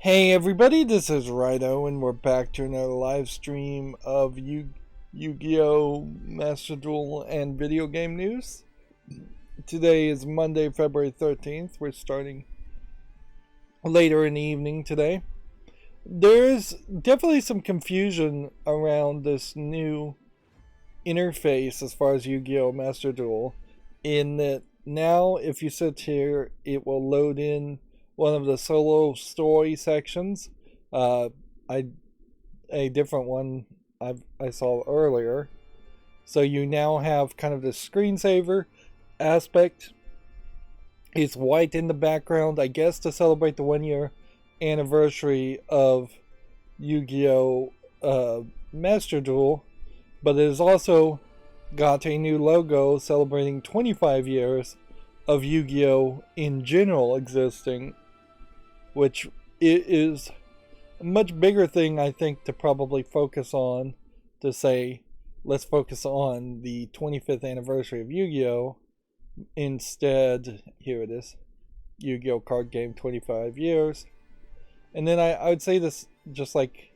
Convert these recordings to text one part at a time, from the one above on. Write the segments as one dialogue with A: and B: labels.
A: Hey everybody, this is Rydo, and we're back to another live stream of Yu-Gi-Oh! Master Duel and video game news. Today is Monday, February 13th. We're starting later in the evening today. There's definitely some confusion around this new interface as far as Yu-Gi-Oh! Master Duel, in that now if you sit here, it will load in one of the solo story sections. Uh, I a different one I saw earlier. So you now have kind of the screensaver aspect. It's white in the background, I guess, to celebrate the 1 year anniversary of Yu-Gi-Oh! Master Duel, but it has also got a new logo celebrating 25 years of Yu-Gi-Oh! In general existing, which is a much bigger thing, I think, to probably focus on, to say, let's focus on the 25th anniversary of Yu-Gi-Oh! Instead, here it is, Yu-Gi-Oh! Card game 25 years. And then I would say this, just like,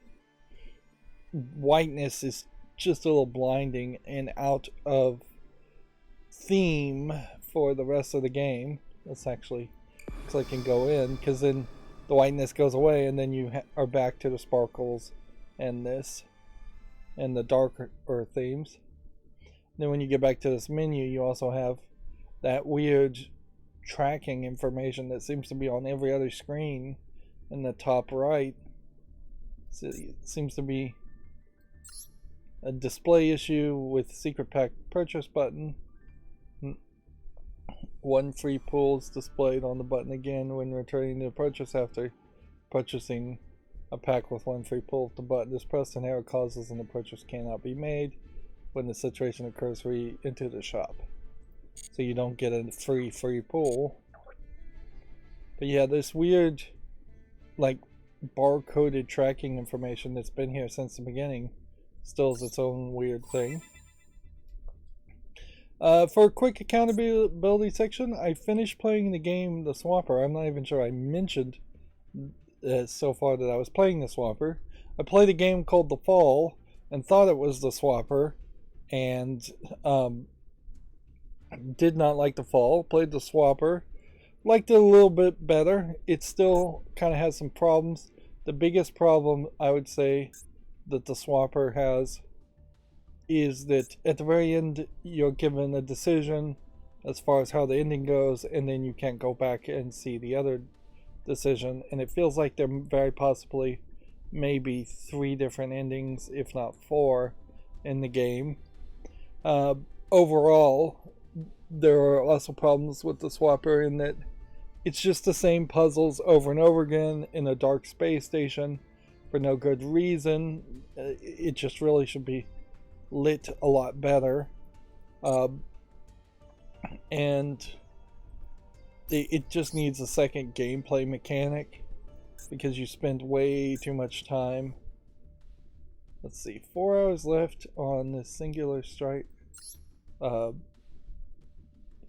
A: whiteness is just a little blinding and out of theme for the rest of the game. Let's actually click and go in, because then the whiteness goes away and then you are back to the sparkles and this and the darker themes. Then when you get back to this menu, you also have that weird tracking information that seems to be on every other screen in the top right. So it seems to be a display issue with secret pack purchase button. One free pool is displayed on the button again when returning to purchase after purchasing a pack with one free pull. If the button is pressed, an error causes and the purchase cannot be made. When the situation occurs, re-enter the shop. So you don't get a free pull. But yeah, this weird, like, barcoded tracking information that's been here since the beginning still is its own weird thing. For a quick accountability section, I finished playing the game The Swapper. I'm not even sure I mentioned so far that I was playing The Swapper. I played a game called The Fall and thought it was The Swapper, and did not like The Fall. Played The Swapper, liked it a little bit better. It still kind of has some problems. The biggest problem, I would say, that The Swapper has is that at the very end you're given a decision as far as how the ending goes, and then you can't go back and see the other decision, and it feels like there very possibly maybe 3 different endings, if not 4, in the game. Overall, there are also problems with the Swapper in that it's just the same puzzles over and over again in a dark space station for no good reason. It just really should be lit a lot better, and it just needs a second gameplay mechanic, because you spend way too much time. Let's see, 4 hours left on the Singular Strike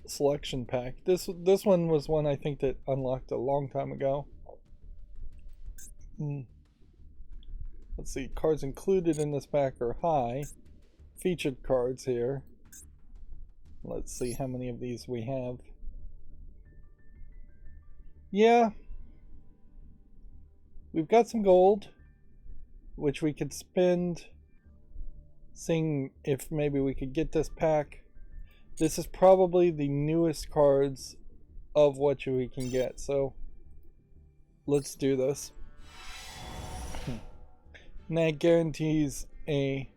A: selection pack. This one was one I think that unlocked a long time ago. Let's see, cards included in this pack are high. Featured cards here. Let's see how many of these we have. Yeah, we've got some gold, which we could spend seeing if maybe we could get this pack. This is probably the newest cards of what we can get, so let's do this. And that guarantees a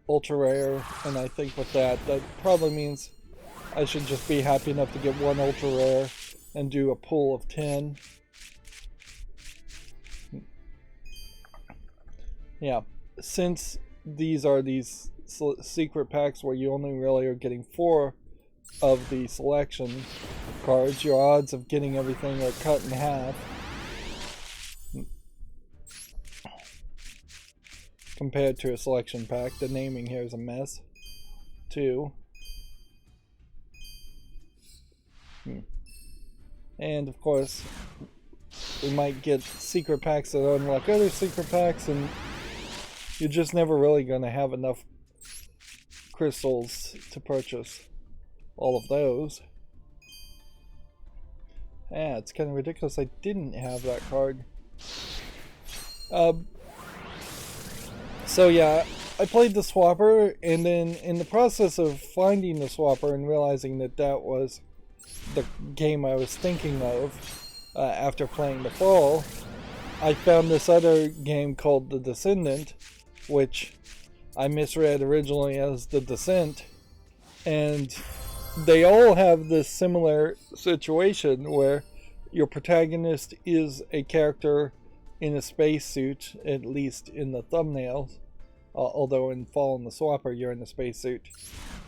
A: ultra rare, and I think with that probably means I should just be happy enough to get 1 ultra rare and do a pool of 10. Yeah, since these are these secret packs where you only really are getting 4 of the selection cards, your odds of getting everything are cut in half compared to a selection pack. The naming here is a mess too. And of course, we might get secret packs that unlock other secret packs, and you're just never really going to have enough crystals to purchase all of those. Yeah, it's kind of ridiculous I didn't have that card. So yeah, I played the swapper, and then in the process of finding the swapper and realizing that that was the game I was thinking of after playing the fall, I found this other game called The Descendant, which I misread originally as The Descent, and they all have this similar situation where your protagonist is a character in a spacesuit, at least in the thumbnails, although in Fall and the Swapper you're in a spacesuit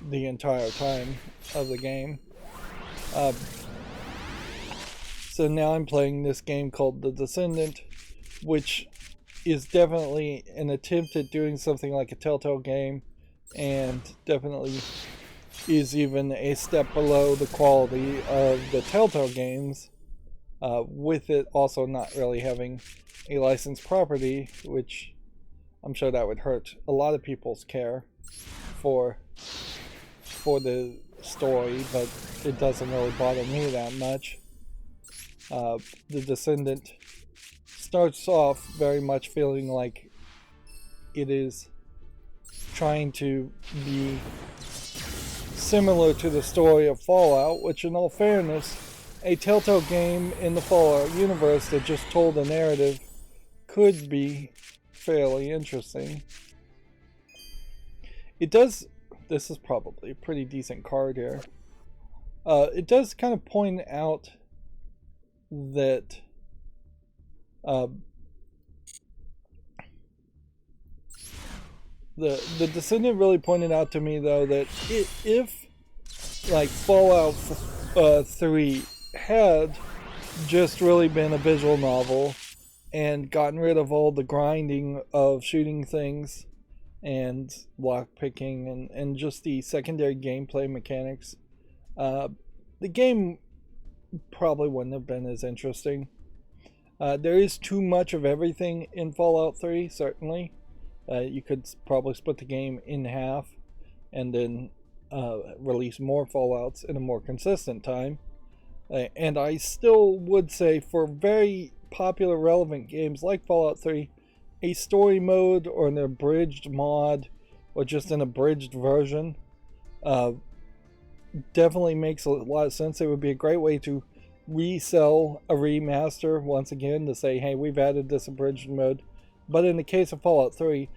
A: the entire time of the game. So now I'm playing this game called The Descendant, which is definitely an attempt at doing something like a Telltale game, and definitely is even a step below the quality of the Telltale games, with it also not really having a licensed property, which I'm sure that would hurt a lot of people's care for the story, but it doesn't really bother me that much. The Descendant starts off very much feeling like it is trying to be similar to the story of Fallout, which in all fairness, a Telltale game in the Fallout universe that just told a narrative could be fairly interesting. It does, this is probably a pretty decent card here. It does kind of point out that the Descendant really pointed out to me, though, that if like Fallout 3 had just really been a visual novel and gotten rid of all the grinding of shooting things and lock picking and just the secondary gameplay mechanics, the game probably wouldn't have been as interesting. There is too much of everything in Fallout 3, certainly. You could probably split the game in half and then release more Fallouts in a more consistent time. And I still would say, for very popular, relevant games like Fallout 3, a story mode or an abridged mod or just an abridged version definitely makes a lot of sense. It would be a great way to resell a remaster once again, to say, hey, we've added this abridged mode. But in the case of Fallout 3,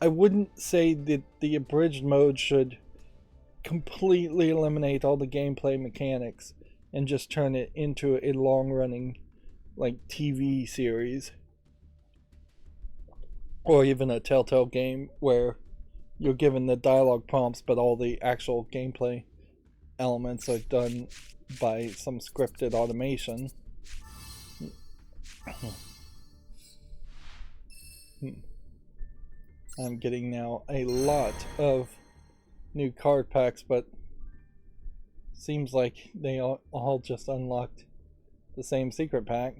A: I wouldn't say that the abridged mode should completely eliminate all the gameplay mechanics and just turn it into a long-running like TV series, or even a Telltale game where you're given the dialogue prompts but all the actual gameplay elements are done by some scripted automation. I'm getting now a lot of new card packs, but seems like they all just unlocked the same secret pack.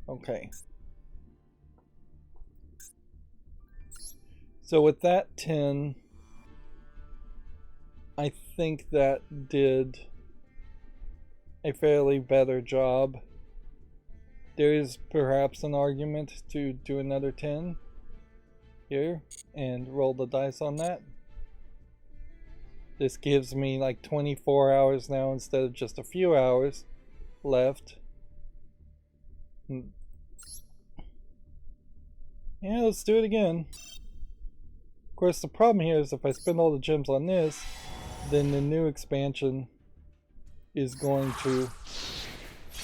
A: Okay. So with that 10, I think that did a fairly better job. There is perhaps an argument to do another 10 here and roll the dice on that. This gives me like 24 hours now instead of just a few hours left. Yeah, let's do it again. Of course, the problem here is if I spend all the gems on this, then the new expansion is going to...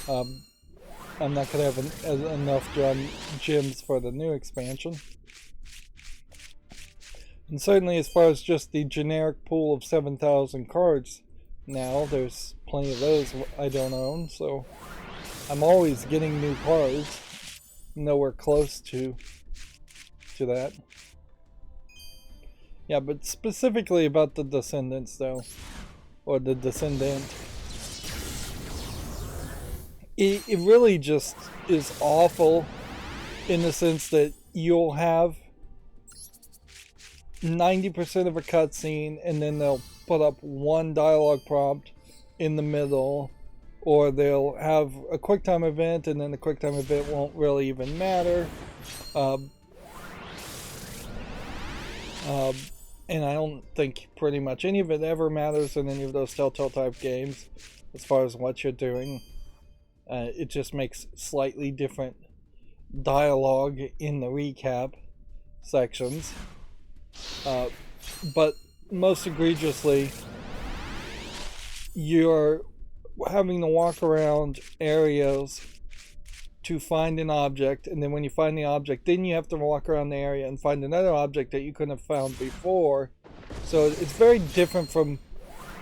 A: I'm not going to have enough gems for the new expansion. And certainly as far as just the generic pool of 7,000 cards, now there's plenty of those I don't own, so I'm always getting new cards. Nowhere close to that. Yeah, but specifically about the Descendants though, or the Descendant. it really just is awful in the sense that you'll have 90% of a cutscene and then they'll put up one dialogue prompt in the middle, or they'll have a QuickTime event and then the QuickTime event won't really even matter. And I don't think pretty much any of it ever matters in any of those Telltale type games as far as what you're doing. It just makes slightly different dialogue in the recap sections. But most egregiously, you're having to walk around areas to find an object, and then when you find the object, then you have to walk around the area and find another object that you couldn't have found before. So it's very different from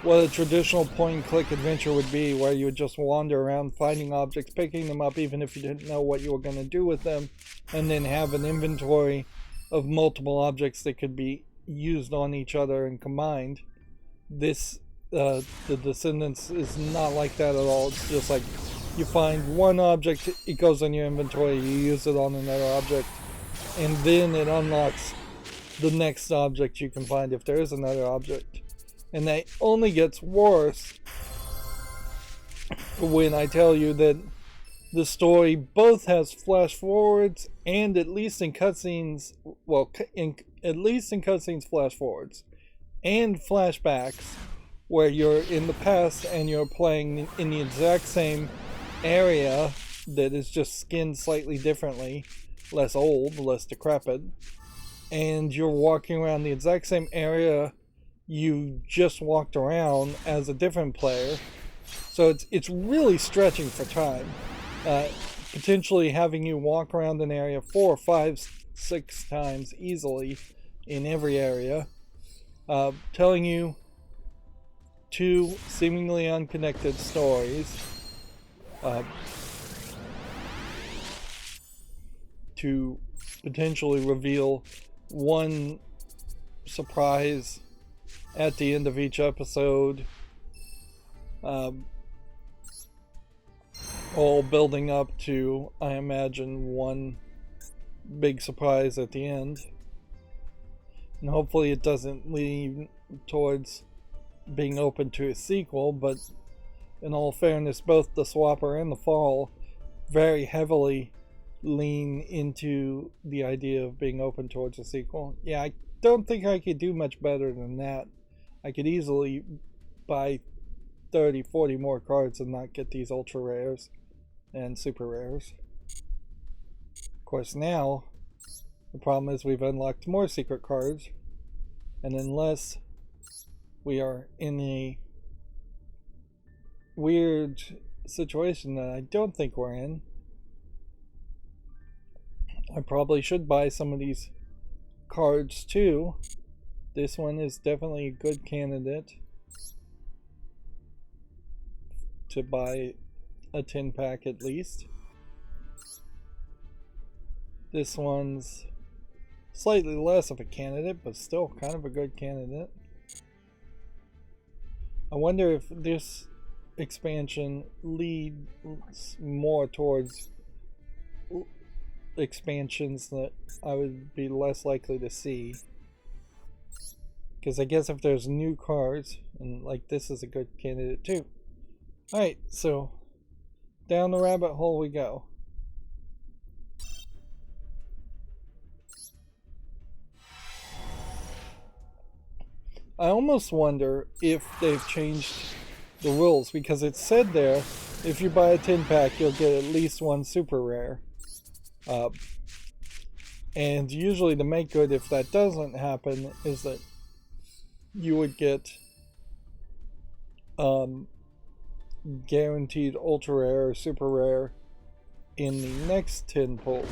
A: what a traditional point-and-click adventure would be, where you would just wander around finding objects, picking them up even if you didn't know what you were going to do with them, and then have an inventory of multiple objects that could be used on each other and combined. This, the Descendants is not like that at all. It's just like you find one object, it goes in your inventory, you use it on another object, and then it unlocks the next object you can find if there is another object. And that only gets worse when I tell you that the story both has flash forwards and, at least in cutscenes, at least in cutscenes, flash forwards and flashbacks, where you're in the past and you're playing in the exact same area that is just skinned slightly differently, less old, less decrepit, and you're walking around the exact same area you just walked around as a different player. So it's really stretching for time, potentially having you walk around an area 4, 5, 6 times easily in every area, telling you two seemingly unconnected stories, to potentially reveal one surprise at the end of each episode, all building up to, I imagine, one big surprise at the end. And hopefully it doesn't lead towards being open to a sequel, but in all fairness, both the Swapper and the Fall very heavily lean into the idea of being open towards a sequel. Yeah, I don't think I could do much better than that. I could easily buy 30, 40 more cards and not get these ultra rares and super rares. Of course, now the problem is we've unlocked more secret cards, and unless we are in a weird situation that I don't think we're in, I probably should buy some of these cards too. This one is definitely a good candidate to buy a 10 pack at least. This one's slightly less of a candidate, but still kind of a good candidate. I wonder if this expansion leads more towards expansions that I would be less likely to see. Because I guess if there's new cards, and like this is a good candidate too. Alright, so down the rabbit hole we go. I almost wonder if they've changed the rules, because it said there, if you buy a 10 pack, you'll get at least one super rare. And usually the make good if that doesn't happen is that you would get guaranteed ultra rare or super rare in the next 10 pulls,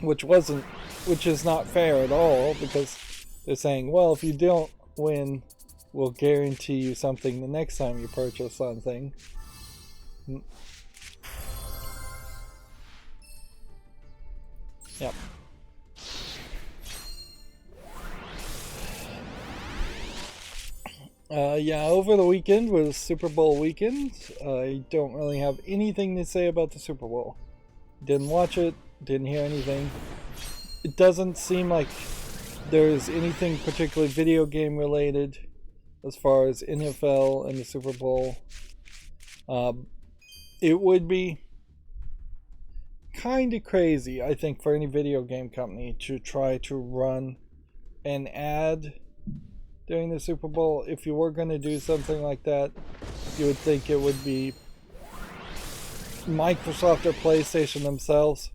A: which is not fair at all, because they're saying, well, if you don't win, we'll guarantee you something the next time you purchase something. Yep. Yeah, over the weekend was Super Bowl weekend. I don't really have anything to say about the Super Bowl. Didn't watch it, didn't hear anything. It doesn't seem like there's anything particularly video game related as far as NFL and the Super Bowl. It would be kind of crazy, I think, for any video game company to try to run an ad during the Super Bowl. If you were going to do something like that, you would think it would be Microsoft or PlayStation themselves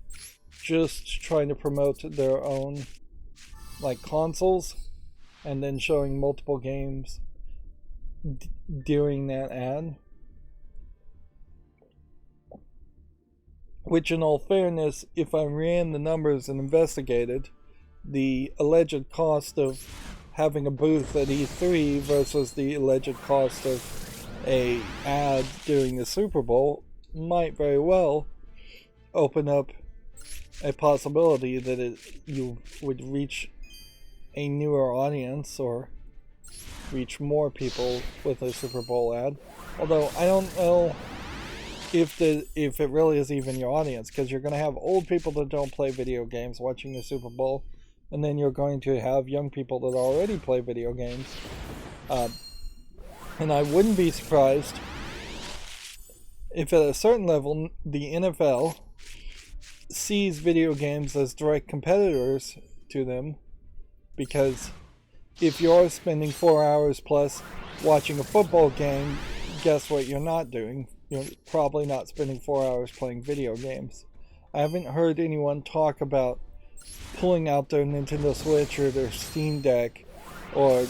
A: just trying to promote their own consoles and then showing multiple games during that ad. Which, in all fairness, if I ran the numbers and investigated the alleged cost of having a booth at E3 versus the alleged cost of a ad during the Super Bowl, might very well open up a possibility that you would reach a newer audience or reach more people with a Super Bowl ad. Although I don't know if it really is even your audience, because you're going to have old people that don't play video games watching the Super Bowl, and then you're going to have young people that already play video games. And I wouldn't be surprised if at a certain level the NFL sees video games as direct competitors to them, because if you're spending 4 hours plus watching a football game, guess what you're not doing? You're probably not spending 4 hours playing video games. I haven't heard anyone talk about pulling out their Nintendo Switch or their Steam Deck or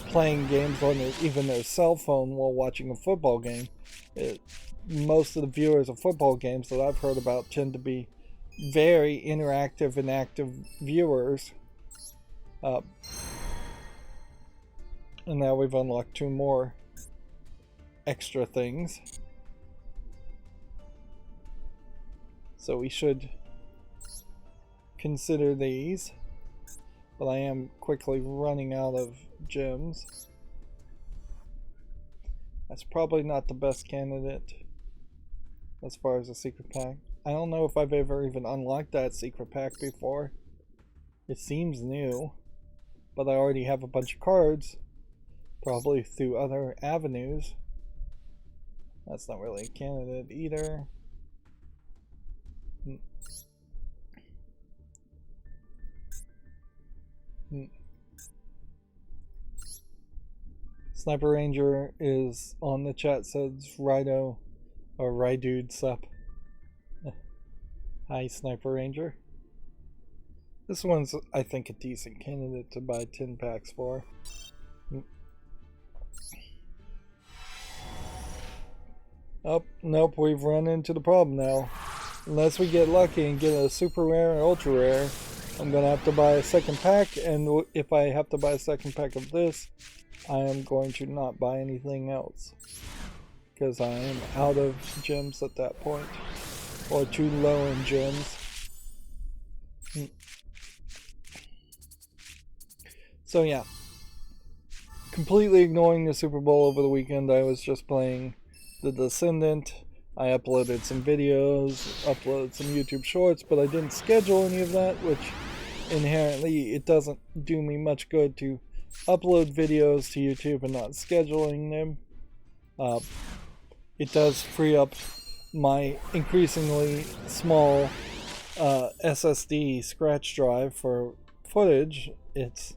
A: playing games on even their cell phone while watching a football game. Most of the viewers of football games that I've heard about tend to be very interactive and active viewers. And now we've unlocked 2 more extra things. So we should consider these. But I am quickly running out of gems. That's probably not the best candidate as far as a secret pack. I don't know if I've ever even unlocked that secret pack before. It seems new, but I already have a bunch of cards, probably through other avenues. That's not really a candidate either. Sniper Ranger is on the chat, says Rydo or Rydude sup. Hi, Sniper Ranger. This one's, I think, a decent candidate to buy 10 packs for. Oh, nope, we've run into the problem now. Unless we get lucky and get a super rare and ultra rare, I'm going to have to buy a second pack, and if I have to buy a second pack of this, I am going to not buy anything else. Because I am out of gems at that point. Or too low in gems. So yeah. Completely ignoring the Super Bowl over the weekend, I was just playing The Descendant. I uploaded some videos, uploaded some YouTube shorts, but I didn't schedule any of that, which inherently it doesn't do me much good to upload videos to YouTube and not scheduling them. It does free up my increasingly small SSD scratch drive for footage. It's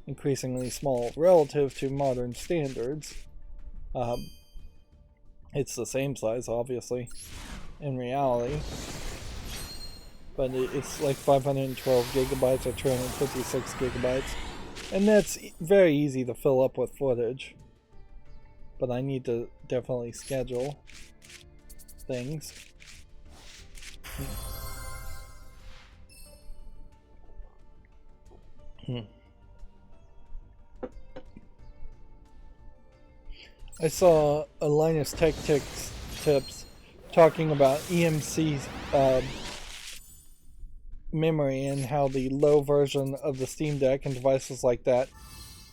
A: increasingly small relative to modern standards. It's the same size, obviously, in reality. But it's like 512 gigabytes or 256 gigabytes. And that's very easy to fill up with footage. But I need to definitely schedule things. I saw a Linus Tech Tips talking about EMC memory and how the low version of the Steam Deck and devices like that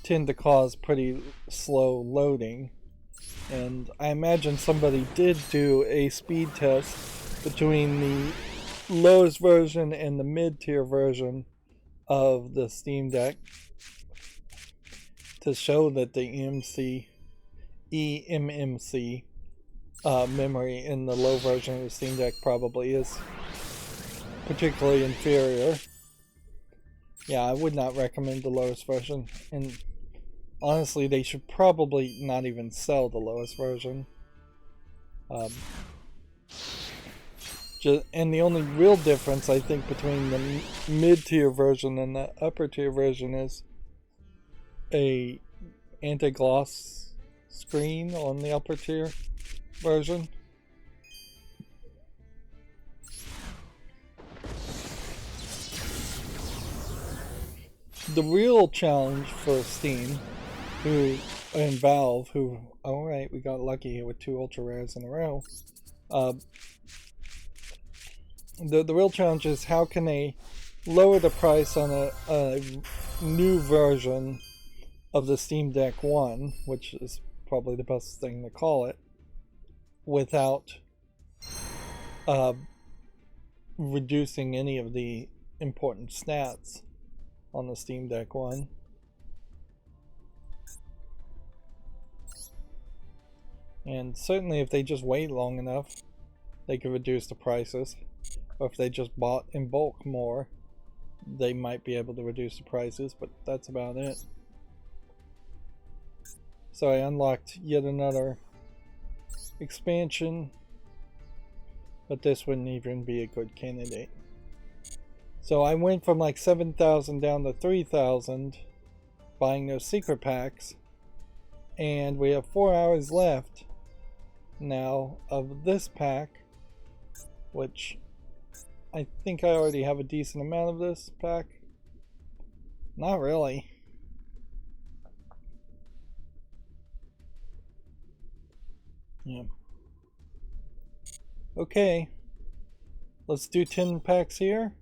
A: tend to cause pretty slow loading. And I imagine somebody did do a speed test between the lowest version and the mid-tier version of the Steam Deck to show that the eMMC memory in the low version of the Steam Deck probably is particularly inferior. Yeah, I would not recommend the lowest version, and honestly, they should probably not even sell the lowest version. And the only real difference, I think, between the mid-tier version and the upper-tier version is a anti-gloss screen on the upper-tier version. The real challenge for Steam and Valve, who, alright, we got lucky here with 2 ultra rares in a row. The real challenge is how can they lower the price on a new version of the Steam Deck 1, which is probably the best thing to call it, without reducing any of the important stats on the Steam Deck 1. And certainly if they just wait long enough, they could reduce the prices. Or if they just bought in bulk more, they might be able to reduce the prices, but that's about it. So I unlocked yet another expansion, but this wouldn't even be a good candidate. So I went from like 7,000 down to 3,000 buying those secret packs, and we have 4 hours left now of this pack, which I think I already have a decent amount of this pack. Not really. Yeah. Okay. Let's do 10 packs here.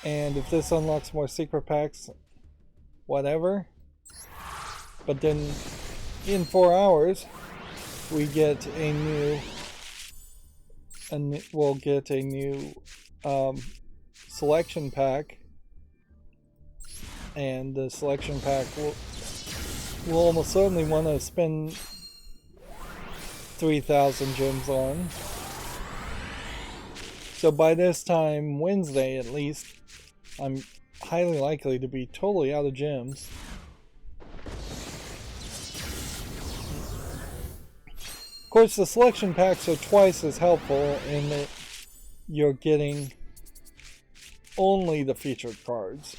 A: And if this unlocks more secret packs, whatever. But then in 4 hours, we get a new... we'll get a new selection pack, and the selection pack will almost certainly want to spend 3,000 gems on. So by this time, Wednesday at least, I'm highly likely to be totally out of gems. Of course, the selection packs are twice as helpful in that you're getting only the featured cards.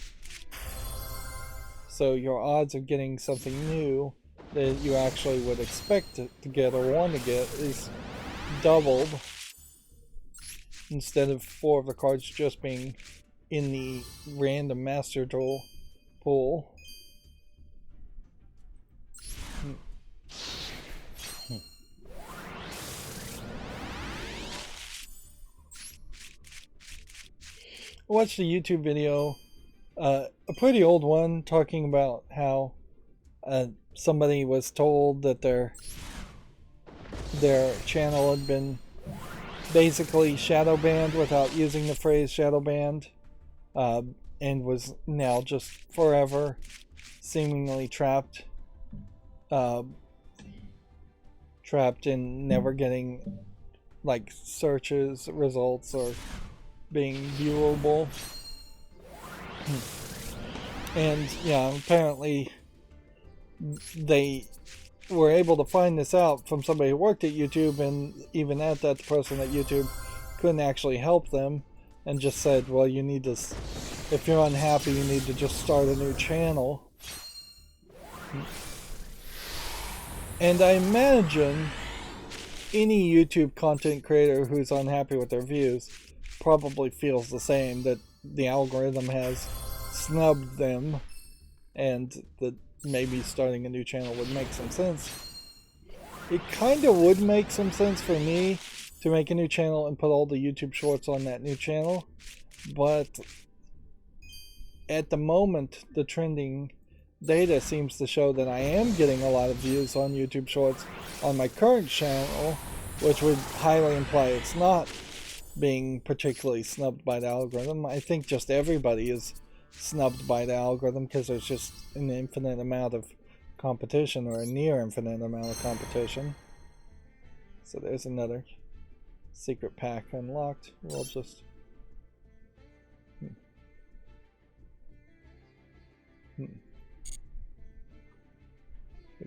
A: So your odds of getting something new that you actually would expect to get or want to get is doubled, instead of 4 of the cards just being in the random Master Duel pool. I watched a YouTube video, a pretty old one, talking about how somebody was told that their channel had been basically shadow banned without using the phrase shadow banned, and was now just forever seemingly trapped in never getting like searches results or being viewable. And yeah, apparently they were able to find this out from somebody who worked at YouTube, and even at that, the person at YouTube couldn't actually help them and just said, well, you need to, if you're unhappy, you need to just start a new channel. And I imagine any YouTube content creator who's unhappy with their views probably feels the same, that the algorithm has snubbed them and that maybe starting a new channel would make some sense. It kind of would make some sense for me to make a new channel and put all the YouTube shorts on that new channel, but at the moment the trending data seems to show that I am getting a lot of views on YouTube Shorts on my current channel, which would highly imply it's not being particularly snubbed by the algorithm. I think just everybody is snubbed by the algorithm because there's just an infinite amount of competition, or a near infinite amount of competition. So there's another secret pack unlocked. We'll just... We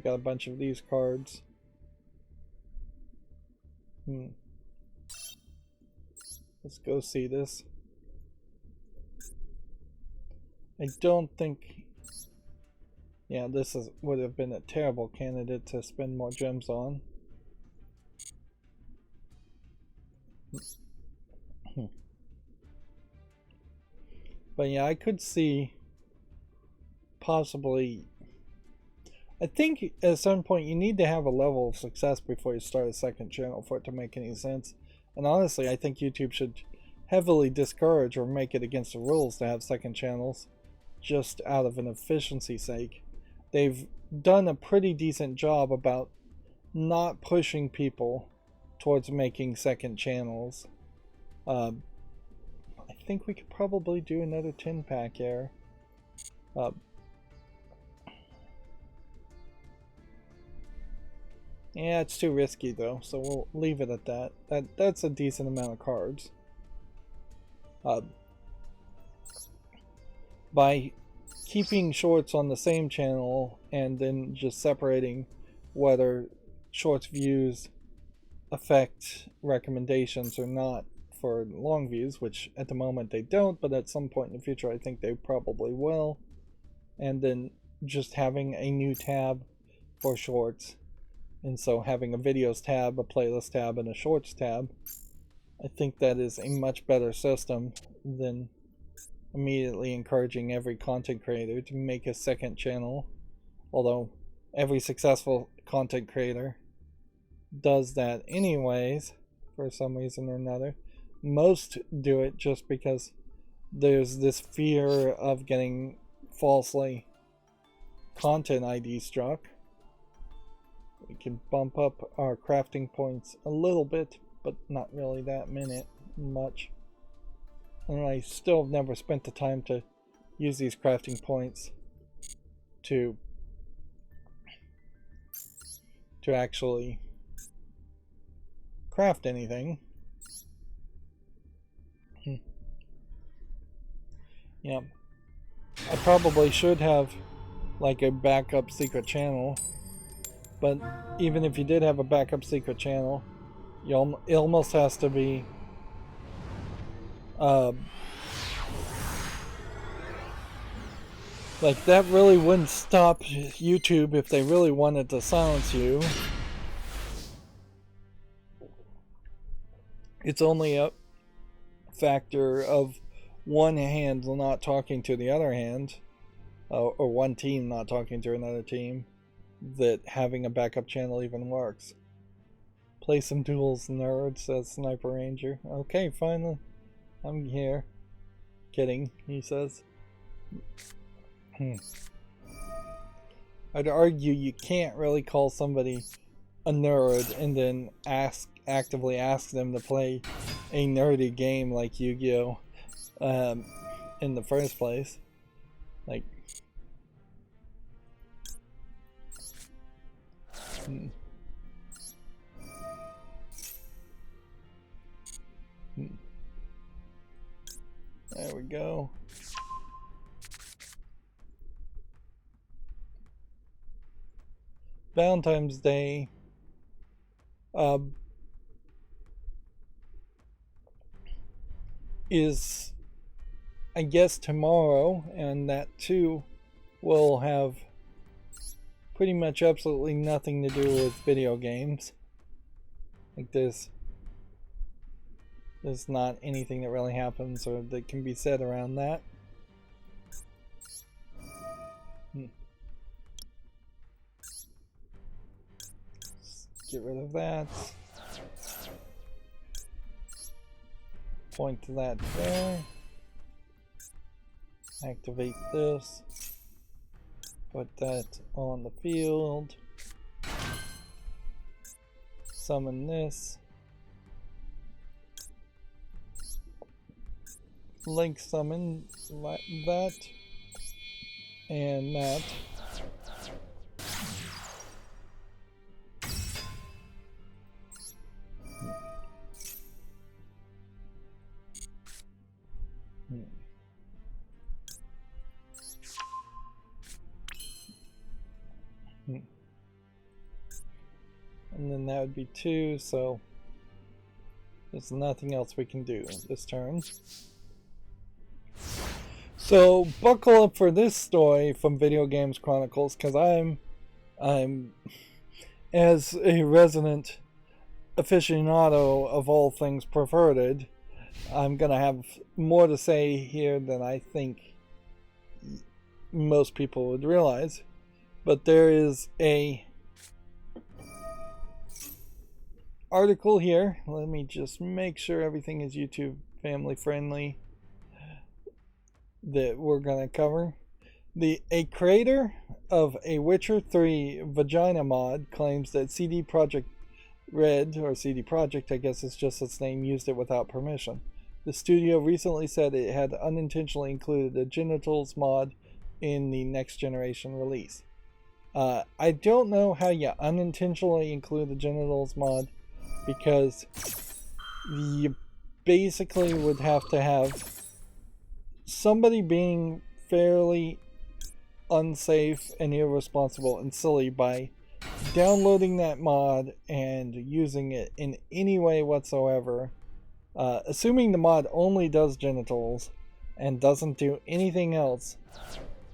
A: got a bunch of these cards. Let's go see this. I don't think... Yeah, this would have been a terrible candidate to spend more gems on. But yeah, I could see possibly... I think at a certain point you need to have a level of success before you start a second channel for it to make any sense. And honestly, I think YouTube should heavily discourage or make it against the rules to have second channels, just out of an efficiency sake. They've done a pretty decent job about not pushing people towards making second channels. I think we could probably do another 10-pack here. Yeah, it's too risky though, so we'll leave it at that. That's a decent amount of cards. By keeping shorts on the same channel and then just separating whether shorts views affect recommendations or not for long views, which at the moment they don't, but at some point in the future I think they probably will. And then just having a new tab for shorts. And so having a videos tab, a playlist tab, and a shorts tab, I think that is a much better system than immediately encouraging every content creator to make a second channel. Although every successful content creator does that anyways, for some reason or another. Most do it just because there's this fear of getting falsely content ID struck. We can bump up our crafting points a little bit, but not really that much. And I still have never spent the time to use these crafting points to actually craft anything. Yeah, I probably should have like a backup secret channel. But even if you did have a backup secret channel, it almost has to be like, that really wouldn't stop YouTube if they really wanted to silence you. It's only a factor of one hand not talking to the other hand, or one team not talking to another team, that having a backup channel even works. Play some Duels, nerd, says Sniper Ranger. Okay, finally. I'm here. Kidding, he says. I'd argue you can't really call somebody a nerd and then actively ask them to play a nerdy game like Yu-Gi-Oh! In the first place. Like... There we go. Valentine's Day is, I guess, tomorrow, and that too will have pretty much absolutely nothing to do with video games. Like, there's not anything that really happens or that can be said around that. Get rid of that. Point to that there. Activate this. Put that on the field. Summon this. Link summon that. And that. And then that would be 2, so there's nothing else we can do this turn. So buckle up for this story from Video Games Chronicles, because I'm as a resident aficionado of all things perverted, I'm gonna have more to say here than I think most people would realize. But there is a article here. Let me just make sure everything is YouTube family friendly that we're gonna cover. A creator of a Witcher 3 vagina mod claims that CD Projekt Red, or CD Projekt, I guess it's just its name, used it without permission. The studio recently said it had unintentionally included a genitals mod in the next generation release. I don't know how you unintentionally include the genitals mod, because you basically would have to have somebody being fairly unsafe and irresponsible and silly by downloading that mod and using it in any way whatsoever, assuming the mod only does genitals and doesn't do anything else,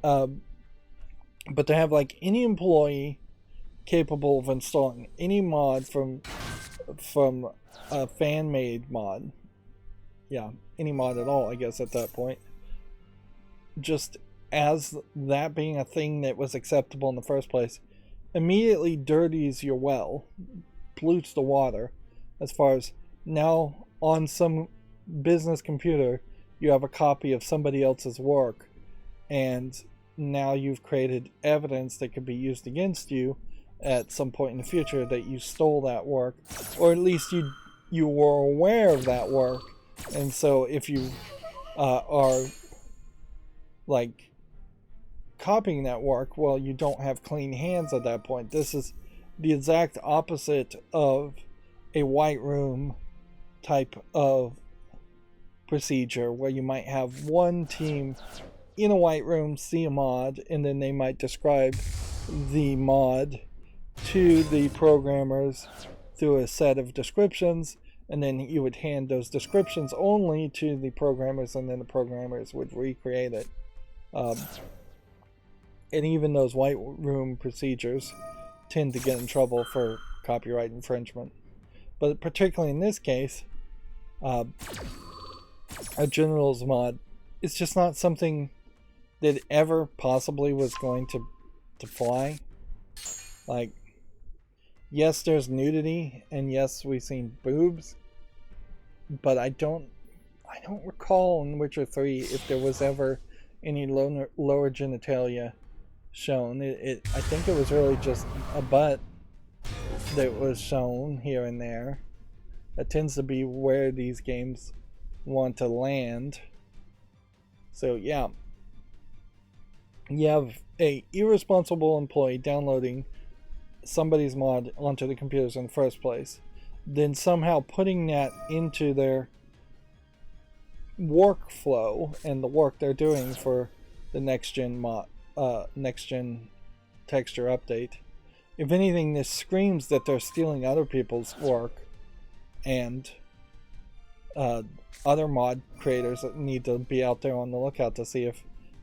A: but to have like any employee capable of installing any mod from a fan-made mod, yeah, any mod at all, I guess at that point, just as that being a thing that was acceptable in the first place, immediately dirties your well, pollutes the water, as far as now on some business computer you have a copy of somebody else's work, and now you've created evidence that could be used against you at some point in the future that you stole that work, or at least you were aware of that work. And so if you are like copying that work, well, you don't have clean hands at that point. This is the exact opposite of a white room type of procedure, where you might have one team in a white room see a mod, and then they might describe the mod to the programmers through a set of descriptions, and then you would hand those descriptions only to the programmers, and then the programmers would recreate it. And even those white room procedures tend to get in trouble for copyright infringement. But particularly in this case, a generals mod is just not something that ever possibly was going to fly. Like, yes, there's nudity, and yes, we've seen boobs, but I don't recall in Witcher 3 if there was ever any lower genitalia shown. I think it was really just a butt that was shown here and there. That tends to be where these games want to land. So yeah, you have a irresponsible employee downloading somebody's mod onto the computers in the first place, then somehow putting that into their workflow and the work they're doing for the next gen texture update. If anything, this screams that they're stealing other people's work, and other mod creators that need to be out there on the lookout to see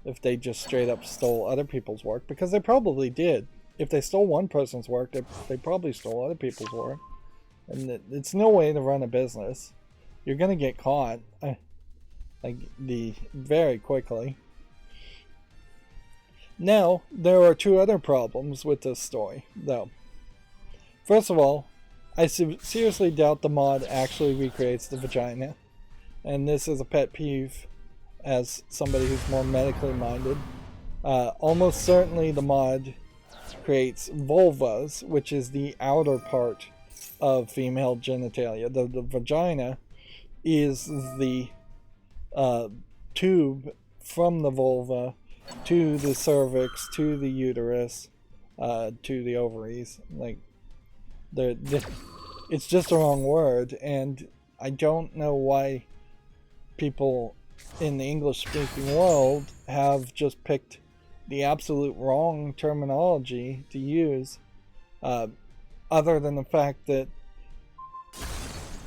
A: if they just straight up stole other people's work, because they probably did. If they stole one person's work, they probably stole other people's work, and it's no way to run a business. You're gonna get caught, very quickly. Now, there are two other problems with this story, though. First of all, I seriously doubt the mod actually recreates the vagina, and this is a pet peeve as somebody who's more medically minded. Almost certainly the mod creates vulvas, which is the outer part of female genitalia. The vagina is the tube from the vulva to the cervix, to the uterus, to the ovaries. Like, it's just the wrong word, and I don't know why people in the English-speaking world have just picked the absolute wrong terminology to use, other than the fact that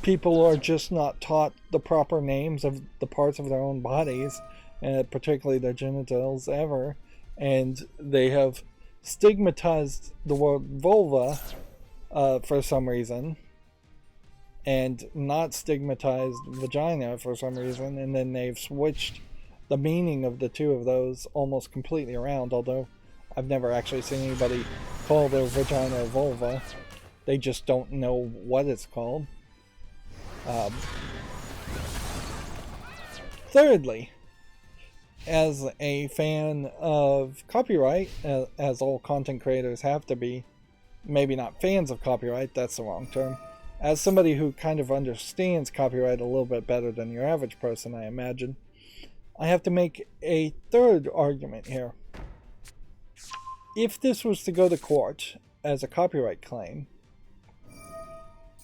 A: people are just not taught the proper names of the parts of their own bodies, and particularly their genitals, ever, and they have stigmatized the word vulva for some reason, and not stigmatized vagina for some reason, and then they've switched the meaning of the two of those almost completely around, although I've never actually seen anybody call their vagina a vulva. They just don't know what it's called. Thirdly, as a fan of copyright, as all content creators have to be, maybe not fans of copyright, that's the wrong term, as somebody who kind of understands copyright a little bit better than your average person, I imagine, I have to make a third argument here. If this was to go to court as a copyright claim,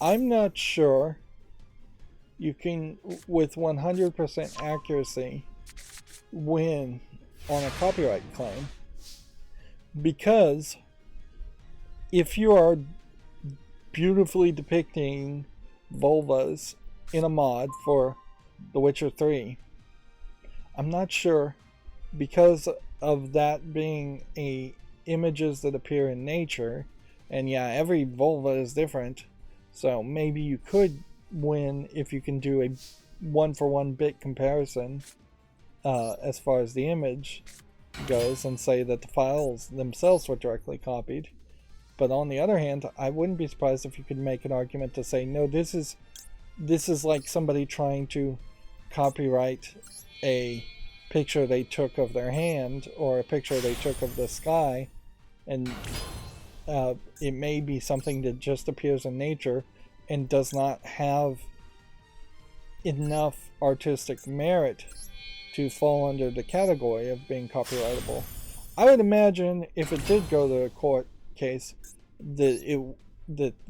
A: I'm not sure you can, with 100% accuracy, win on a copyright claim, because if you are beautifully depicting vulvas in a mod for The Witcher 3, I'm not sure, because of that being images that appear in nature, and yeah, every vulva is different, so maybe you could win if you can do a one-for-one bit comparison as far as the image goes, and say that the files themselves were directly copied. But on the other hand, I wouldn't be surprised if you could make an argument to say, no, this is like somebody trying to copyright a picture they took of their hand, or a picture they took of the sky, and it may be something that just appears in nature and does not have enough artistic merit to fall under the category of being copyrightable. I would imagine if it did go to a court case, that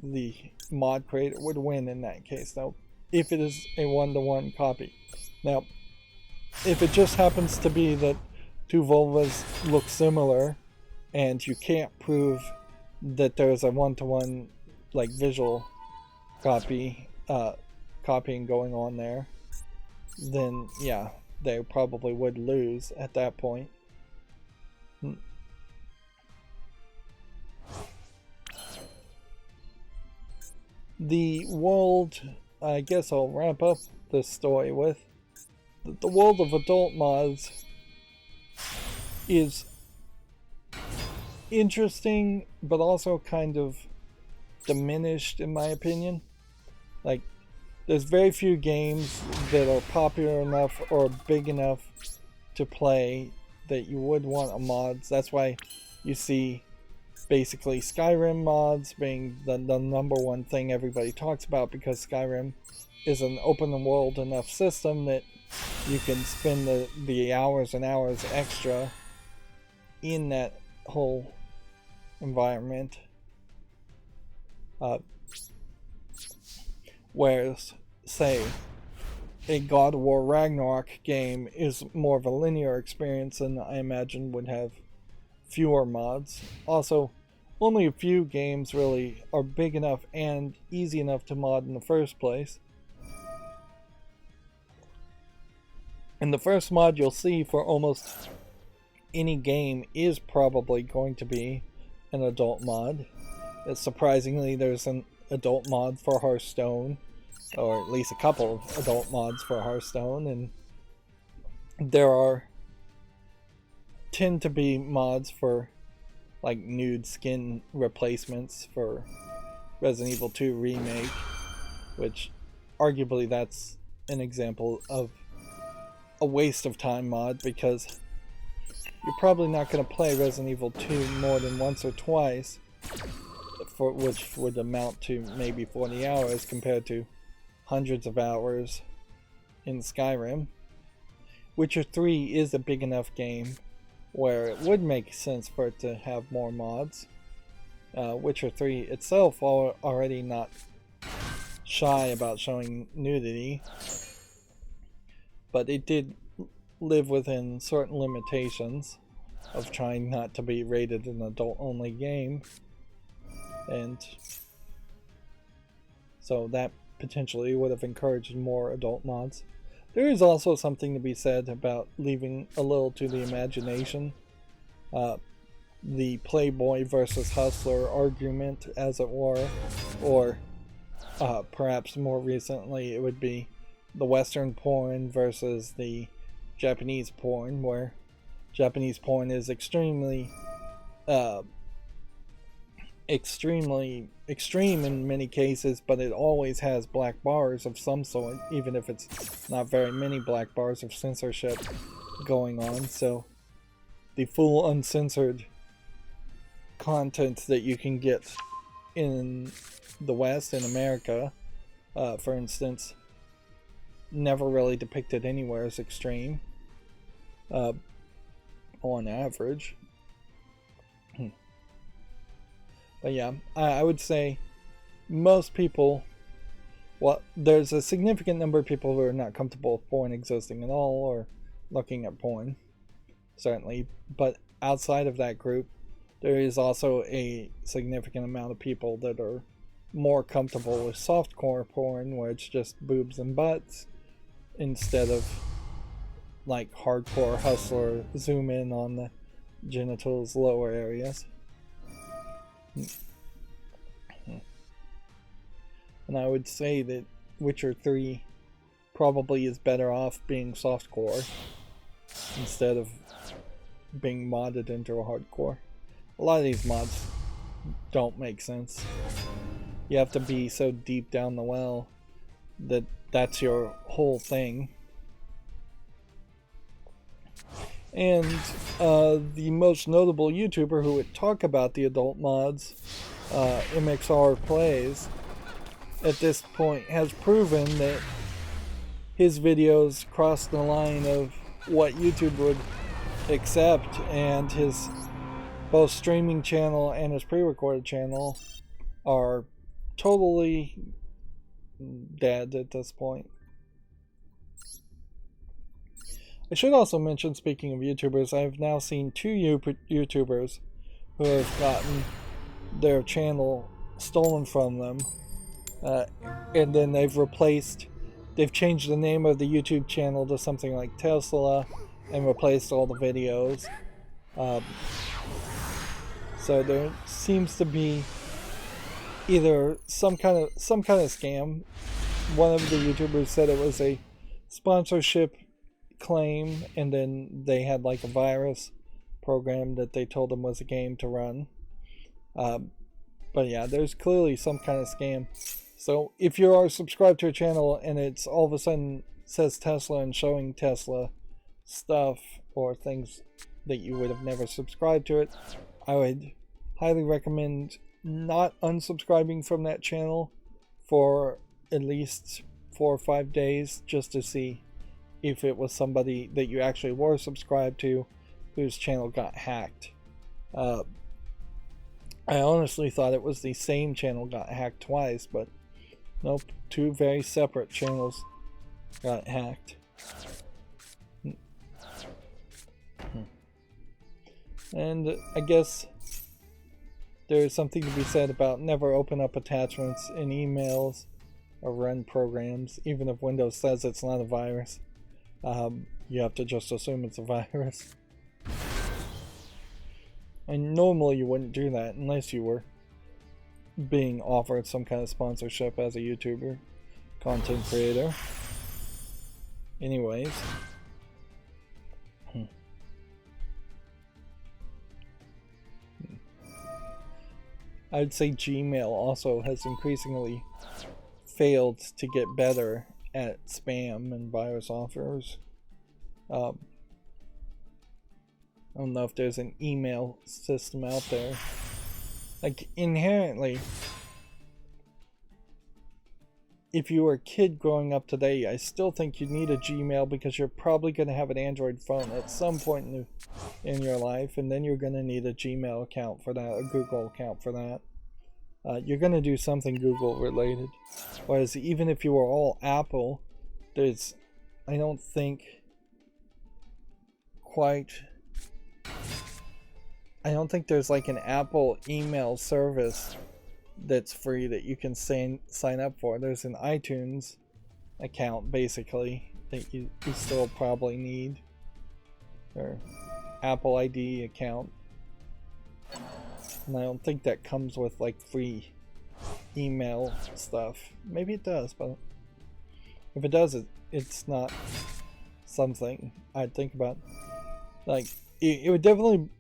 A: the mod creator would win in that case, though, if it is a one-to-one copy. Now, if it just happens to be that two vulvas look similar, and you can't prove that there's a one-to-one, like, visual copying going on there, then yeah, they probably would lose at that point. The world, I guess I'll wrap up this story with, the world of adult mods is interesting, but also kind of diminished, in my opinion. Like, there's very few games that are popular enough or big enough to play that you would want a mods. That's why you see basically Skyrim mods being the number one thing everybody talks about, because Skyrim is an open world enough system that you can spend the hours and hours extra in that whole environment. Whereas, say, a God of War Ragnarok game is more of a linear experience, and I imagine would have fewer mods. Also, only a few games really are big enough and easy enough to mod in the first place. And the first mod you'll see for almost any game is probably going to be an adult mod. Surprisingly, there's an adult mod for Hearthstone, or at least a couple of adult mods for Hearthstone, and there tend to be mods for like nude skin replacements for Resident Evil 2 Remake, which arguably that's an example of a waste of time mod, because you're probably not going to play Resident Evil 2 more than once or twice, for which would amount to maybe 40 hours compared to hundreds of hours in Skyrim. Witcher 3 is a big enough game where it would make sense for it to have more mods. Witcher 3 itself already not shy about showing nudity, but it did live within certain limitations of trying not to be rated an adult-only game, and so that potentially would have encouraged more adult mods. There is also something to be said about leaving a little to the imagination. The Playboy versus Hustler argument, as it were, or perhaps more recently it would be the Western porn versus the Japanese porn, where Japanese porn is extremely extreme in many cases, but it always has black bars of some sort, even if it's not very many black bars of censorship going on. So the full uncensored content that you can get in the West, in America, for instance, never really depicted anywhere as extreme, on average. But yeah, I would say most people, well, there's a significant number of people who are not comfortable with porn existing at all, or looking at porn, certainly. But outside of that group, there is also a significant amount of people that are more comfortable with softcore porn, where it's just boobs and butts, instead of like hardcore hustler zoom in on the genitals lower areas. And I would say that Witcher 3 probably is better off being softcore instead of being modded into a hardcore. A lot of these mods don't make sense. You have to be so deep down the well that that's your whole thing. And the most notable YouTuber who would talk about the adult mods, MXR Plays, at this point has proven that his videos cross the line of what YouTube would accept, and his both streaming channel and his pre-recorded channel are totally dead at this point. I should also mention, speaking of YouTubers, I've now seen two YouTubers who have gotten their channel stolen from them, and then they've changed the name of the YouTube channel to something like Tesla and replaced all the videos. So there seems to be either some kind of scam. One of the YouTubers said it was a sponsorship claim, and then they had like a virus program that they told them was a game to run. But yeah, there's clearly some kind of scam. So if you are subscribed to a channel and it's all of a sudden says Tesla and showing Tesla stuff or things that you would have never subscribed to it, I would highly recommend not unsubscribing from that channel for at least 4 or 5 days, just to see if it was somebody that you actually were subscribed to whose channel got hacked. I honestly thought it was the same channel got hacked twice, but nope, two very separate channels got hacked. And I guess there's something to be said about never open up attachments in emails or run programs, even if Windows says it's not a virus. You have to just assume it's a virus. And normally you wouldn't do that unless you were being offered some kind of sponsorship as a YouTuber, content creator. Anyways. I'd say Gmail also has increasingly failed to get better at spam and virus offers. I don't know if there's an email system out there. Like, inherently, if you were a kid growing up today, I still think you need a Gmail because you're probably going to have an Android phone at some point in your life, and then you're going to need a Gmail account for that, a Google account for that. You're going to do something Google related. Whereas even if you were all Apple, I don't think there's like an Apple email service that's free that you can sign up for. There's an iTunes account basically that you still probably need, or Apple ID account. And I don't think that comes with like free email stuff. Maybe it does, but if it does, it's not something I'd think about. Like, it would definitely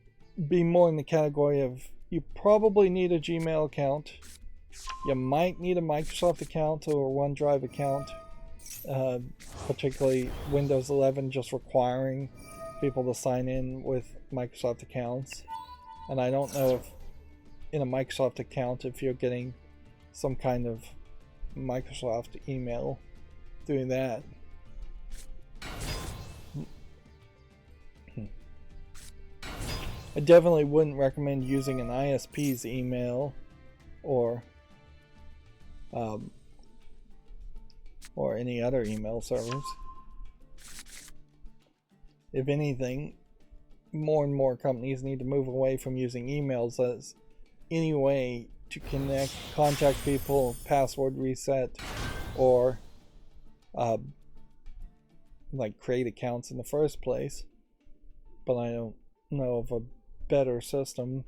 A: be more in the category of you probably need a Gmail account. You might need a Microsoft account or a OneDrive account, particularly Windows 11 just requiring people to sign in with Microsoft accounts. And I don't know if in a Microsoft account if you're getting some kind of Microsoft email through that. I definitely wouldn't recommend using an ISP's email or any other email servers. If anything, more and more companies need to move away from using emails as any way to contact people, password reset, or like create accounts in the first place. But I don't know of a better system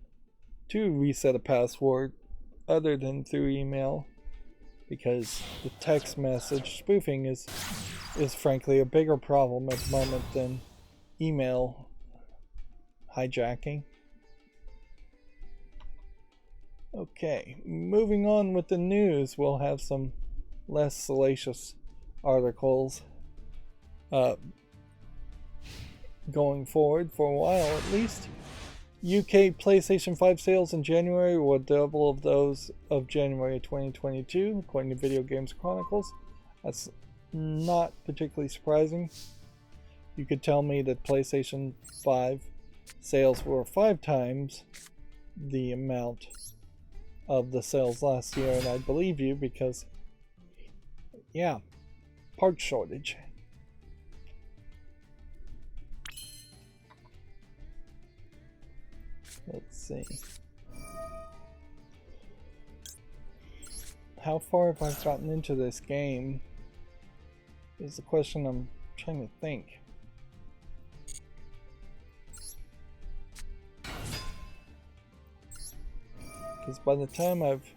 A: to reset a password other than through email, because the text message spoofing is frankly a bigger problem at the moment than email hijacking. Okay, moving on with the news, we'll have some less salacious articles going forward for a while at least. UK PlayStation 5 sales in January were double of those of January 2022, according to Video Games Chronicles. That's not particularly surprising. You could tell me that PlayStation 5 sales were 5 times the amount of the sales last year, and I believe you because, yeah, part shortage. Let's see. How far have I gotten into this game is the question I'm trying to think. Because by the time I've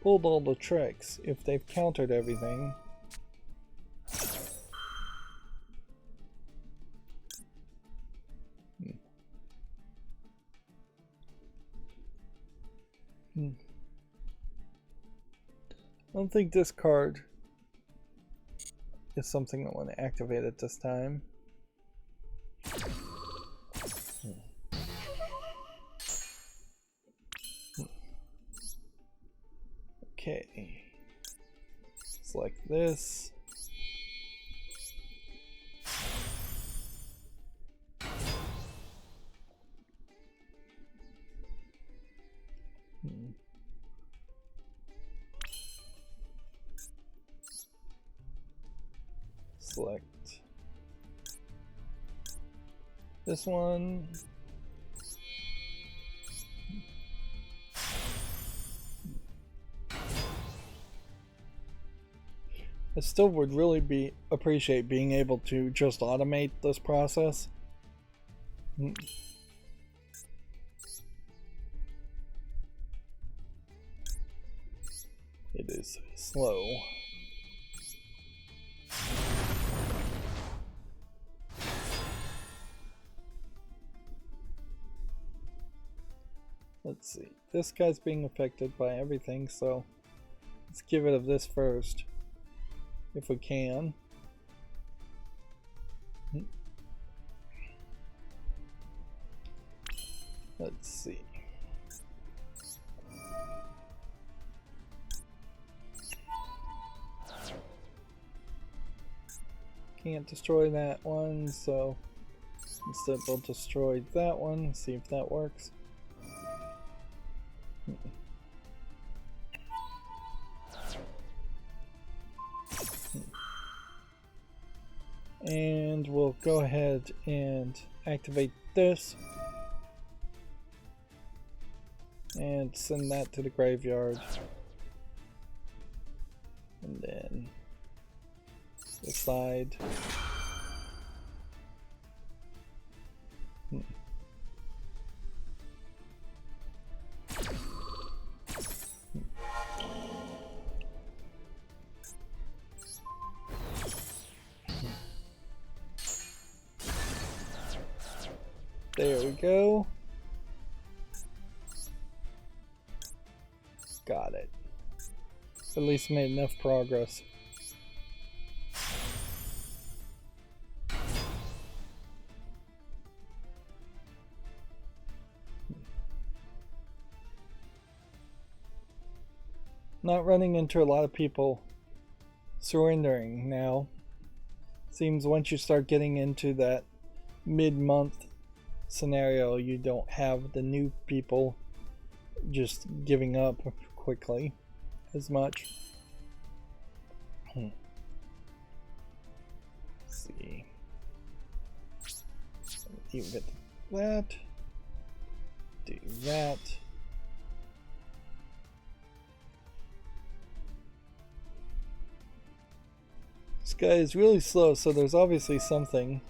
A: pulled all the tricks, if they've countered everything, I don't think this card is something I want to activate at this time. Okay. Select this. Select this one. I still would really appreciate being able to just automate this process. It is slow. Let's see. This guy's being affected by everything, so let's get rid of this first, if we can. Let's see. Can't destroy that one, so instead we'll destroy that one, see if that works. And we'll go ahead and activate this and send that to the graveyard, and then decide. There we go. Got it. At least made enough progress. Not running into a lot of people surrendering now. Seems once you start getting into that mid-month scenario, you don't have the new people just giving up quickly as much. Let's see. Even get that. Do that. This guy is really slow, so there's obviously something.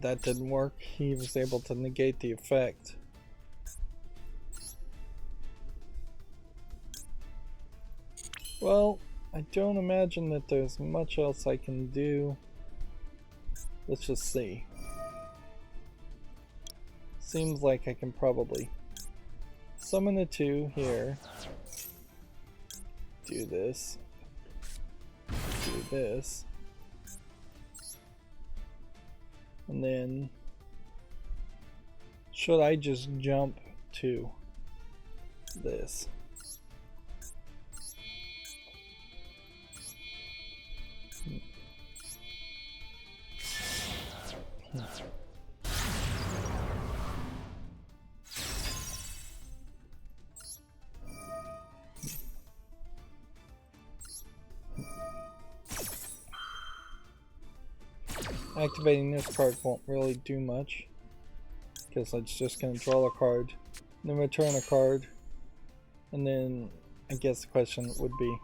A: That didn't work. He was able to negate the effect. Well, I don't imagine that there's much else I can do. Let's just see. Seems like I can probably summon the two here. Do this. Do this. And then, should I just jump to this? Activating this card won't really do much, because it's just going to draw a card, then return a card, and then I guess the question would be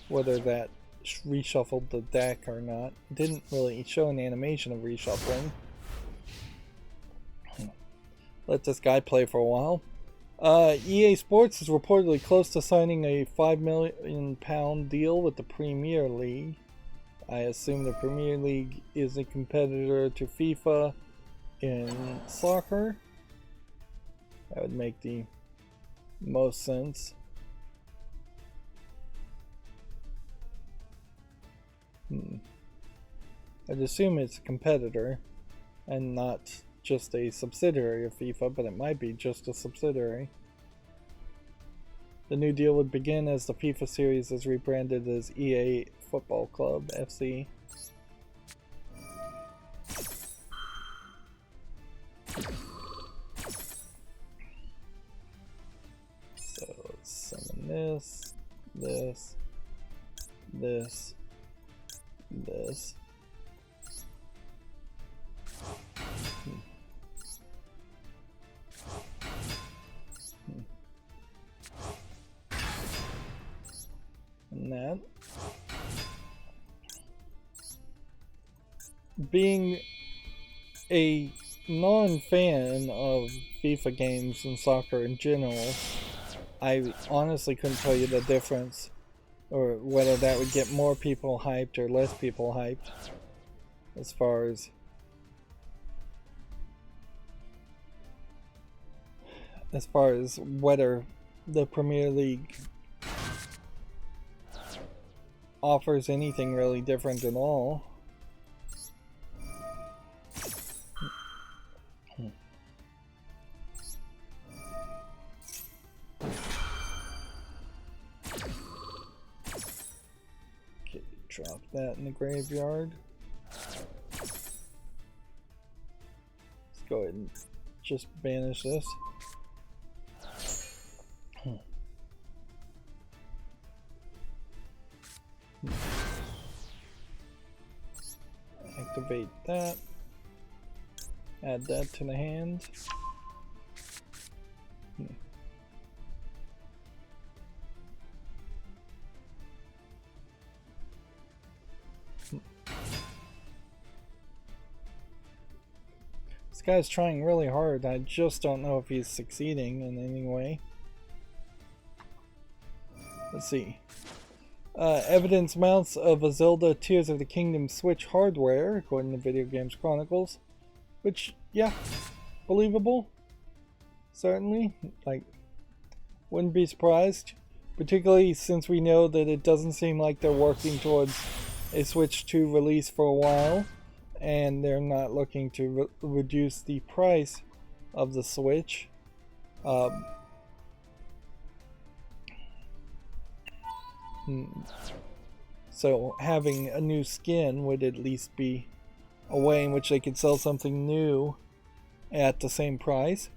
A: whether that reshuffled the deck or not. It didn't really show an animation of reshuffling. Let this guy play for a while. EA Sports is reportedly close to signing a £5 million deal with the Premier League. I assume the Premier League is a competitor to FIFA in soccer. That would make the most sense. I'd assume it's a competitor and not just a subsidiary of FIFA, but it might be just a subsidiary. The new deal would begin as the FIFA series is rebranded as EA Football Club FC. So let's summon this, this, this, this. And that. Being a non-fan of FIFA games and soccer in general, I honestly couldn't tell you the difference, or whether that would get more people hyped or less people hyped, as far as as far as whether the Premier League offers anything really different at all. Okay, drop that in the graveyard. Let's go ahead and just banish this. Activate that. Add that to the hand. This guy's trying really hard. I just don't know if he's succeeding in any way. Let's see. Evidence mounts of a Zelda Tears of the Kingdom Switch hardware, according to Video Games Chronicles. Which, yeah, believable. Certainly. Like, wouldn't be surprised. Particularly since we know that it doesn't seem like they're working towards a Switch 2 release for a while. And they're not looking to reduce the price of the Switch. So having a new skin would at least be a way in which they could sell something new at the same price.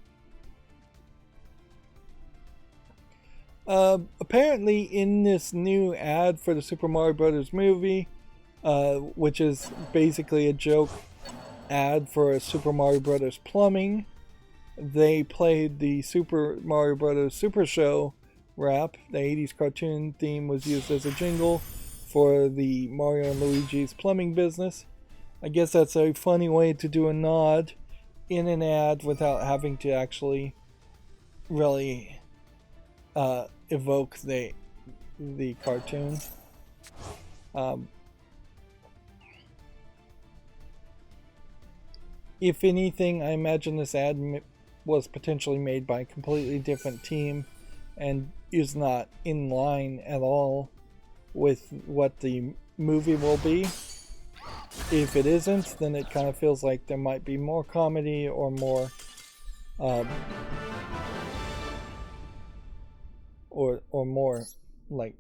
A: Apparently in this new ad for the Super Mario Brothers movie, which is basically a joke ad for Super Mario Brothers Plumbing, they played the Super Mario Brothers Super Show rap. The 80s cartoon theme was used as a jingle for the Mario and Luigi's plumbing business. I guess that's a funny way to do a nod in an ad without having to actually really evoke the cartoon. If anything, I imagine this ad was potentially made by a completely different team and is not in line at all with what the movie will be. If it isn't, then it kind of feels like there might be more comedy or more or more like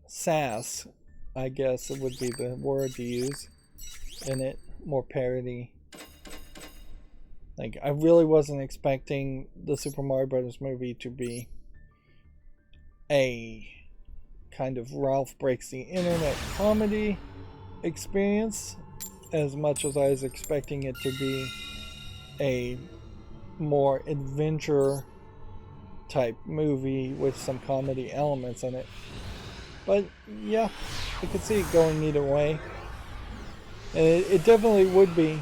A: sass, I guess it would be the word to use in it, more parody. Like, I really wasn't expecting the Super Mario Brothers movie to be a kind of Ralph Breaks the Internet comedy experience as much as I was expecting it to be a more adventure type movie with some comedy elements in it. But yeah, I could see it going either way. And it definitely would be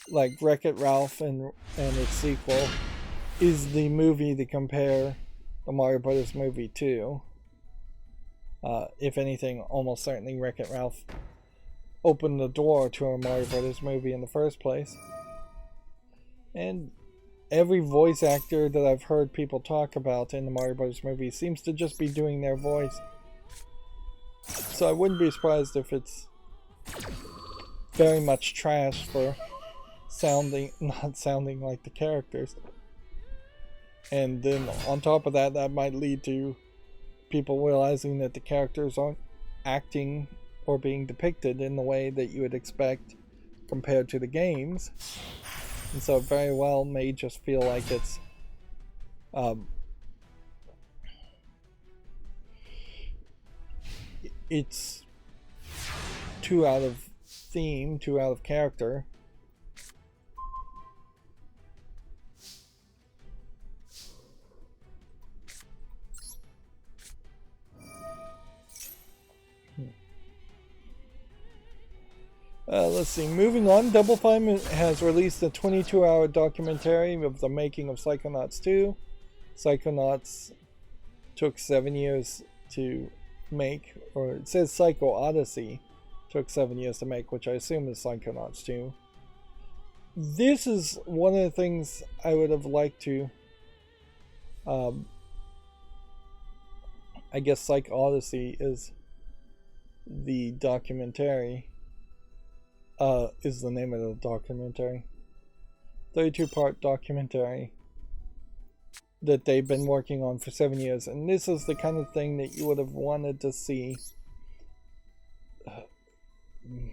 A: like Wreck-It Ralph and its sequel is the movie to compare the Mario Brothers movie to. If anything, almost certainly Wreck-It Ralph opened the door to a Mario Brothers movie in the first place. And every voice actor that I've heard people talk about in the Mario Brothers movie seems to just be doing their voice. So I wouldn't be surprised if it's very much trash for not sounding like the characters. And then on top of that, that might lead to people realizing that the characters aren't acting or being depicted in the way that you would expect compared to the games. And so it very well may just feel like it's too out of theme, too out of character. Let's see, moving on, Double Fine has released a 22-hour documentary of the making of Psychonauts 2. Psychonauts took 7 years to make, or it says Psycho Odyssey took 7 years to make, which I assume is Psychonauts 2. This is one of the things I would have liked to Um, I guess Psych Odyssey is the documentary. Is the name of the documentary. 32-part documentary that they've been working on for 7 years. And this is the kind of thing that you would have wanted to see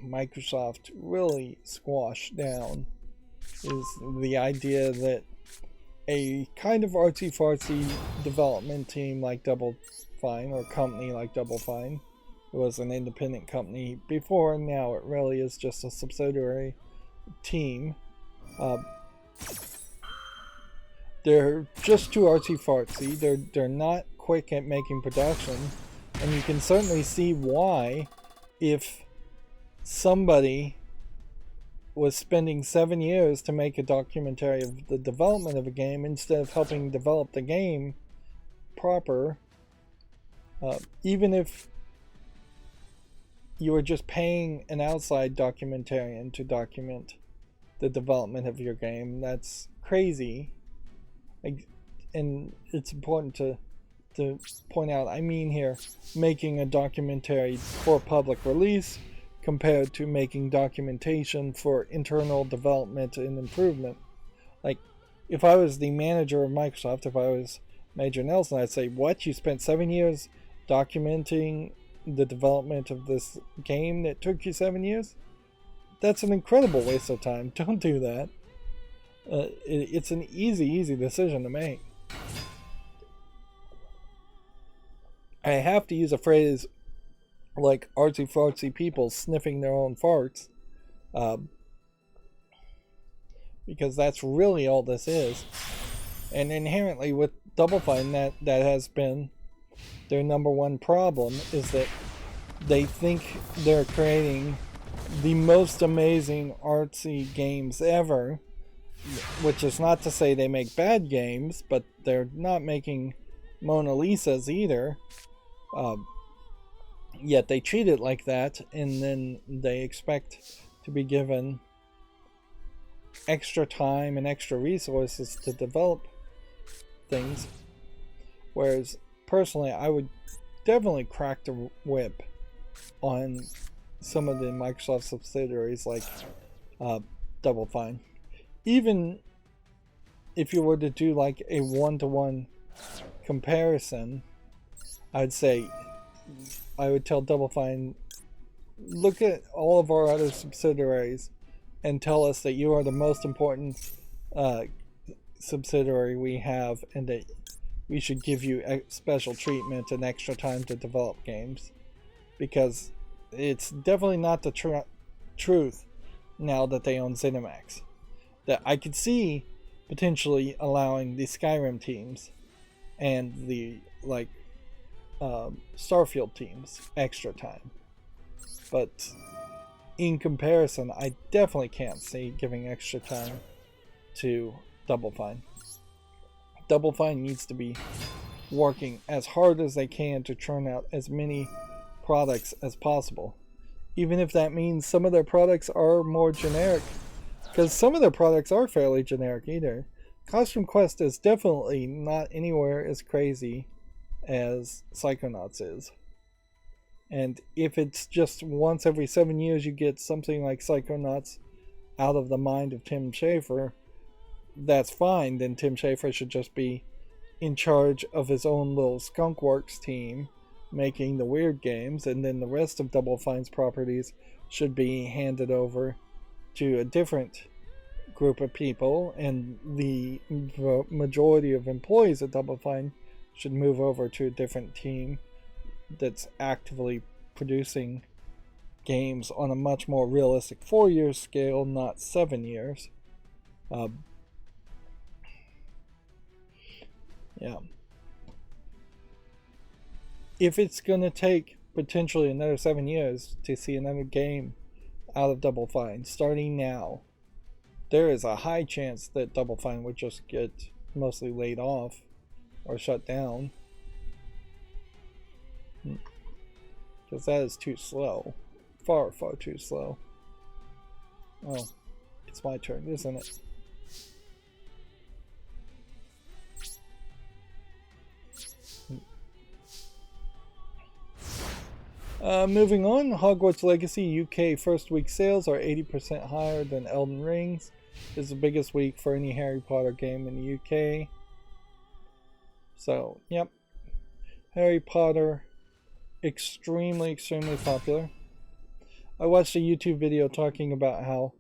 A: Microsoft really squash down, is the idea that a kind of artsy-fartsy development team like Double Fine, or company like Double Fine, it was an independent company before, and now it really is just a subsidiary team. They're just too artsy-fartsy. They're not quick at making production, and you can certainly see why. If somebody was spending 7 years to make a documentary of the development of a game instead of helping develop the game proper, even if you were just paying an outside documentarian to document the development of your game, that's crazy. And it's important to point out, I mean here, making a documentary for public release compared to making documentation for internal development and improvement. Like, if I was the manager of Microsoft, if I was Major Nelson, I'd say, what? You spent 7 years documenting the development of this game that took you 7 years? That's an incredible waste of time. Don't do that. It's an easy decision to make. I have to use a phrase like artsy-fartsy people sniffing their own farts, because that's really all this is. And inherently with Double Fine, that has been their number one problem, is that they think they're creating the most amazing artsy games ever, which is not to say they make bad games, but they're not making Mona Lisas either. Yet they treat it like that, and then they expect to be given extra time and extra resources to develop things. Whereas, personally, I would definitely crack the whip on some of the Microsoft subsidiaries like Double Fine. Even if you were to do like a one-to-one comparison, I'd say, I would tell Double Fine, look at all of our other subsidiaries and tell us that you are the most important subsidiary we have, and that we should give you special treatment and extra time to develop games. Because it's definitely not the truth now that they own ZeniMax. That I could see potentially allowing the Skyrim teams and the Starfield teams extra time, but in comparison, I definitely can't see giving extra time to Double Fine. Double Fine needs to be working as hard as they can to churn out as many products as possible, even if that means some of their products are more generic, because some of their products are fairly generic either. Costume Quest is definitely not anywhere as crazy as Psychonauts is. And if it's just once every 7 years you get something like Psychonauts out of the mind of Tim Schafer, that's fine. Then Tim Schafer should just be in charge of his own little Skunkworks team making the weird games, and then the rest of Double Fine's properties should be handed over to a different group of people, and the majority of employees at Double Fine should move over to a different team that's actively producing games on a much more realistic 4-year scale, not 7 years. Yeah. If it's going to take potentially another 7 years to see another game out of Double Fine, starting now, there is a high chance that Double Fine would just get mostly laid off or shut down. Because that is too slow. Far too slow. Oh, it's my turn, isn't it? Moving on, Hogwarts Legacy UK first week sales are 80% higher than Elden Rings. This is the biggest week for any Harry Potter game in the UK. So, yep. Harry Potter, extremely popular. I watched a YouTube video talking about how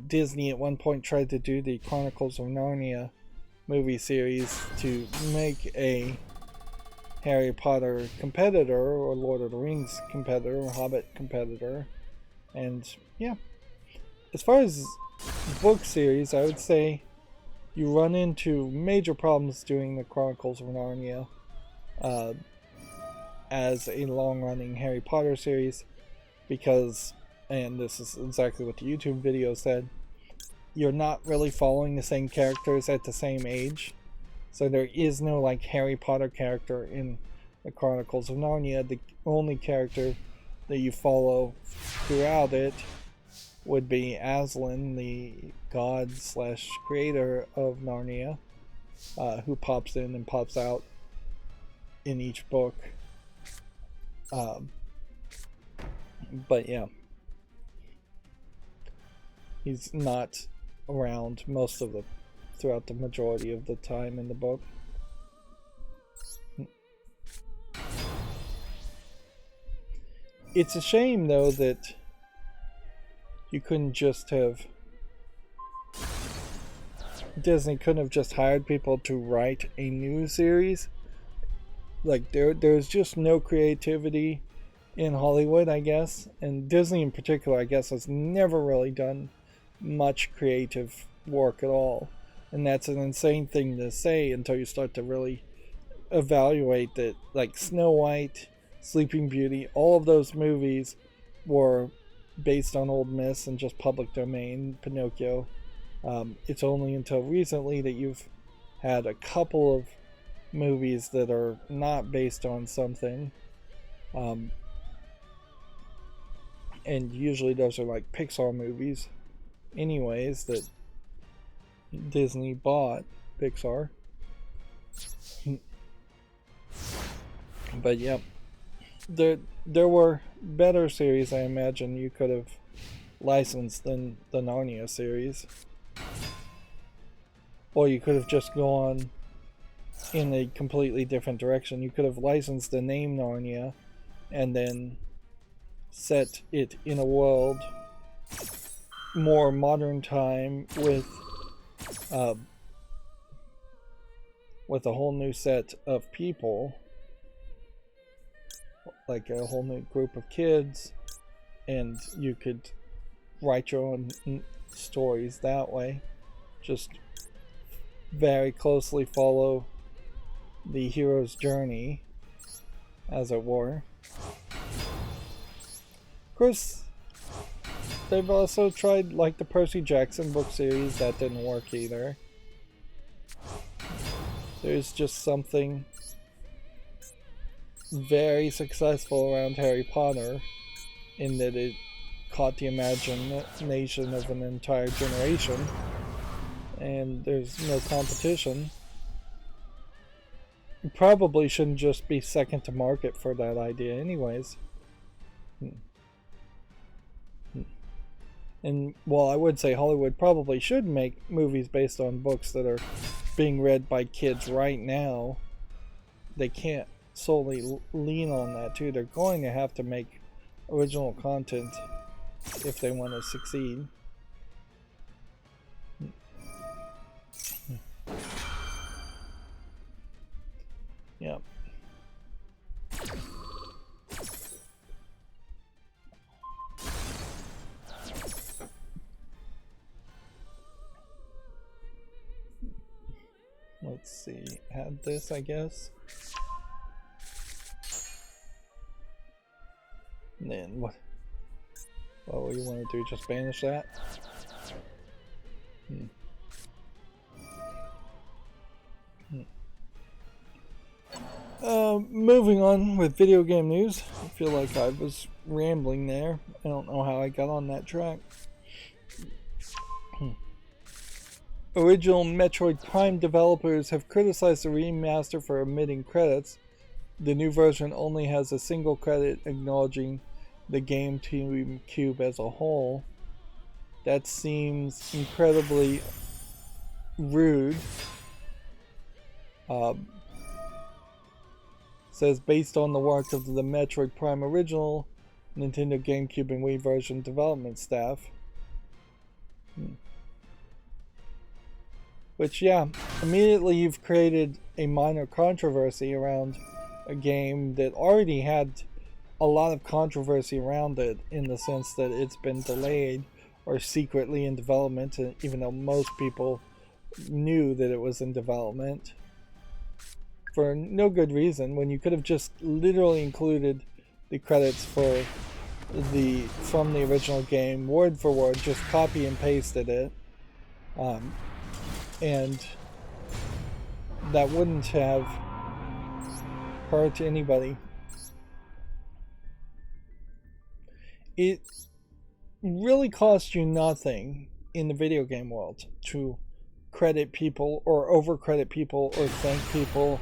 A: Disney at one point tried to do the Chronicles of Narnia movie series to make a Harry Potter competitor, or Lord of the Rings competitor, or Hobbit competitor. And yeah, as far as book series, I would say you run into major problems doing the Chronicles of Narnia as a long-running Harry Potter series, because, and this is exactly what the YouTube video said, you're not really following the same characters at the same age. So there is no like Harry Potter character in the Chronicles of Narnia. The only character that you follow throughout it would be Aslan, the god slash creator of Narnia, who pops in and pops out in each book. But yeah, he's not around throughout the majority of the time in the book. It's a shame though that you couldn't just have, Disney couldn't have just hired people to write a new series. Like there's just no creativity in Hollywood, I guess, and Disney in particular, I guess, has never really done much creative work at all. And that's an insane thing to say until you start to really evaluate that. Like Snow White, Sleeping Beauty, all of those movies were based on old myths and just public domain. Pinocchio. It's only until recently that you've had a couple of movies that are not based on something. And usually those are like Pixar movies anyways, that Disney bought Pixar. But yeah, there were better series I imagine you could have licensed than the Narnia series. Or you could have just gone in a completely different direction. You could have licensed the name Narnia and then set it in a world more modern time with a whole new set of people, like a whole new group of kids, and you could write your own stories that way. Just very closely follow the hero's journey, as it were. Of course, they've also tried like the Percy Jackson book series. That didn't work either. There's just something very successful around Harry Potter in that it caught the imagination of an entire generation, and there's no competition. You probably shouldn't just be second to market for that idea anyways. And while I would say Hollywood probably should make movies based on books that are being read by kids right now, they can't solely lean on that too. They're going to have to make original content if they want to succeed. Yeah. Let's see, add this, I guess. And then what do you want to do? Just banish that? Moving on with video game news. I feel like I was rambling there. I don't know how I got on that track. Original Metroid Prime developers have criticized the remaster for omitting credits, The new version only has a single credit acknowledging the game team cube as a whole. That seems incredibly rude. Says based on the work of the Metroid Prime original, Nintendo GameCube and Wii version development staff. Which, yeah, immediately you've created a minor controversy around a game that already had a lot of controversy around it, in the sense that it's been delayed or secretly in development, even though most people knew that it was in development for no good reason, when you could have just literally included the credits from the original game word for word, just copy and pasted it, and that wouldn't have hurt anybody. It really costs you nothing in the video game world to credit people or over credit people or thank people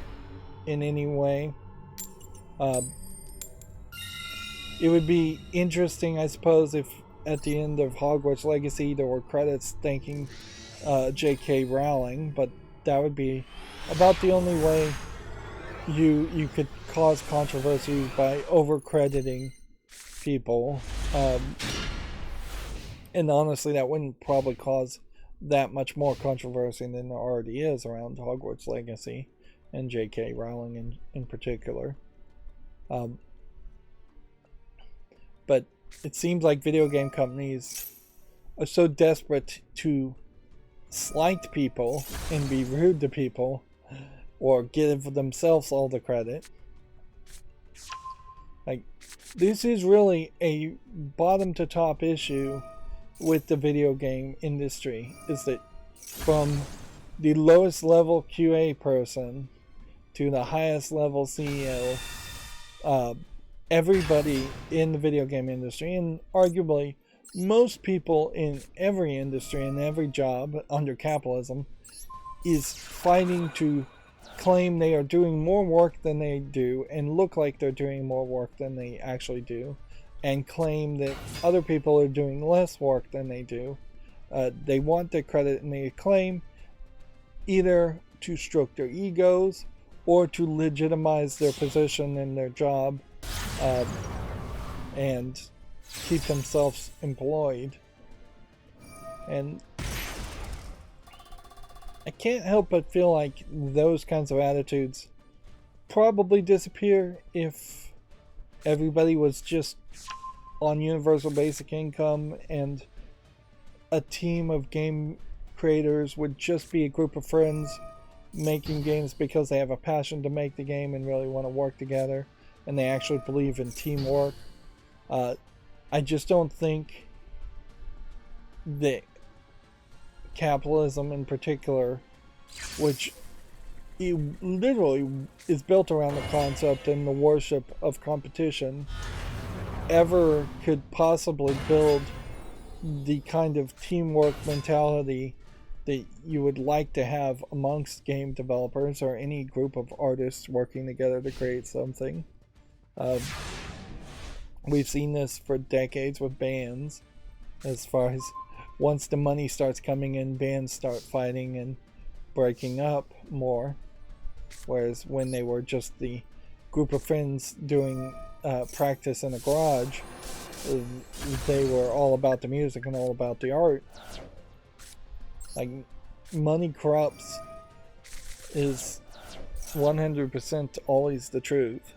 A: in any way. It would be interesting, I suppose, if at the end of Hogwarts Legacy there were credits thanking J.K. Rowling, but that would be about the only way you could cause controversy, by over crediting people. And honestly, that wouldn't probably cause that much more controversy than there already is around Hogwarts Legacy and J.K. Rowling in particular. But it seems like video game companies are so desperate to slight people and be rude to people, or give themselves all the credit. Like, this is really a bottom to top issue with the video game industry, is that from the lowest level QA person to the highest level CEO, everybody in the video game industry, and arguably most people in every industry and every job under capitalism, is fighting to claim they are doing more work than they do and look like they're doing more work than they actually do, and claim that other people are doing less work than they do. They want their credit and the acclaim, either to stroke their egos or to legitimize their position in their job, and keep themselves employed. And I can't help but feel like those kinds of attitudes probably disappear if everybody was just on universal basic income, and a team of game creators would just be a group of friends making games because they have a passion to make the game and really want to work together, and they actually believe in teamwork. I just don't think that capitalism in particular, which literally is built around the concept and the worship of competition, ever could possibly build the kind of teamwork mentality that you would like to have amongst game developers or any group of artists working together to create something. We've seen this for decades with bands, as far as once the money starts coming in, bands start fighting and breaking up more, whereas when they were just the group of friends doing practice in a garage, they were all about the music and all about the art. Like, money corrupts is 100% always the truth.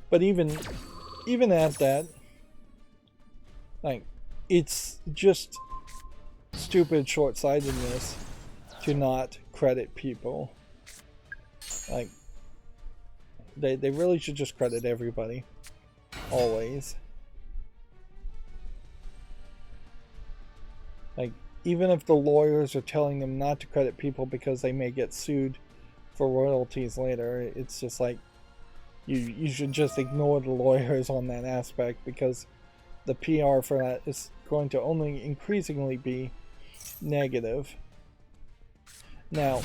A: But even at that, like, it's just stupid short-sightedness to not credit people. Like, they really should just credit everybody, always. Like, even if the lawyers are telling them not to credit people because they may get sued for royalties later, it's just like, you should just ignore the lawyers on that aspect, because the PR for that is going to only increasingly be negative. Now,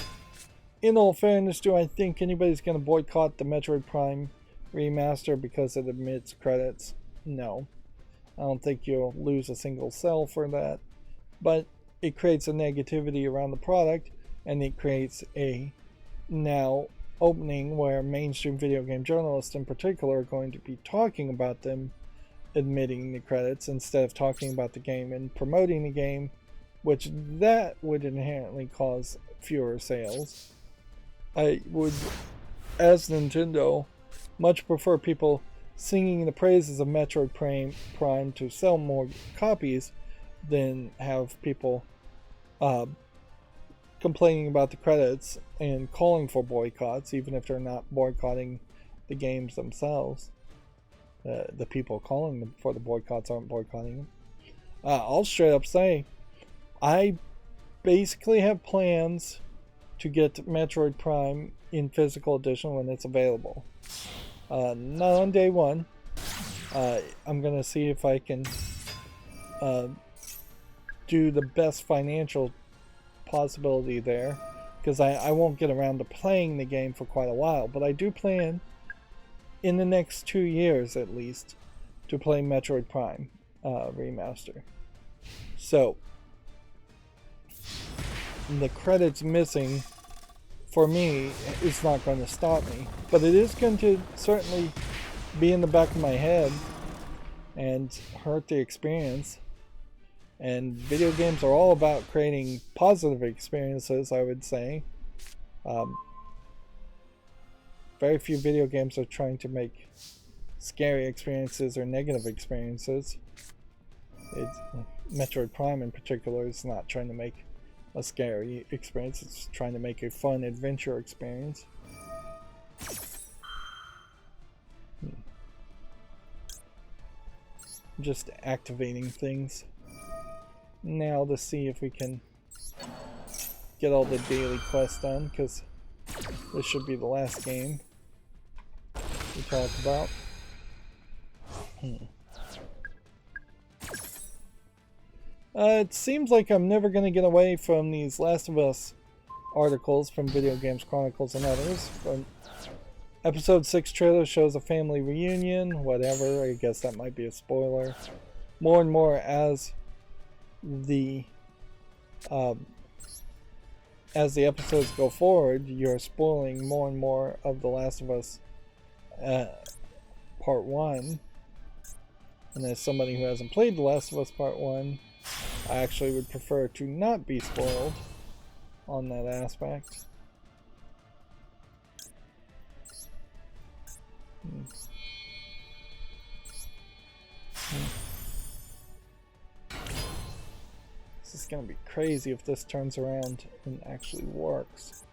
A: in all fairness, do I think anybody's going to boycott the Metroid Prime remaster because it omits credits? No. I don't think you'll lose a single cell for that. But it creates a negativity around the product, and it creates a now opening where mainstream video game journalists in particular are going to be talking about them admitting the credits instead of talking about the game and promoting the game, which that would inherently cause fewer sales. I would, as Nintendo, much prefer people singing the praises of Metroid Prime to sell more copies than have people complaining about the credits and calling for boycotts, even if they're not boycotting the games themselves. The people calling them for the boycotts aren't boycotting them. I'll straight up say, I basically have plans to get Metroid Prime in physical edition when it's available. Not on day one. I'm going to see if I can do the best financial possibility there, because I won't get around to playing the game for quite a while, but I do plan in the next 2 years at least to play Metroid Prime remaster. So the credits missing for me is not going to stop me, but it is going to certainly be in the back of my head and hurt the experience. And video games are all about creating positive experiences, I would say. Very few video games are trying to make scary experiences or negative experiences. Metroid Prime in particular is not trying to make a scary experience, it's trying to make a fun adventure experience. Just activating things now to see if we can get all the daily quests done, because this should be the last game we talk about. It seems like I'm never going to get away from these Last of Us articles from Video Games Chronicles and others. Episode 6 trailer shows a family reunion, whatever, I guess that might be a spoiler. More and more as the episodes go forward, you're spoiling more and more of The Last of Us Part 1. And as somebody who hasn't played The Last of Us Part 1, I actually would prefer to not be spoiled on that aspect. This is going to be crazy if this turns around and actually works.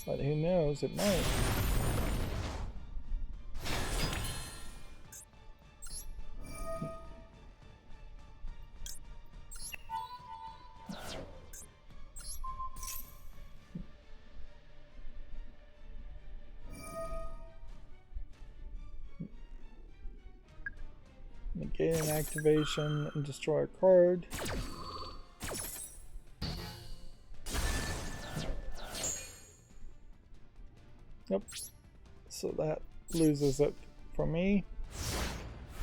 A: But who knows, it might. Negate an activation and destroy a card. Yep. So that loses it for me.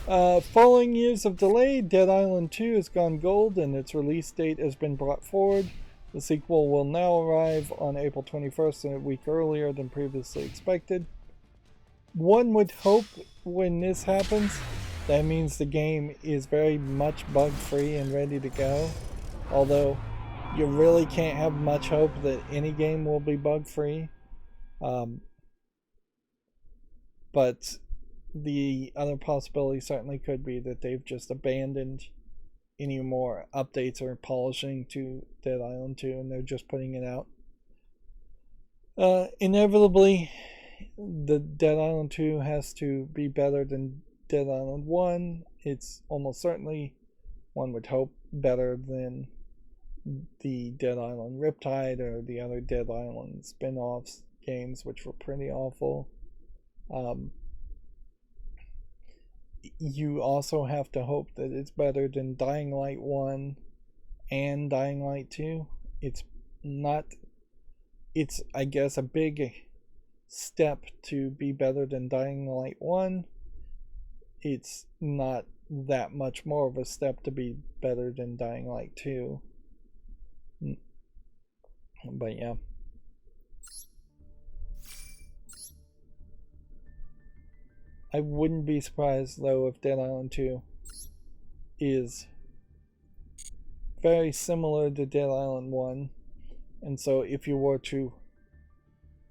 A: Following years of delay, Dead Island 2 has gone gold and its release date has been brought forward. The sequel will now arrive on April 21st, a week earlier than previously expected. One would hope when this happens, that means the game is very much bug-free and ready to go. Although, you really can't have much hope that any game will be bug-free. But the other possibility certainly could be that they've just abandoned any more updates or polishing to Dead Island 2 and they're just putting it out. Inevitably, the Dead Island 2 has to be better than Dead Island 1. It's almost certainly, one would hope, better than the Dead Island Riptide or the other Dead Island spin-offs games, which were pretty awful. You also have to hope that it's better than Dying Light 1 and Dying Light 2. It's not it's, I guess, a big step to be better than Dying Light 1. It's not that much more of a step to be better than Dying Light 2. But yeah. I wouldn't be surprised though if Dead Island 2 is very similar to Dead Island 1. And so if you were to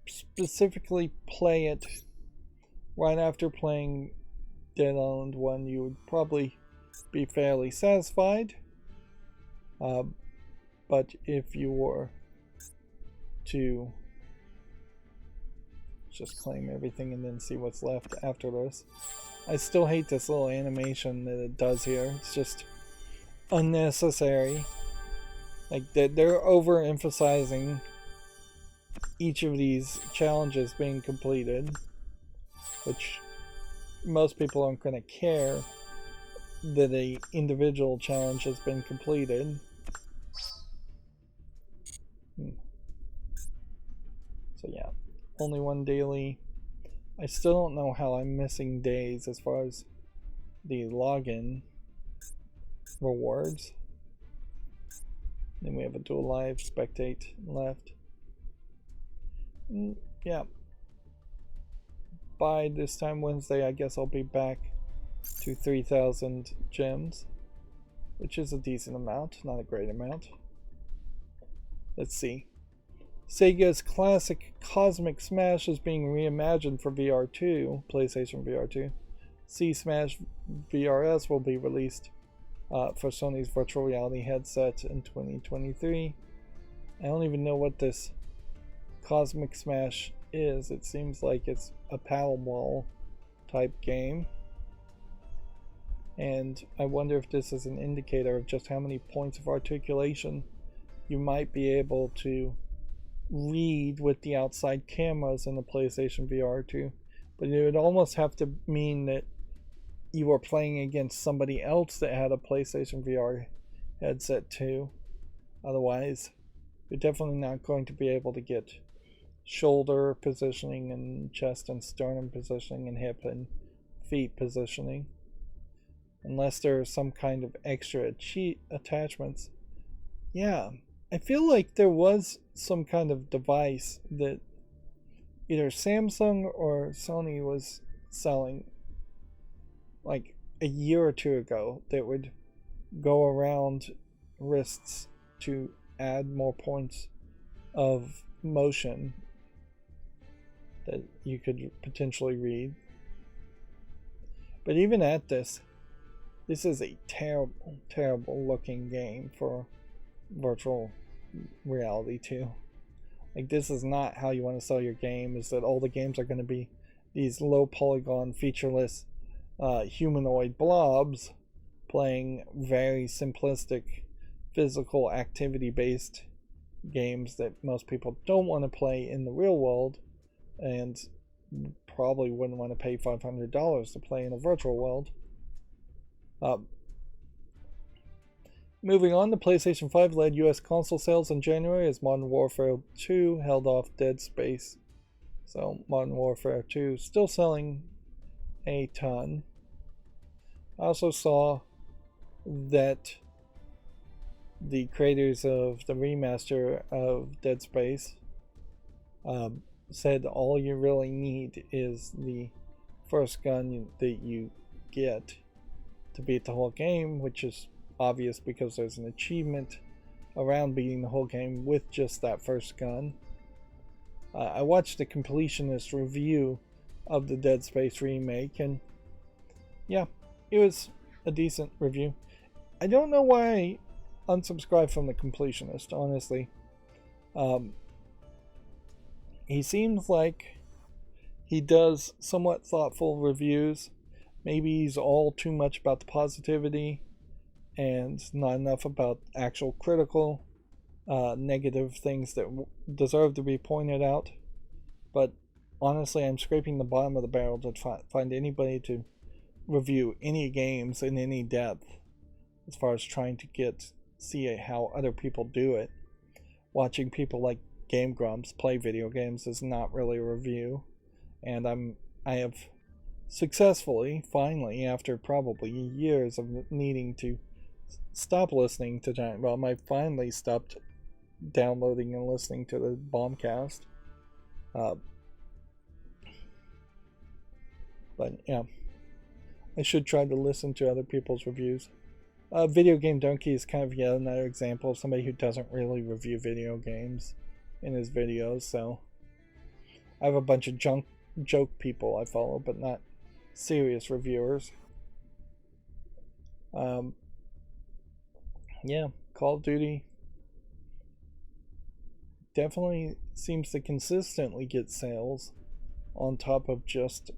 A: specifically play it right after playing Dead Island 1, you would probably be fairly satisfied. But if you were to just claim everything and then see what's left after this, I still hate this little animation that it does here. It's just unnecessary. Like, they're overemphasizing each of these challenges being completed, which most people aren't going to care that a individual challenge has been completed. So yeah, only one daily. I still don't know how I'm missing days as far as the login rewards. Then we have a dual live spectate left. Yeah. By this time Wednesday, I guess I'll be back to 3,000 gems, which is a decent amount, not a great amount. Let's see. Sega's classic Cosmic Smash is being reimagined for VR2, PlayStation VR2. C-Smash VRS will be released for Sony's virtual reality headset in 2023. I don't even know what this Cosmic Smash is. It seems like it's a paddleball type game. And I wonder if this is an indicator of just how many points of articulation you might be able to read with the outside cameras in the PlayStation VR 2. But it would almost have to mean that you were playing against somebody else that had a PlayStation VR headset too. Otherwise, you're definitely not going to be able to get shoulder positioning and chest and sternum positioning and hip and feet positioning. Unless there are some kind of extra cheat attachments. Yeah, I feel like there was some kind of device that either Samsung or Sony was selling like a year or two ago that would go around wrists to add more points of motion that you could potentially read. But even at this is a terrible looking game for virtual reality too. Like, this is not how you want to sell your game, is that all the games are going to be these low polygon featureless humanoid blobs playing very simplistic physical activity based games that most people don't want to play in the real world and probably wouldn't want to pay $500 to play in a virtual world. Moving on, the PlayStation 5 led US console sales in January as Modern Warfare 2 held off Dead Space. So Modern Warfare 2 still selling a ton. I also saw that the creators of the remaster of Dead Space said all you really need is the first gun that you get to beat the whole game, which is obvious because there's an achievement around beating the whole game with just that first gun. I watched a completionist review of the Dead Space remake, and yeah, it was a decent review. I don't know why I unsubscribed from the completionist, honestly. He seems like he does somewhat thoughtful reviews. Maybe he's all too much about the positivity and not enough about actual critical negative things that deserve to be pointed out. But honestly, I'm scraping the bottom of the barrel to find anybody to review any games in any depth as far as trying to see how other people do it. Watching people like Game Grumps Play Video Games is not really a review, and I have successfully, finally, after probably years of needing to stop listening to Giant Bomb, I finally stopped downloading and listening to the Bombcast. But yeah, I should try to listen to other people's reviews. Video Game Donkey is kind of yet another example of somebody who doesn't really review video games in his videos, so I have a bunch of joke people I follow, but not serious reviewers. Yeah, Call of Duty definitely seems to consistently get sales on top of just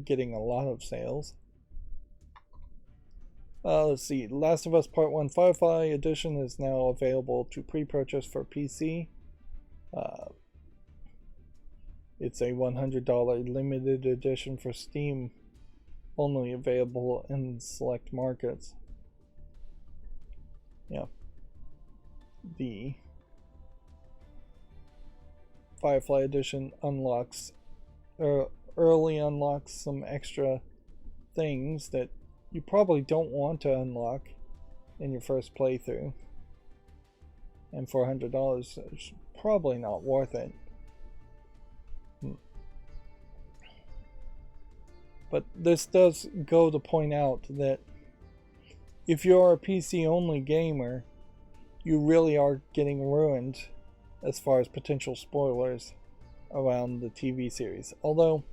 A: getting a lot of sales. Let's see, Last of Us Part 1 Firefly Edition is now available to pre-purchase for PC. It's a $100 limited edition for Steam, only available in select markets. Yeah. The Firefly Edition unlocks, early unlocks some extra things that you probably don't want to unlock in your first playthrough. And for $100, it's probably not worth it. But this does go to point out that if you're a PC only gamer, you really are getting ruined as far as potential spoilers around the TV series. Although,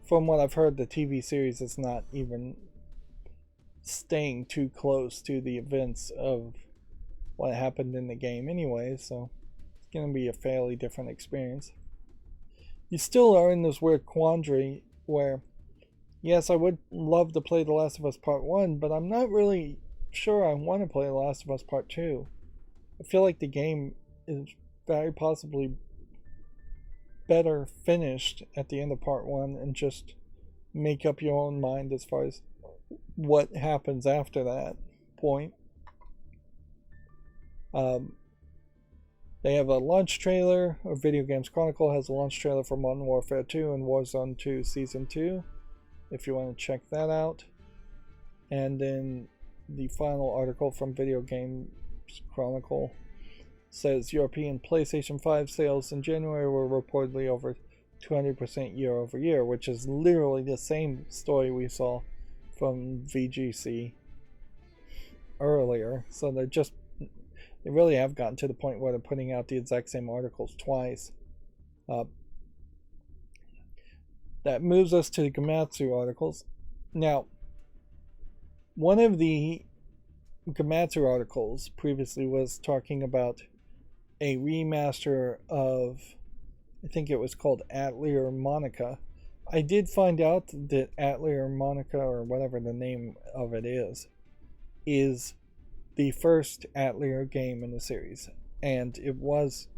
A: from what I've heard, the TV series is not even staying too close to the events of what happened in the game anyway, so it's going to be a fairly different experience. You still are in this weird quandary where, yes, I would love to play The Last of Us Part 1, but I'm not really sure I want to play The Last of Us Part 2. I feel like the game is very possibly better finished at the end of Part 1 and just make up your own mind as far as what happens after that point. They have a launch trailer, or Video Games Chronicle has a launch trailer for Modern Warfare 2 and Warzone 2 Season 2, if you want to check that out. And then the final article from Video Games Chronicle says European PlayStation 5 sales in January were reportedly over 200% year over year, which is literally the same story we saw from VGC earlier. So they really have gotten to the point where they're putting out the exact same articles twice. That moves us to the Gamatsu articles. Now, one of the Gamatsu articles previously was talking about a remaster of, I think it was called Atelier Monica. I did find out that Atelier Monica, or whatever the name of it is the first Atelier game in the series. And it was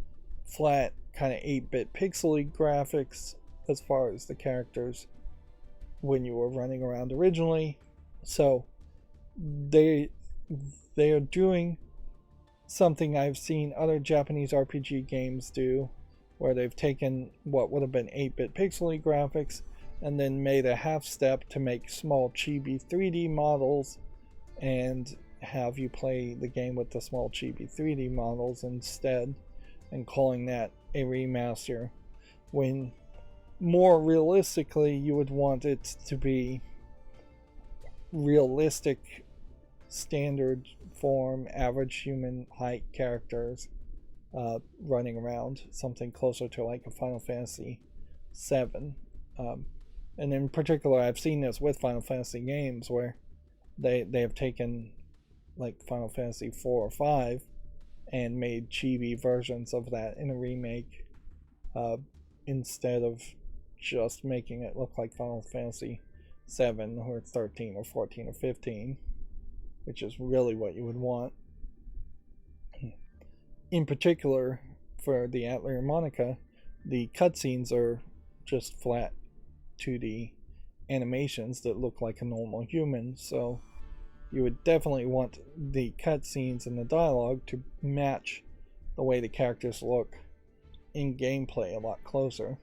A: flat, kind of 8-bit pixely graphics as far as the characters when you were running around originally. So they are doing something I've seen other Japanese RPG games do, where they've taken what would have been 8-bit pixely graphics and then made a half step to make small chibi 3D models and have you play the game with the small chibi 3D models instead, and calling that a remaster, when more realistically you would want it to be realistic, standard form, average human height characters running around, something closer to like a Final Fantasy VII. And in particular, I've seen this with Final Fantasy games where they have taken like Final Fantasy 4 or 5 and made chibi versions of that in a remake instead of just making it look like Final Fantasy 7 or 13 or 14 or 15, which is really what you would want. In particular, for the Atelier Monica, the cutscenes are just flat 2D animations that look like a normal human, so you would definitely want the cutscenes and the dialogue to match the way the characters look in gameplay a lot closer.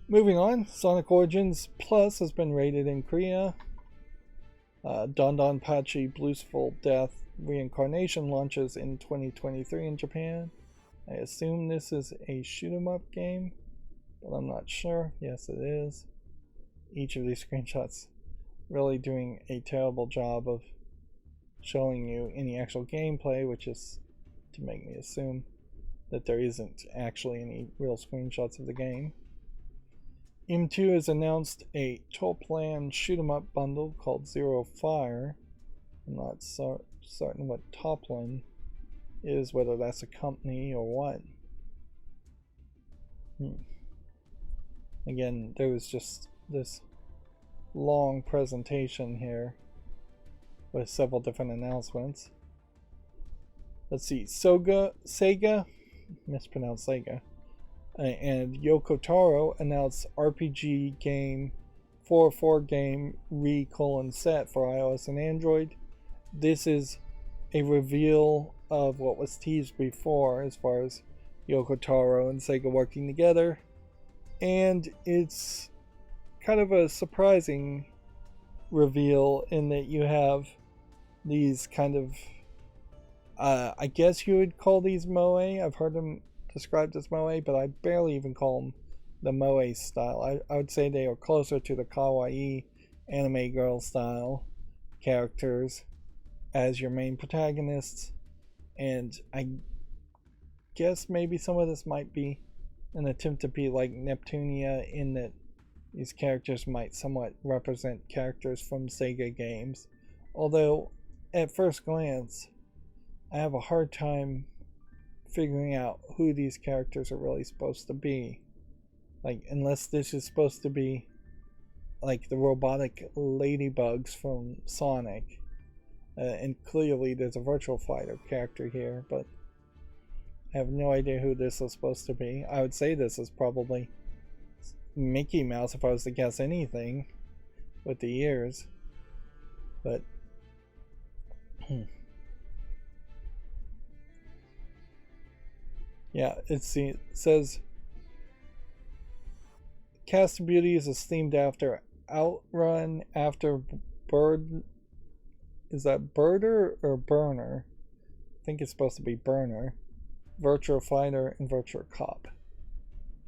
A: Moving on, Sonic Origins Plus has been rated in Korea. Donpachi Bluesful Death Reincarnation launches in 2023 in Japan. I assume this is a shoot 'em up game, but I'm not sure. Yes, it is. Each of these screenshots really doing a terrible job of showing you any actual gameplay, which is to make me assume that there isn't actually any real screenshots of the game. M2 has announced a 12-plan shoot-'em-up bundle called Zero Fire. I'm not certain what Toplin is, whether that's a company or what. Again, there was just this long presentation here with several different announcements. Let's see, Sega, mispronounced Sega, and Yoko Taro announced RPG game 404 game re:set for iOS and Android. This is a reveal of what was teased before as far as Yoko Taro and Sega working together, and it's kind of a surprising reveal in that you have these kind of I guess you would call these moe. I've heard them described as moe, but I barely even call them the moe style. I would say they are closer to the kawaii anime girl style characters as your main protagonists, and I guess maybe some of this might be an attempt to be like Neptunia in that these characters might somewhat represent characters from Sega games, although at first glance I have a hard time figuring out who these characters are really supposed to be. Like, unless this is supposed to be like the robotic ladybugs from Sonic. And clearly there's a Virtual Fighter character here, but I have no idea who this is supposed to be. I would say this is probably Mickey Mouse if I was to guess anything with the ears. But yeah, it says Cast of Beauties is themed after Outrun, after Bird. Is that Birder or Burner? I think it's supposed to be Burner, Virtual Fighter, and Virtual Cop.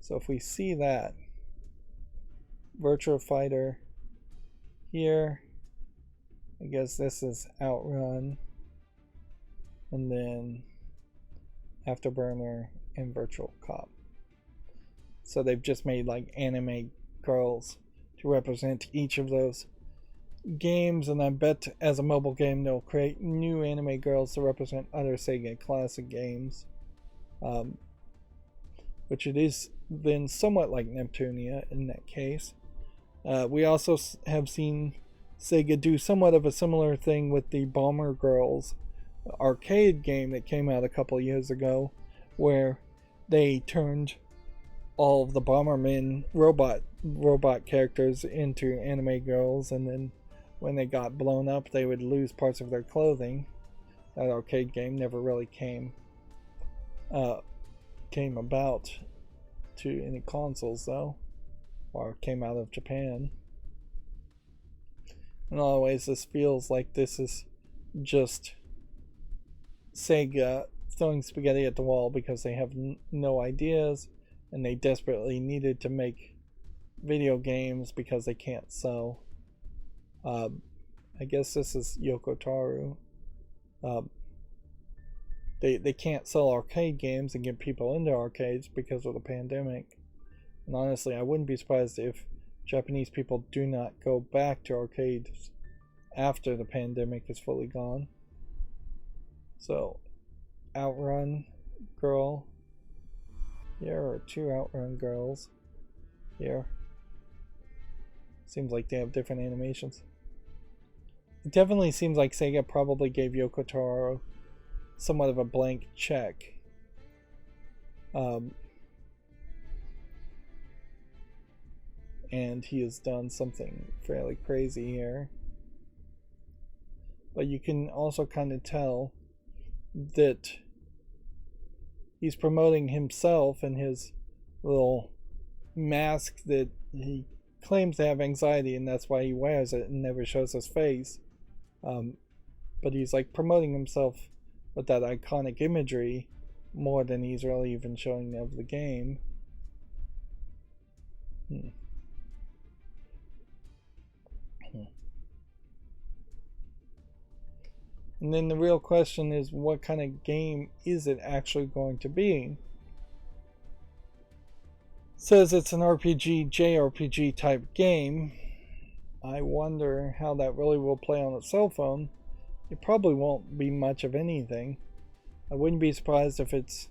A: So if we see that Virtual Fighter here, I guess this is Outrun, and then Afterburner and Virtual Cop. So they've just made like anime girls to represent each of those games, and I bet as a mobile game they'll create new anime girls to represent other Sega classic games, which it is then somewhat like Neptunia in that case. We also have seen Sega do somewhat of a similar thing with the Bomber Girls arcade game that came out a couple years ago, where they turned all of the Bomberman robot characters into anime girls, and then when they got blown up they would lose parts of their clothing. That arcade game never really came about to any consoles though, or came out of Japan. In a lot of ways this feels like this is just Sega throwing spaghetti at the wall because they have no ideas and they desperately needed to make video games because they can't sell. I guess this is Yoko Taro. They can't sell arcade games and get people into arcades because of the pandemic. And honestly, I wouldn't be surprised if Japanese people do not go back to arcades after the pandemic is fully gone. So, Outrun girl here, or two Outrun girls here. Seems like they have different animations. It definitely seems like Sega probably gave Yoko Taro somewhat of a blank check. And he has done something fairly crazy here. But you can also kind of tell that he's promoting himself and his little mask that he claims to have anxiety, and that's why he wears it and never shows his face. But he's like promoting himself with that iconic imagery more than he's really even showing of the game. And then the real question is, what kind of game is it actually going to be? It says it's an RPG, JRPG type game. I wonder how that really will play on a cell phone. It probably won't be much of anything. I wouldn't be surprised if it's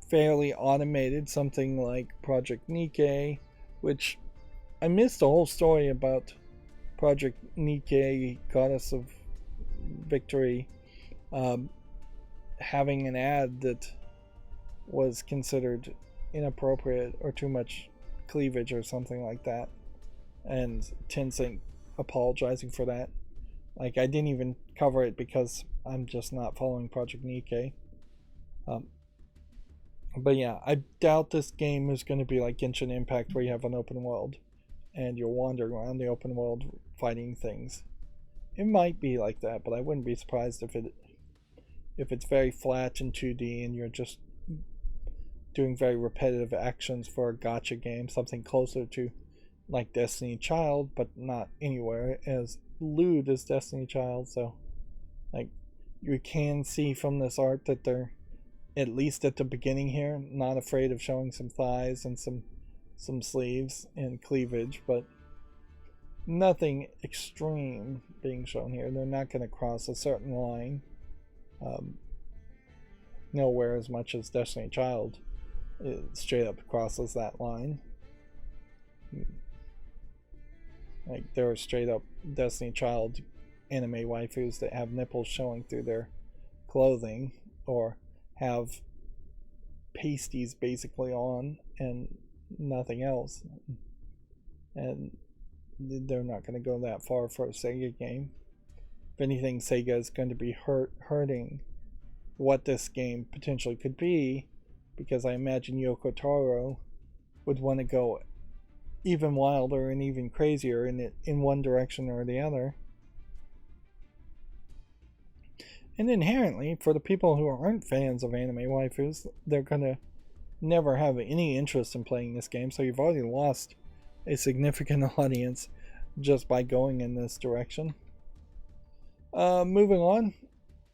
A: fairly automated, something like Project Nike, which I missed the whole story about Project Nike, Goddess of Victory, having an ad that was considered inappropriate or too much cleavage or something like that, and Tencent apologizing for that. Like, I didn't even cover it because I'm just not following Project Nike. But yeah, I doubt this game is going to be like Genshin Impact, where you have an open world and you're wandering around the open world fighting things. It might be like that, but I wouldn't be surprised if it's very flat in 2D and you're just doing very repetitive actions for a gacha game, something closer to like Destiny Child, but not anywhere as lewd as Destiny Child. So, like, you can see from this art that they're, at least at the beginning here, not afraid of showing some thighs and some sleeves and cleavage, but nothing extreme being shown here. They're not going to cross a certain line. Nowhere as much as Destiny Child it straight up crosses that line. Like, there are straight up Destiny Child anime waifus that have nipples showing through their clothing, or have pasties basically on and nothing else. And they're not going to go that far for a Sega game. If anything, Sega is going to be hurting what this game potentially could be, because I imagine Yoko Taro would want to go even wilder and even crazier in one direction or the other. And inherently, for the people who aren't fans of anime waifus, they're going to never have any interest in playing this game, so you've already lost a significant audience just by going in this direction. Moving on,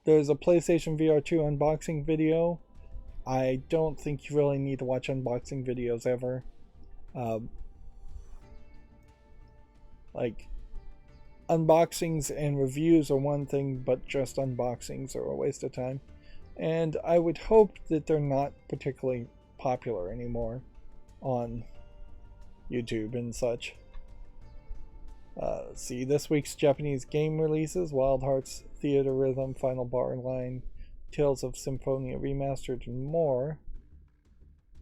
A: there's a PlayStation VR 2 unboxing video. I don't think you really need to watch unboxing videos ever. Like, unboxings and reviews are one thing, but just unboxings are a waste of time. And I would hope that they're not particularly popular anymore on YouTube and such. See, this week's Japanese game releases: Wild Hearts, Theater Rhythm, Final Bar Line, Tales of Symphonia Remastered, and more.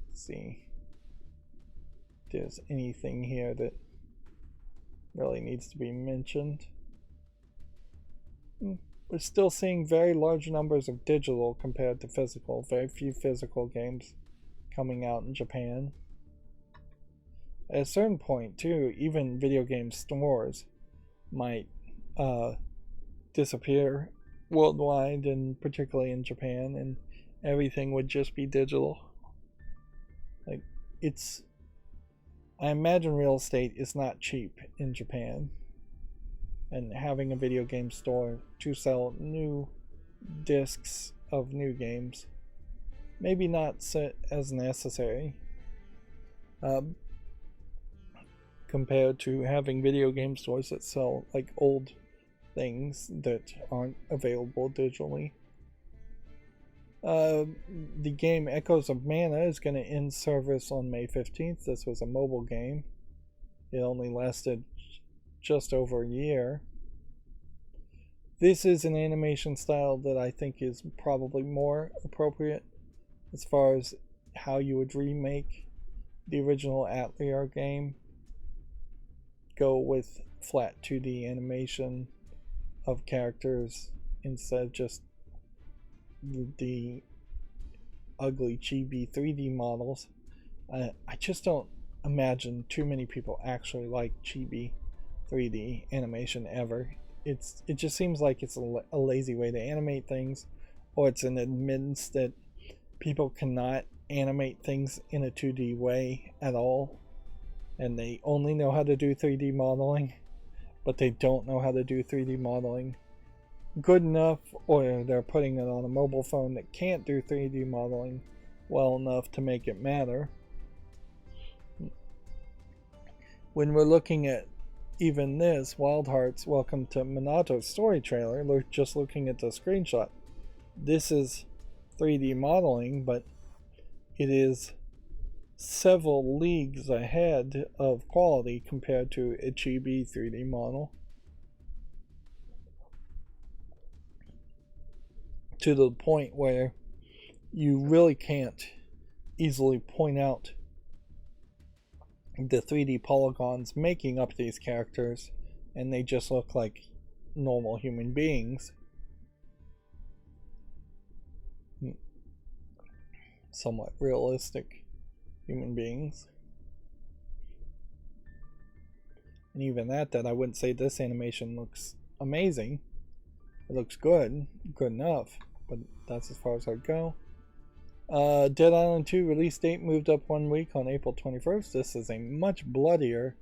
A: Let's see if there's anything here that really needs to be mentioned. We're still seeing very large numbers of digital compared to physical. Very few physical games coming out in Japan. At a certain point, too, even video game stores might disappear worldwide, and particularly in Japan, and everything would just be digital. Like, I imagine real estate is not cheap in Japan, and having a video game store to sell new discs of new games, maybe not as necessary, compared to having video game stores that sell like old things that aren't available digitally. The game Echoes of Mana is going to end service on May 15th. This was a mobile game. It only lasted just over a year. This is an animation style that I think is probably more appropriate as far as how you would remake the original Atelier game. Go with flat 2D animation of characters instead of just the ugly chibi 3D models. I just don't imagine too many people actually like chibi 3D animation ever. It just seems like it's a lazy way to animate things, or it's an admittance that people cannot animate things in a 2D way at all, and they only know how to do 3D modeling, but they don't know how to do 3D modeling good enough, or they're putting it on a mobile phone that can't do 3D modeling well enough to make it matter. When we're looking at even this, Wild Hearts Welcome to Minato's story trailer, just looking at the screenshot, this is 3D modeling, but it is several leagues ahead of quality compared to a chibi 3D model. To the point where you really can't easily point out the 3D polygons making up these characters, and they just look like normal human beings. Somewhat realistic human beings. And even at that, I wouldn't say this animation looks amazing. It looks good enough, but that's as far as I'd go. Dead Island 2 release date moved up 1 week on April 21st. This is a much bloodier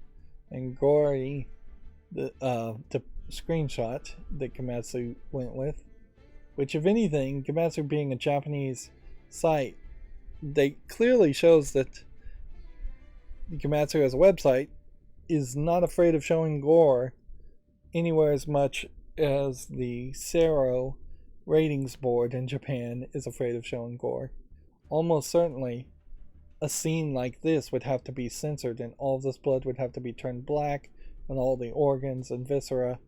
A: and gory the screenshot that Gamatsu went with. Which, if anything, Gamatsu being a Japanese site, they clearly shows that Gamatsu as a website is not afraid of showing gore anywhere as much as the Sero ratings board in Japan is afraid of showing gore. Almost certainly a scene like this would have to be censored, and all of this blood would have to be turned black, and all the organs and viscera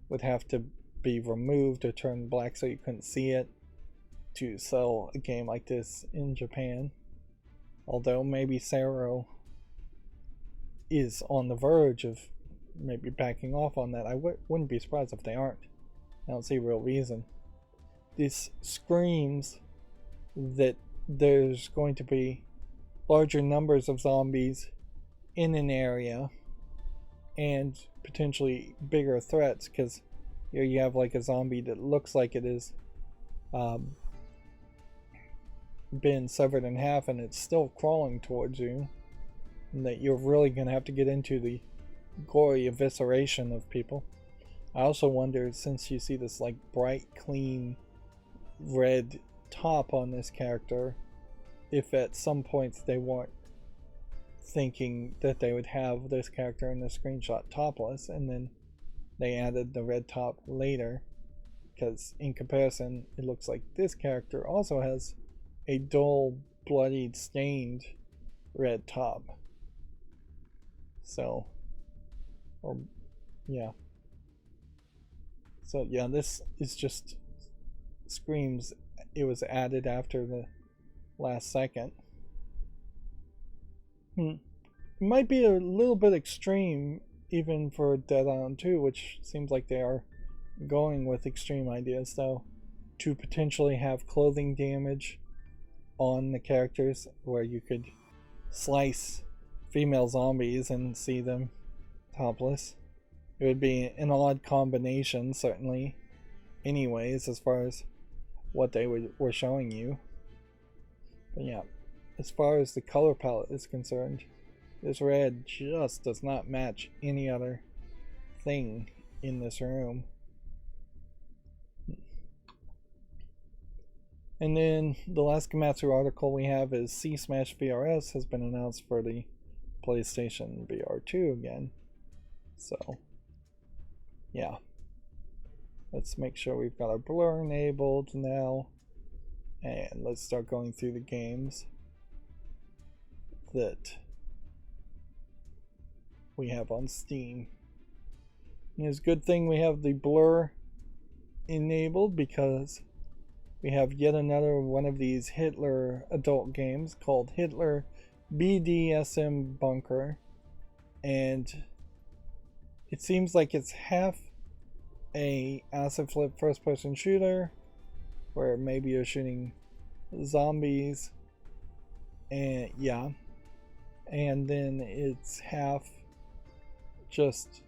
A: would have to be removed or turned black so you couldn't see it to sell a game like this in Japan. Although maybe Sero is on the verge of maybe backing off on that. I wouldn't be surprised if they aren't. I don't see a real reason. This screams that there's going to be larger numbers of zombies in an area and potentially bigger threats, because here you have like a zombie that looks like it is been severed in half and it's still crawling towards you, and that you're really going to have to get into the gory evisceration of people. I also wonder, since you see this like bright clean red top on this character, if at some points they weren't thinking that they would have this character in the screenshot topless, and then they added the red top later, because in comparison it looks like this character also has a dull, bloodied, stained red top. So, yeah, this is just screams it was added after the last second. It might be a little bit extreme even for Dead Island 2, which seems like they are going with extreme ideas, though, to potentially have clothing damage on the characters where you could slice female zombies and see them topless. It would be an odd combination, certainly, anyways, as far as what they were showing you. But yeah, as far as the color palette is concerned, this red just does not match any other thing in this room. And then the last Gamatsu article we have is C Smash VRS has been announced for the PlayStation VR2 again. So, yeah. Let's make sure we've got our blur enabled now. And let's start going through the games that we have on Steam. And it's a good thing we have the blur enabled, because we have yet another one of these Hitler adult games called Hitler BDSM Bunker, and it seems like it's half a acid flip first person shooter where maybe you're shooting zombies And yeah, and then it's half just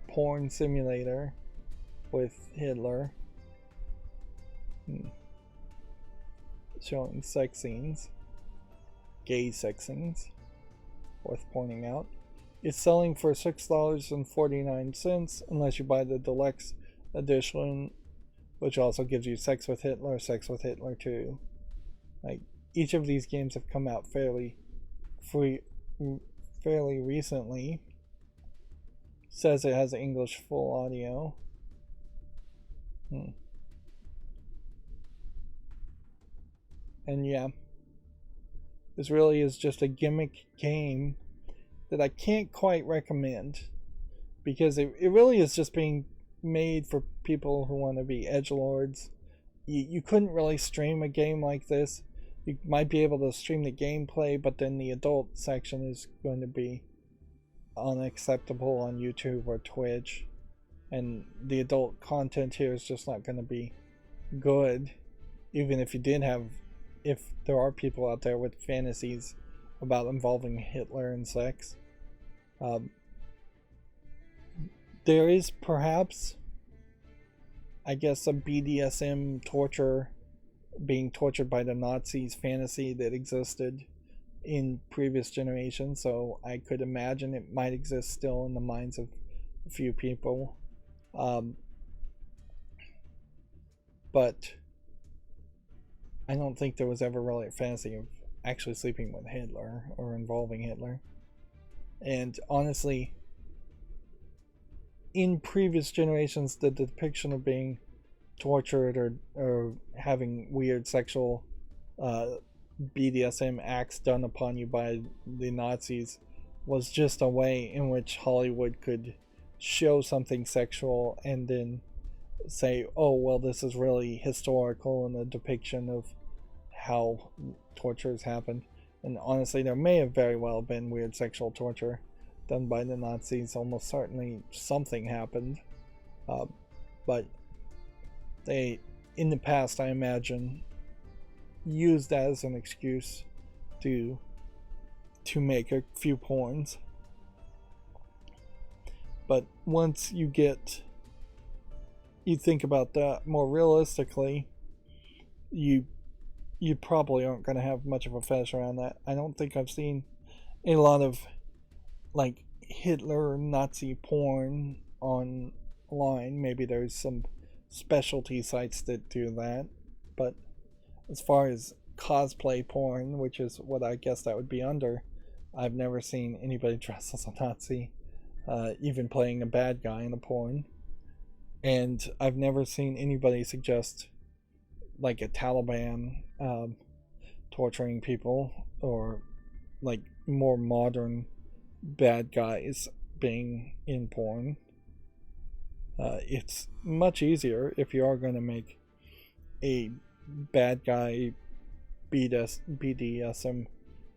A: porn simulator with Hitler showing sex scenes, gay sex scenes, worth pointing out. It's selling for $6.49 unless you buy the deluxe edition, which also gives you Sex with Hitler 2. Like, each of these games have come out fairly recently. Says it has English full audio. And yeah, this really is just a gimmick game that I can't quite recommend, because it really is just being made for people who want to be edgelords. You couldn't really stream a game like this. You might be able to stream the gameplay, but then the adult section is going to be unacceptable on YouTube or Twitch, and the adult content here is just not going to be good, even if there are people out there with fantasies about involving Hitler and sex. There is perhaps, I guess, a BDSM being tortured by the Nazis fantasy that existed in previous generations, so I could imagine it might exist still in the minds of a few people. But I don't think there was ever really a fantasy of actually sleeping with Hitler or involving Hitler. And honestly, in previous generations, the depiction of being tortured or having weird sexual BDSM acts done upon you by the Nazis was just a way in which Hollywood could show something sexual and then say, oh, well, this is really historical and a depiction of how tortures happened. And honestly, there may have very well been weird sexual torture done by the Nazis. Almost certainly something happened. But they, in the past, I imagine, used that as an excuse to make a few porns. But once you think about that more realistically, you probably aren't going to have much of a fetish around that. I don't think I've seen a lot of like Hitler Nazi porn online. Maybe there's some specialty sites that do that, but as far as cosplay porn, which is what I guess that would be under, I've never seen anybody dressed as a Nazi, even playing a bad guy in a porn. And I've never seen anybody suggest like a Taliban torturing people, or like more modern bad guys being in porn. It's much easier if you are going to make a bad guy BDSM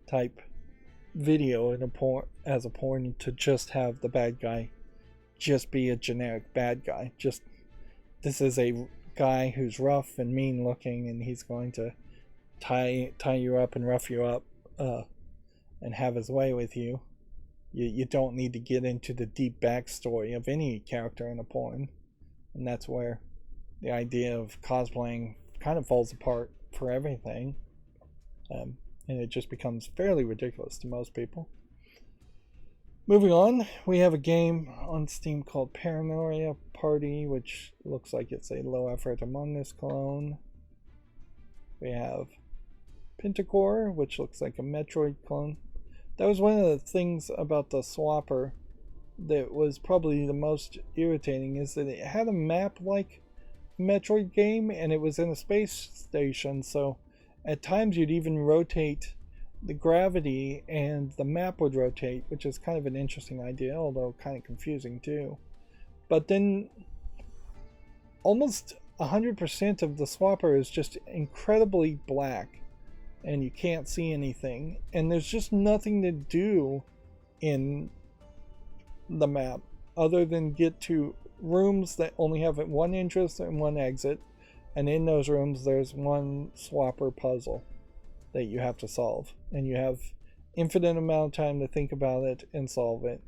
A: type video in a porn to just have the bad guy just be a generic bad guy. Just, this is a guy who's rough and mean looking, and he's going to tie you up and rough you up and have his way with you. You don't need to get into the deep backstory of any character in a porn, and that's where the idea of cosplaying kind of falls apart for everything, and it just becomes fairly ridiculous to most people. Moving on, we have a game on Steam called Paranoia Party, which looks like it's a low-effort Among Us clone. We have Pentacore, which looks like a Metroid clone. That was one of the things about the Swapper that was probably the most irritating, is that it had a map-like Metroid game, and it was in a space station, so at times you'd even rotate the gravity and the map would rotate, which is kind of an interesting idea, although kind of confusing too. But then almost 100% of the Swapper is just incredibly black, and you can't see anything, and there's just nothing to do in the map other than get to rooms that only have one entrance and one exit, and in those rooms there's one Swapper puzzle. that you have to solve, and you have infinite amount of time to think about it and solve it.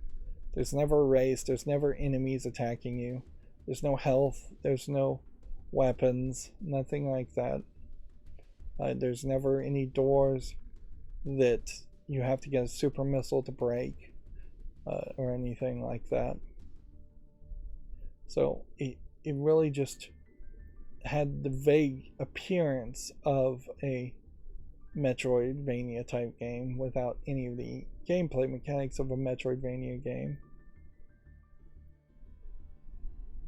A: There's never a race, there's never enemies attacking you, there's no health, there's no weapons, nothing like that. There's never any doors that you have to get a super missile to break, or anything like that. So it really just had the vague appearance of a Metroidvania type game without any of the gameplay mechanics of a Metroidvania game.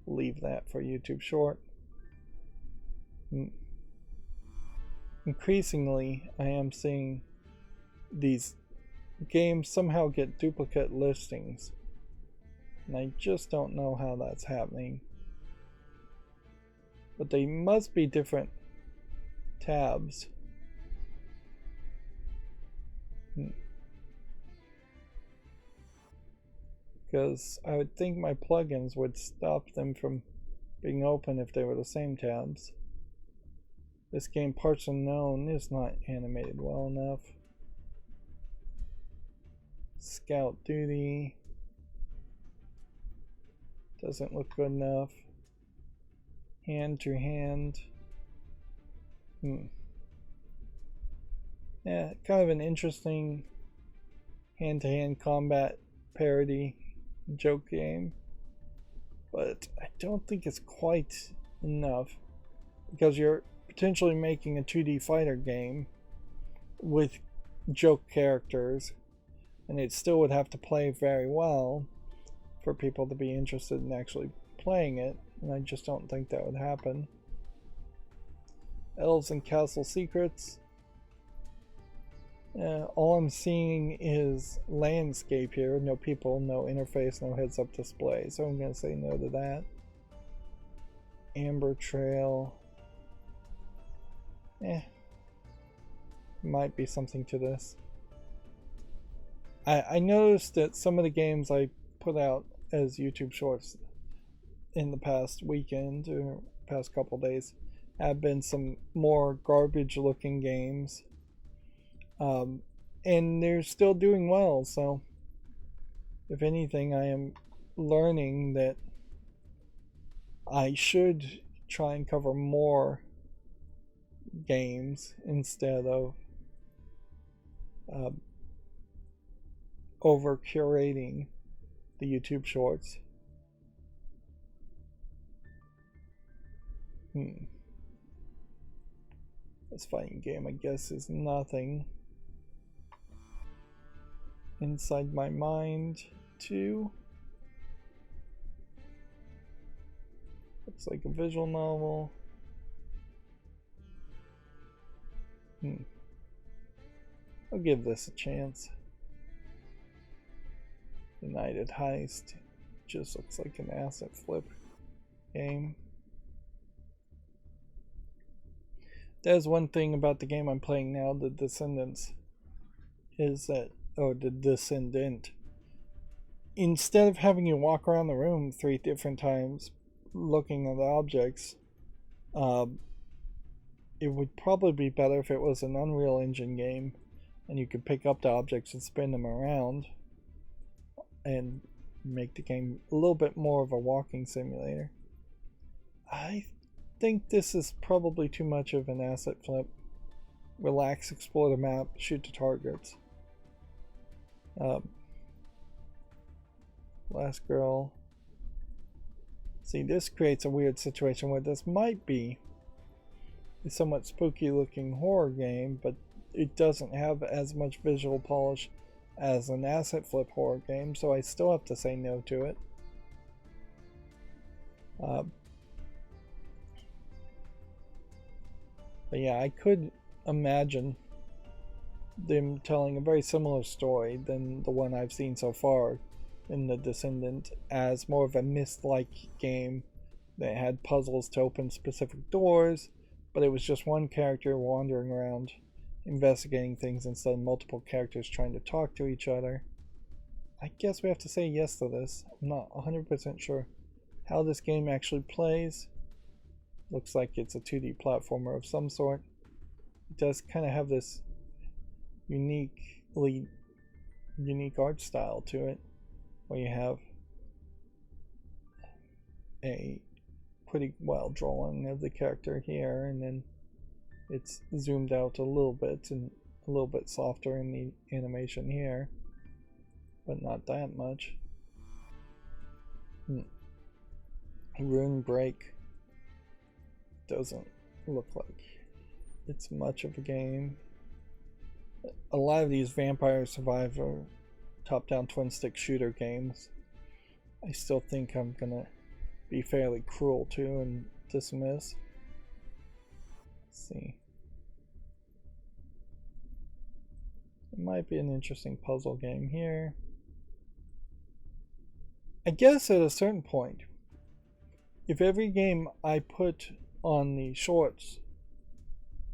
A: Leave that for YouTube short. Increasingly, I am seeing these games somehow get duplicate listings, and I just don't know how that's happening. But they must be different tabs. Because I would think my plugins would stop them from being open if they were the same tabs. This game, Parts Unknown, is not animated well enough. Scout Duty doesn't look good enough. Hand to hand. Yeah, kind of an interesting hand-to-hand combat parody joke game, but I don't think it's quite enough, because you're potentially making a 2D fighter game with joke characters, and it still would have to play very well for people to be interested in actually playing it, and I just don't think that would happen. Elves and Castle Secrets. All I'm seeing is landscape here, no people, no interface, no heads-up display, so I'm going to say no to that. Amber Trail. Might be something to this. I noticed that some of the games I put out as YouTube shorts in the past weekend or past couple days have been some more garbage looking games. And they're still doing well, so if anything, I am learning that I should try and cover more games instead of over curating the YouTube shorts. This fighting game, I guess, is nothing. Inside My Mind 2. Looks like a visual novel. I'll give this a chance. United Heist. Just looks like an asset flip game. There's one thing about the game I'm playing now, The Descendants, is that, The Descendant, instead of having you walk around the room 3 different times looking at objects, it would probably be better if it was an Unreal Engine game and you could pick up the objects and spin them around and make the game a little bit more of a walking simulator. I think this is probably too much of an asset flip. Relax, explore the map, shoot the targets. Last Girl. See, this creates a weird situation where this might be a somewhat spooky looking horror game, but it doesn't have as much visual polish as an asset flip horror game, so I still have to say no to it. But yeah, I could imagine them telling a very similar story than the one I've seen so far in The Descendant, as more of a Myst-like game that had puzzles to open specific doors, but it was just one character wandering around investigating things instead of multiple characters trying to talk to each other. I guess we have to say yes to this. I'm not 100% sure how this game actually plays. Looks like it's a 2D platformer of some sort. It does kind of have this unique art style to it, where you have a pretty well drawing of the character here, and then it's zoomed out a little bit and a little bit softer in the animation here, but not that much. Rune Break doesn't look like it's much of a game. A lot of these Vampire Survivor top-down twin-stick shooter games, I still think I'm gonna be fairly cruel to and dismiss. Let's see. It might be an interesting puzzle game here. I guess at a certain point, if every game I put on the shorts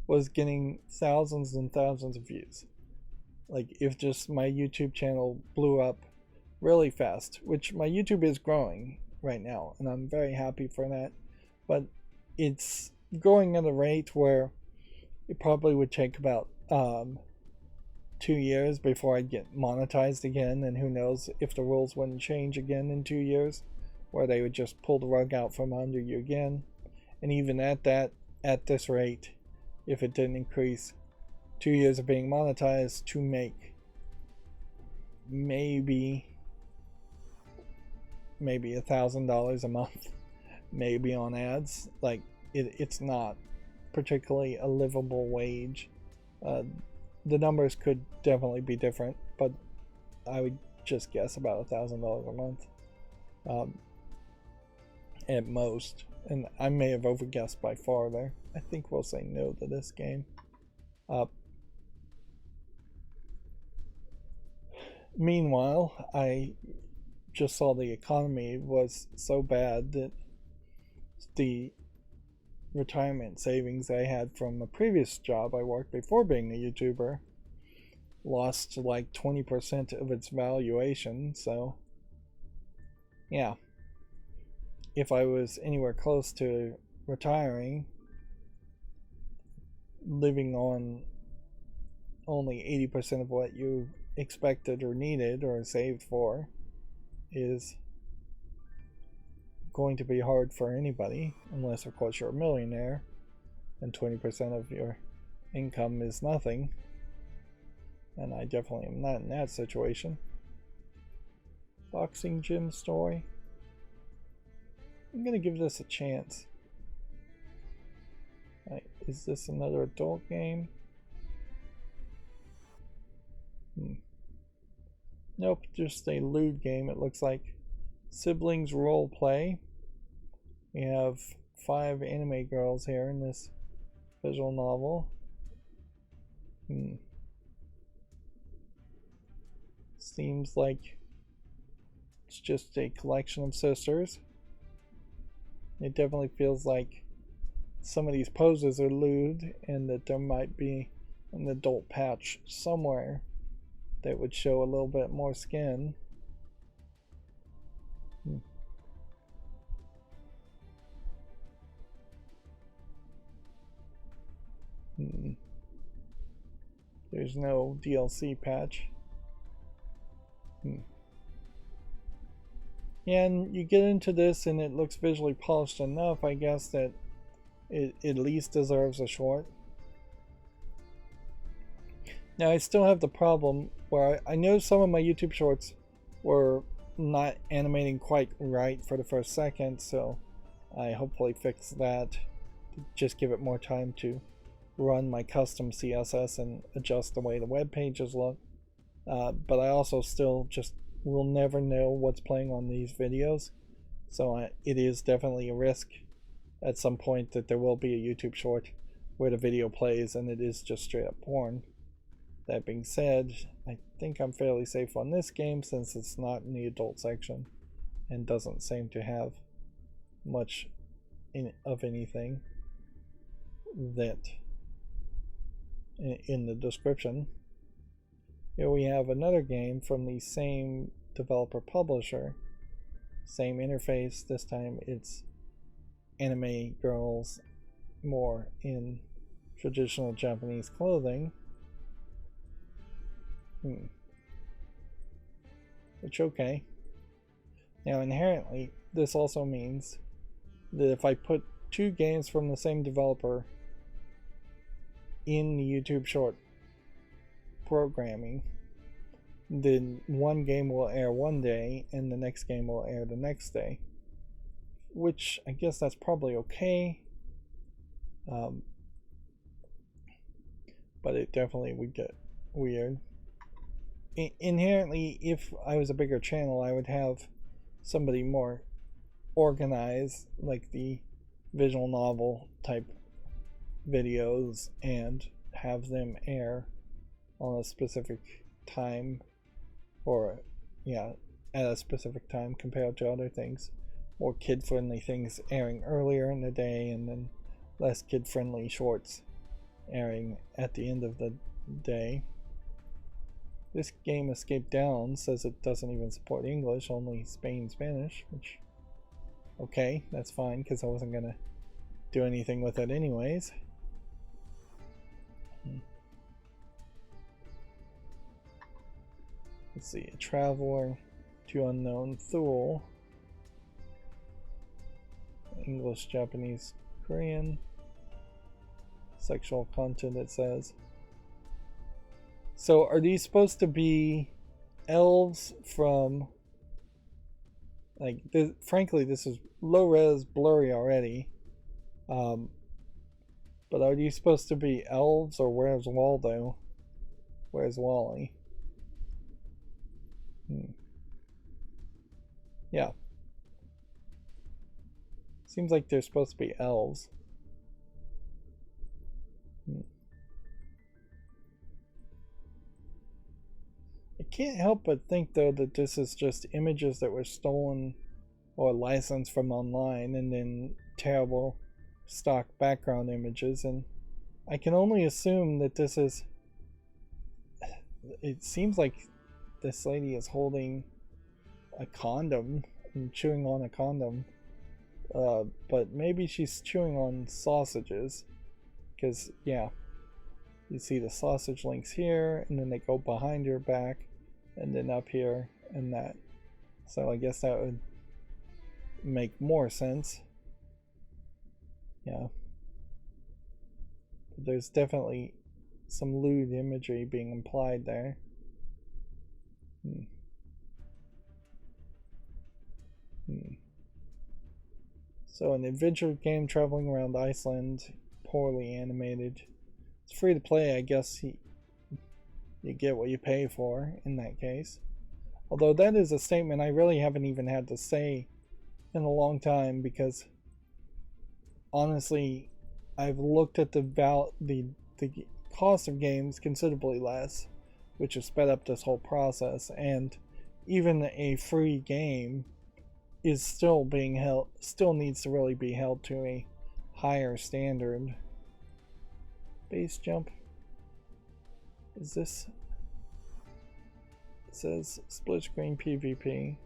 A: was getting thousands and thousands of views, like if just my YouTube channel blew up really fast, which my YouTube is growing right now, and I'm very happy for that, but it's growing at a rate where it probably would take about 2 years before I'd get monetized again, and who knows if the rules wouldn't change again in 2 years, where they would just pull the rug out from under you again. And even at this rate, if it didn't increase, 2 years of being monetized to make maybe $1,000 a month, maybe on ads, like it's not particularly a livable wage. The numbers could definitely be different, but I would just guess about $1,000 a month at most, and I may have overguessed by far there. I think we'll say no to this game. Meanwhile, I just saw the economy was so bad that the retirement savings I had from a previous job I worked before being a YouTuber lost like 20% of its valuation. So yeah, if I was anywhere close to retiring, living on only 80% of what you expected or needed or saved for is going to be hard for anybody, unless of course you're a millionaire and 20% of your income is nothing, and I definitely am not in that situation. Boxing gym story. I'm gonna give this a chance. Right, is this another adult game? Nope, just a lewd game, it looks like. Siblings role play. We have 5 anime girls here in this visual novel. Seems like it's just a collection of sisters. It definitely feels like some of these poses are lewd, and that there might be an adult patch somewhere that would show a little bit more skin. There's no DLC patch. And you get into this and it looks visually polished enough, I guess, that it at least deserves a short. Now I still have the problem where I know some of my YouTube shorts were not animating quite right for the first second, so I hopefully fix that. Just give it more time to run my custom CSS and adjust the way the web pages look. But I also still just will never know what's playing on these videos, so it is definitely a risk at some point that there will be a YouTube short where the video plays and it is just straight up porn. That being said, I think I'm fairly safe on this game since it's not in the adult section and doesn't seem to have much of anything that in the description. Here we have another game from the same developer publisher, same interface. This time it's anime girls more in traditional Japanese clothing. Which, okay. Now, inherently, this also means that if I put two games from the same developer in the YouTube short programming, then one game will air one day and the next game will air the next day. Which I guess that's probably okay. But it definitely would get weird. Inherently, if I was a bigger channel, I would have somebody more organized, like the visual novel type videos, and have them air on a specific time, or yeah, at a specific time compared to other things. More kid-friendly things airing earlier in the day, and then less kid-friendly shorts airing at the end of the day. This game, Escape Down, says it doesn't even support English, only Spain Spanish, which, okay, that's fine, because I wasn't going to do anything with it anyways. Let's see, a traveler to unknown Duel. English, Japanese, Korean. Sexual content, it says. So are these supposed to be elves from, like, frankly, this is low res, blurry already. But are these supposed to be elves, or where's Waldo? Where's Wally? Yeah. Seems like they're supposed to be elves. I can't help but think, though, that this is just images that were stolen or licensed from online, and then terrible stock background images, and I can only assume that this is... It seems like this lady is holding a condom and chewing on a condom, but maybe she's chewing on sausages, because yeah, you see the sausage links here, and then they go behind your back, and then up here, and that. So I guess that would make more sense. Yeah. But there's definitely some lewd imagery being implied there. So an adventure game traveling around Iceland, poorly animated. It's free to play, I guess. You get what you pay for in that case. Although that is a statement I really haven't even had to say in a long time, because honestly, I've looked at the cost of games considerably less, which has sped up this whole process, and even a free game is still needs to really be held to a higher standard. Base jump. Is this... It says split screen PvP.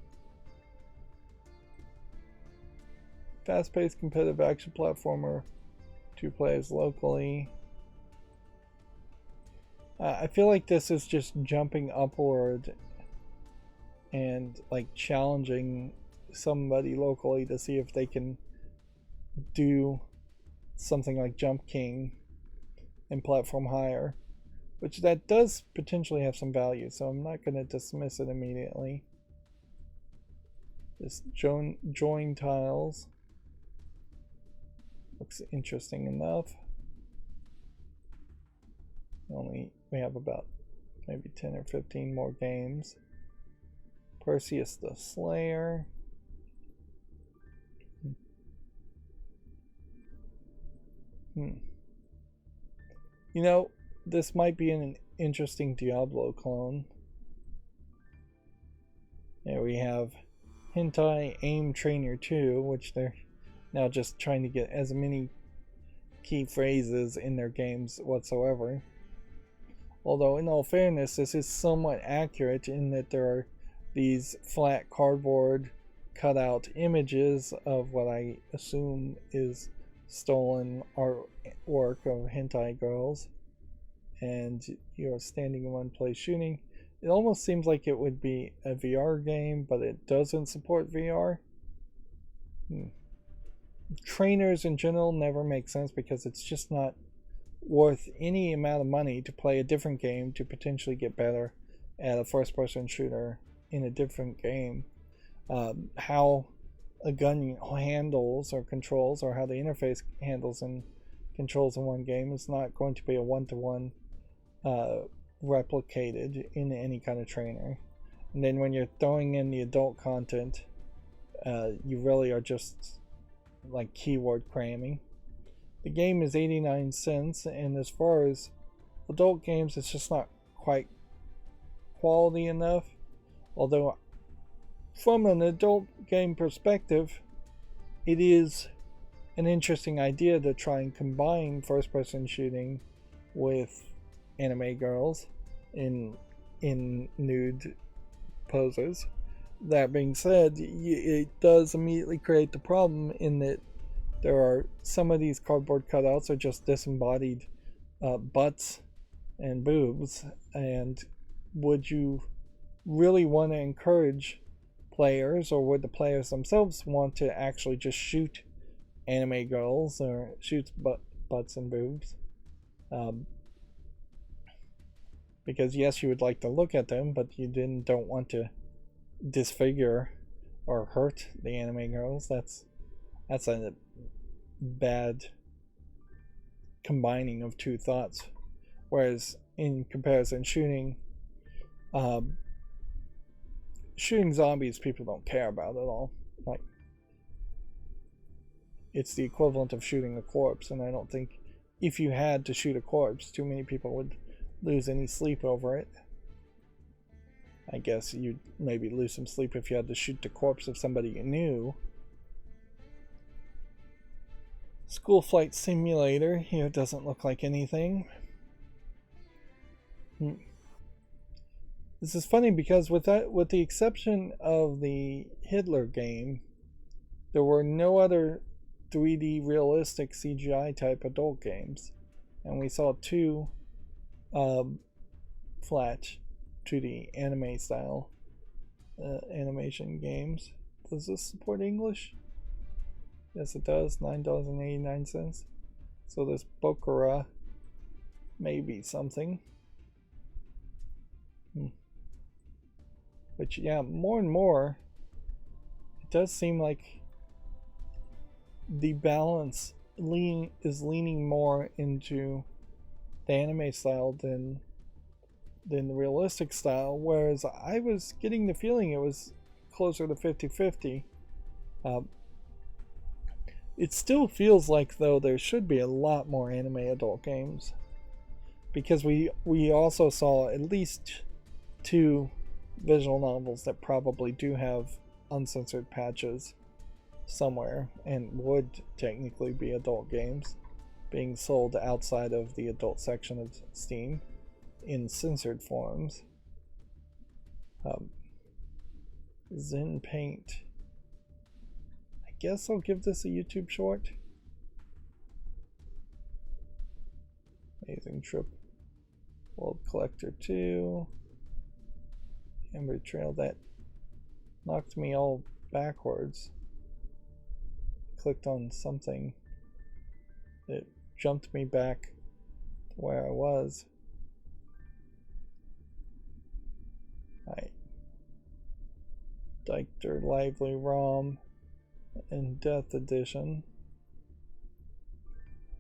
A: Fast-paced competitive action platformer. 2 players locally. I feel like this is just jumping upward and like challenging somebody locally to see if they can do something like Jump King and platform higher, which that does potentially have some value, so I'm not going to dismiss it immediately. This join tiles looks interesting enough. We have about maybe 10 or 15 more games. Perseus the Slayer. You know, this might be an interesting Diablo clone. There we have Hentai Aim Trainer 2, which they're now just trying to get as many key phrases in their games whatsoever. Although, in all fairness, this is somewhat accurate in that there are these flat cardboard cutout images of what I assume is stolen artwork of hentai girls, and you're standing in one place shooting. It almost seems like it would be a VR game, but it doesn't support VR. Hmm. Trainers in general never make sense because it's just not worth any amount of money to play a different game to potentially get better at a first person shooter in a different game. How a gun handles or controls, or how the interface handles and controls in one game, is not going to be a one-to-one replicated in any kind of trainer. And then when you're throwing in the adult content, you really are just like keyword cramming. The game is 89 cents, and as far as adult games, it's just not quite quality enough. Although, from an adult game perspective, it is an interesting idea to try and combine first person shooting with anime girls in nude poses. That being said, it does immediately create the problem in that there are some of these cardboard cutouts are just disembodied butts and boobs, and would you really want to encourage players, or would the players themselves want to actually just shoot anime girls or shoot butts and boobs? Because yes, you would like to look at them, but you don't want to disfigure or hurt the anime girls. That's a bad combining of two thoughts. Whereas in comparison, shooting zombies, people don't care about at all. Like, it's the equivalent of shooting a corpse, and I don't think if you had to shoot a corpse, too many people would lose any sleep over it. I guess you'd maybe lose some sleep if you had to shoot the corpse of somebody you knew. School flight simulator here doesn't look like anything. This is funny because with the exception of the Hitler game, there were no other 3D realistic CGI type adult games, and we saw two flat 2D anime style animation games. Does this support English? Yes, it does. $9.89. So this Bokura may be something. But yeah, more and more, it does seem like the balance is leaning more into the anime style than the realistic style, whereas I was getting the feeling it was closer to 50-50. It still feels like, though, there should be a lot more anime adult games, because we also saw at least two visual novels that probably do have uncensored patches somewhere and would technically be adult games being sold outside of the adult section of Steam in censored forms. Zen Paint. I guess I'll give this a YouTube short. Amazing Trip. World Collector 2. Amber Trail. That knocked me all backwards. Clicked on something. It jumped me back to where I was. Right. Dieter Lively ROM and Death Edition.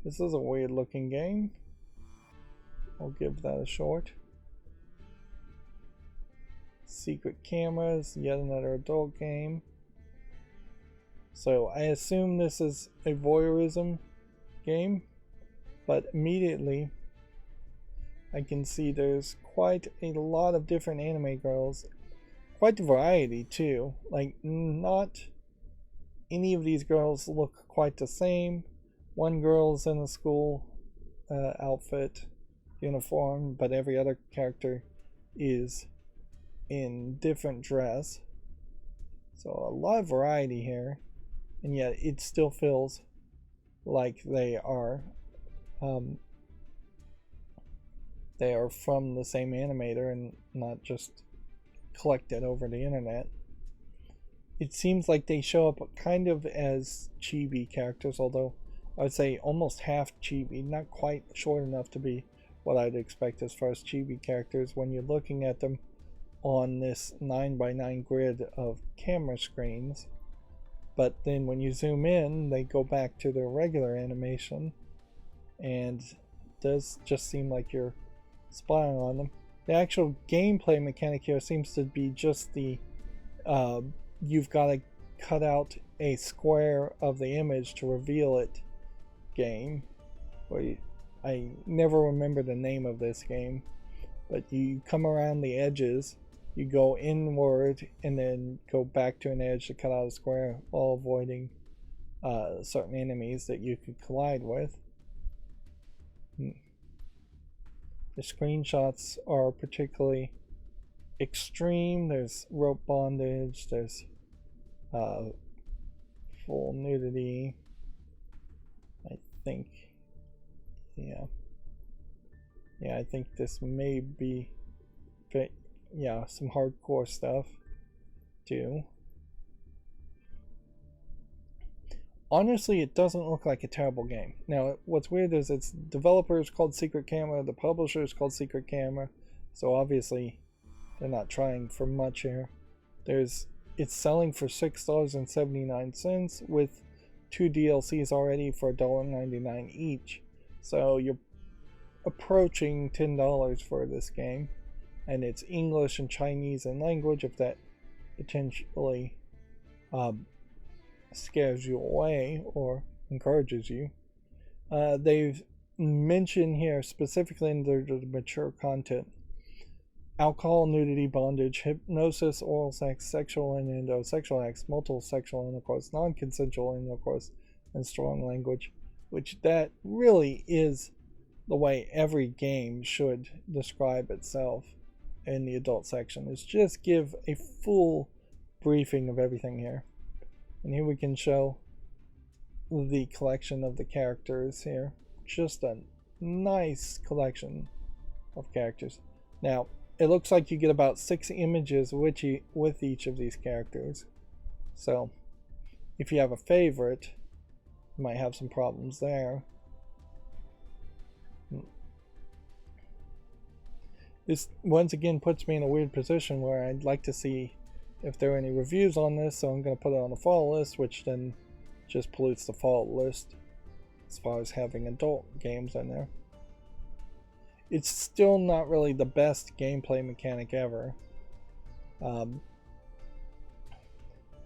A: This is a weird looking game. I'll give that a short. Secret Cameras, yet another adult game. So I assume this is a voyeurism game, but immediately I can see there's quite a lot of different anime girls. Quite a variety too. Like, not any of these girls look quite the same. One girl's in a school outfit, uniform, but every other character is in different dress. So a lot of variety here, and yet it still feels like they are they are from the same animator and not just collected over the internet. It seems like they show up kind of as chibi characters, although I would say almost half chibi, not quite short enough to be what I'd expect as far as chibi characters when you're looking at them on this 9x9 grid of camera screens. But then when you zoom in, they go back to their regular animation, and it does just seem like you're spying on them. The actual gameplay mechanic here seems to be just the you've got to cut out a square of the image to reveal it game. I never remember the name of this game, but you come around the edges, you go inward, and then go back to an edge to cut out a square while avoiding certain enemies that you could collide with. The screenshots are particularly extreme. There's rope bondage, there's full nudity, I think. Yeah, I think this may be, some hardcore stuff too. Honestly, it doesn't look like a terrible game. Now, what's weird is its developer is called Secret Camera, the publisher is called Secret Camera, so obviously they're not trying for much here. It's selling for $6.79 with 2 DLCs already for $1.99 each. So you're approaching $10 for this game, and it's English and Chinese in language, if that potentially scares you away or encourages you. They've mentioned here specifically in their mature content: alcohol, nudity, bondage, hypnosis, oral sex, sexual innuendo, sexual acts, multiple sexual intercourse, non-consensual intercourse, and strong language, which that really is the way every game should describe itself in the adult section, is just give a full briefing of everything here. And here we can show the collection of the characters here. Just a nice collection of characters. Now, it looks like you get about 6 images with each of these characters. So, if you have a favorite, you might have some problems there. This once again puts me in a weird position where I'd like to see if there are any reviews on this, so I'm going to put it on the fall list, which then just pollutes the fall list as far as having adult games in there. It's still not really the best gameplay mechanic ever,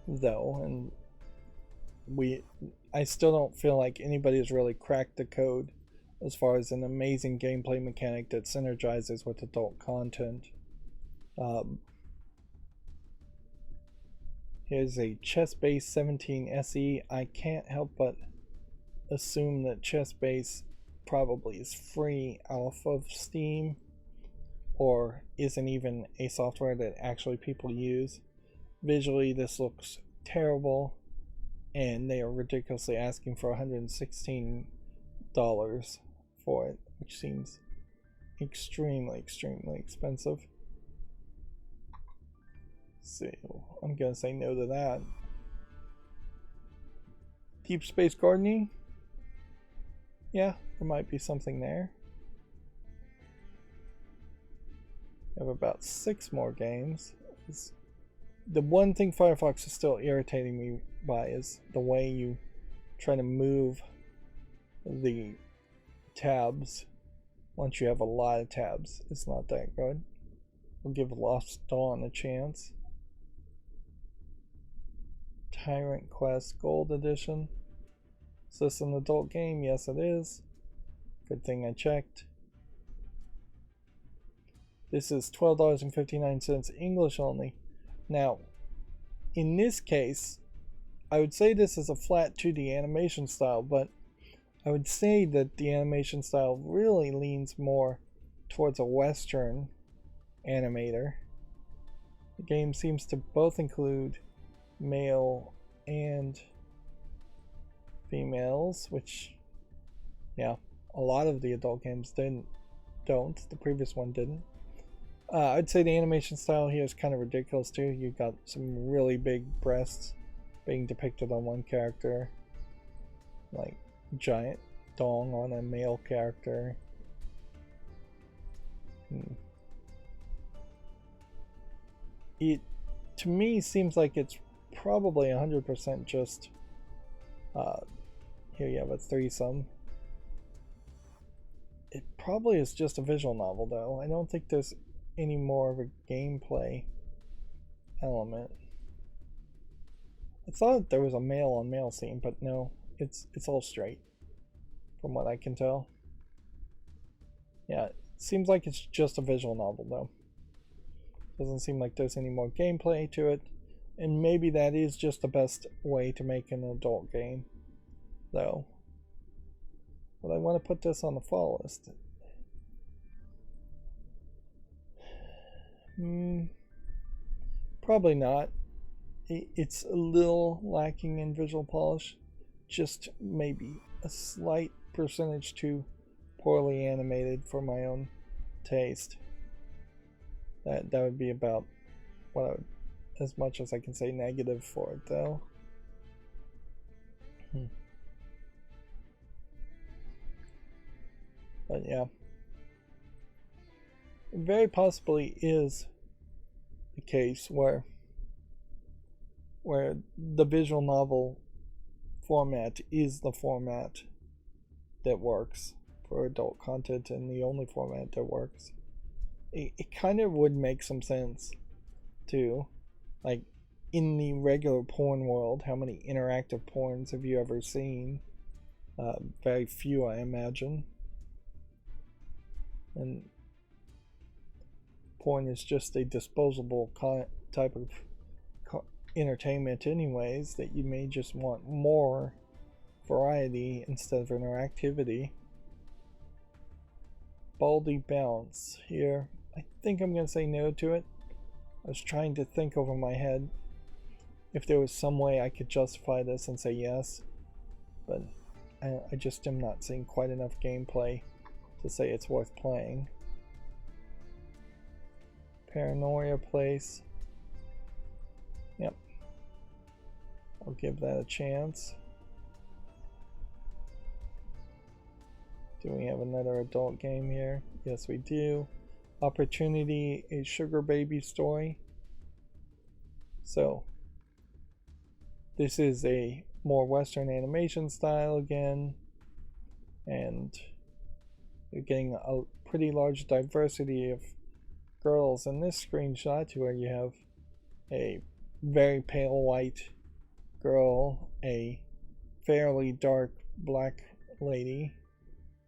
A: though, and I still don't feel like anybody has really cracked the code as far as an amazing gameplay mechanic that synergizes with adult content. Here's a Chess-Base 17 SE. I can't help but assume that Chess-Base probably is free off of Steam, or isn't even a software that actually people use. Visually, this looks terrible, and they are ridiculously asking for $116 for it, which seems extremely expensive. So I'm gonna say no to that. Deep Space Gardening, yeah, there might be something there. I have about 6 more games. The one thing Firefox is still irritating me by is the way you try to move the tabs once you have a lot of tabs. It's not that good. We'll give Lost Dawn a chance. Tyrant Quest Gold Edition. Is this an adult game? Yes, it is. Good thing I checked. This is $12.59 English only. Now, in this case, I would say this is a flat 2D animation style, but I would say that the animation style really leans more towards a Western animator. The game seems to both include male and females, which, yeah, a lot of the adult games didn't. don't. The previous one didn't. I'd say the animation style here is kind of ridiculous too. You've got some really big breasts being depicted on one character, like giant dong on a male character. It, to me, seems like it's probably 100% just, here you have a threesome. It probably is just a visual novel though. I don't think there's any more of a gameplay element. I thought there was a male on male scene, but no, it's all straight from what I can tell. Yeah, it seems like it's just a visual novel though. Doesn't seem like there's any more gameplay to it, and maybe that is just the best way to make an adult game though. But I want to put this on the fall list. Probably not. It's a little lacking in visual polish, just maybe a slight percentage too poorly animated for my own taste. That would be about what I would, as much as I can say negative for it though. But yeah, it very possibly is the case where the visual novel format is the format that works for adult content and the only format that works. It kind of would make some sense too. Like in the regular porn world, how many interactive porns have you ever seen? Very few, I imagine. And porn is just a disposable type of entertainment anyways, that you may just want more variety instead of interactivity. Baldy Bounce here. I think I'm going to say no to it. I was trying to think over my head if there was some way I could justify this and say yes, but I just am not seeing quite enough gameplay to say it's worth playing. Paranoia Place. Yep. I'll give that a chance. Do we have another adult game here? Yes, we do. Opportunity, a sugar baby story. So, this is a more Western animation style again, and you're getting a pretty large diversity of girls in this screenshot, where you have a very pale white girl, a fairly dark black lady,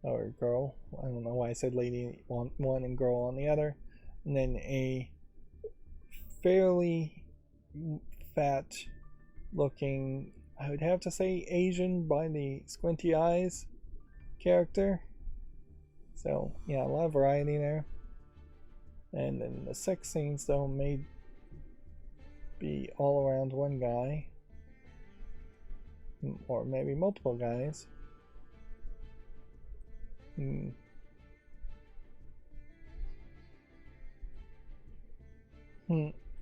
A: or girl, I don't know why I said lady on one and girl on the other, and then a fairly fat looking, I would have to say Asian by the squinty eyes character. So yeah, a lot of variety there. And then the sex scenes though may be all around one guy, or maybe multiple guys.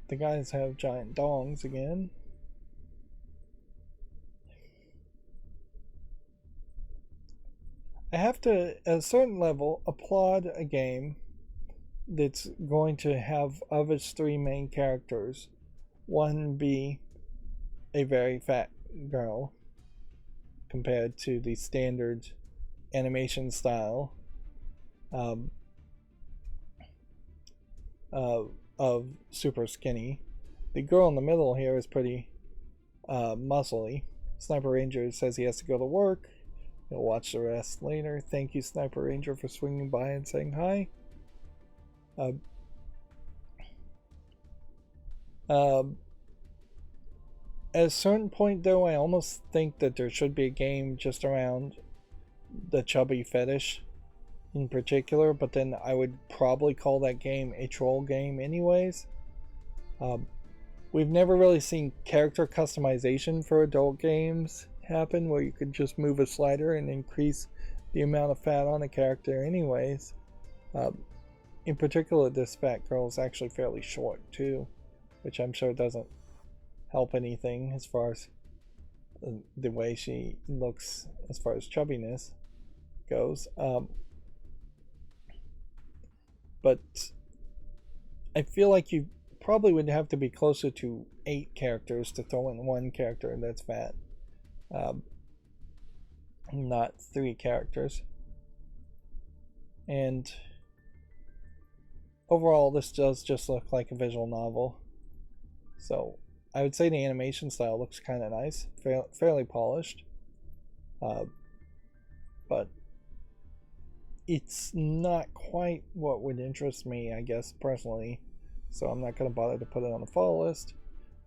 A: The guys have giant dongs again. I have to, at a certain level, applaud a game that's going to have, of its three main characters, one be a very fat girl compared to the standard animation style of super skinny. The girl in the middle here is pretty muscly. Sniper Ranger says he has to go to work. He'll watch the rest later. Thank you, Sniper Ranger, for swinging by and saying hi. At a certain point, though, I almost think that there should be a game just around the chubby fetish in particular, but then I would probably call that game a troll game anyways. We've never really seen character customization for adult games happen, where you could just move a slider and increase the amount of fat on a character anyways. In particular, this fat girl is actually fairly short too, which I'm sure doesn't help anything as far as the way she looks as far as chubbiness goes. But I feel like you probably would have to be closer to 8 characters to throw in one character that's fat. Not 3 characters. And overall, this does just look like a visual novel. So I would say the animation style looks kind of nice, fairly polished. But it's not quite what would interest me, I guess, personally. So I'm not going to bother to put it on the follow list.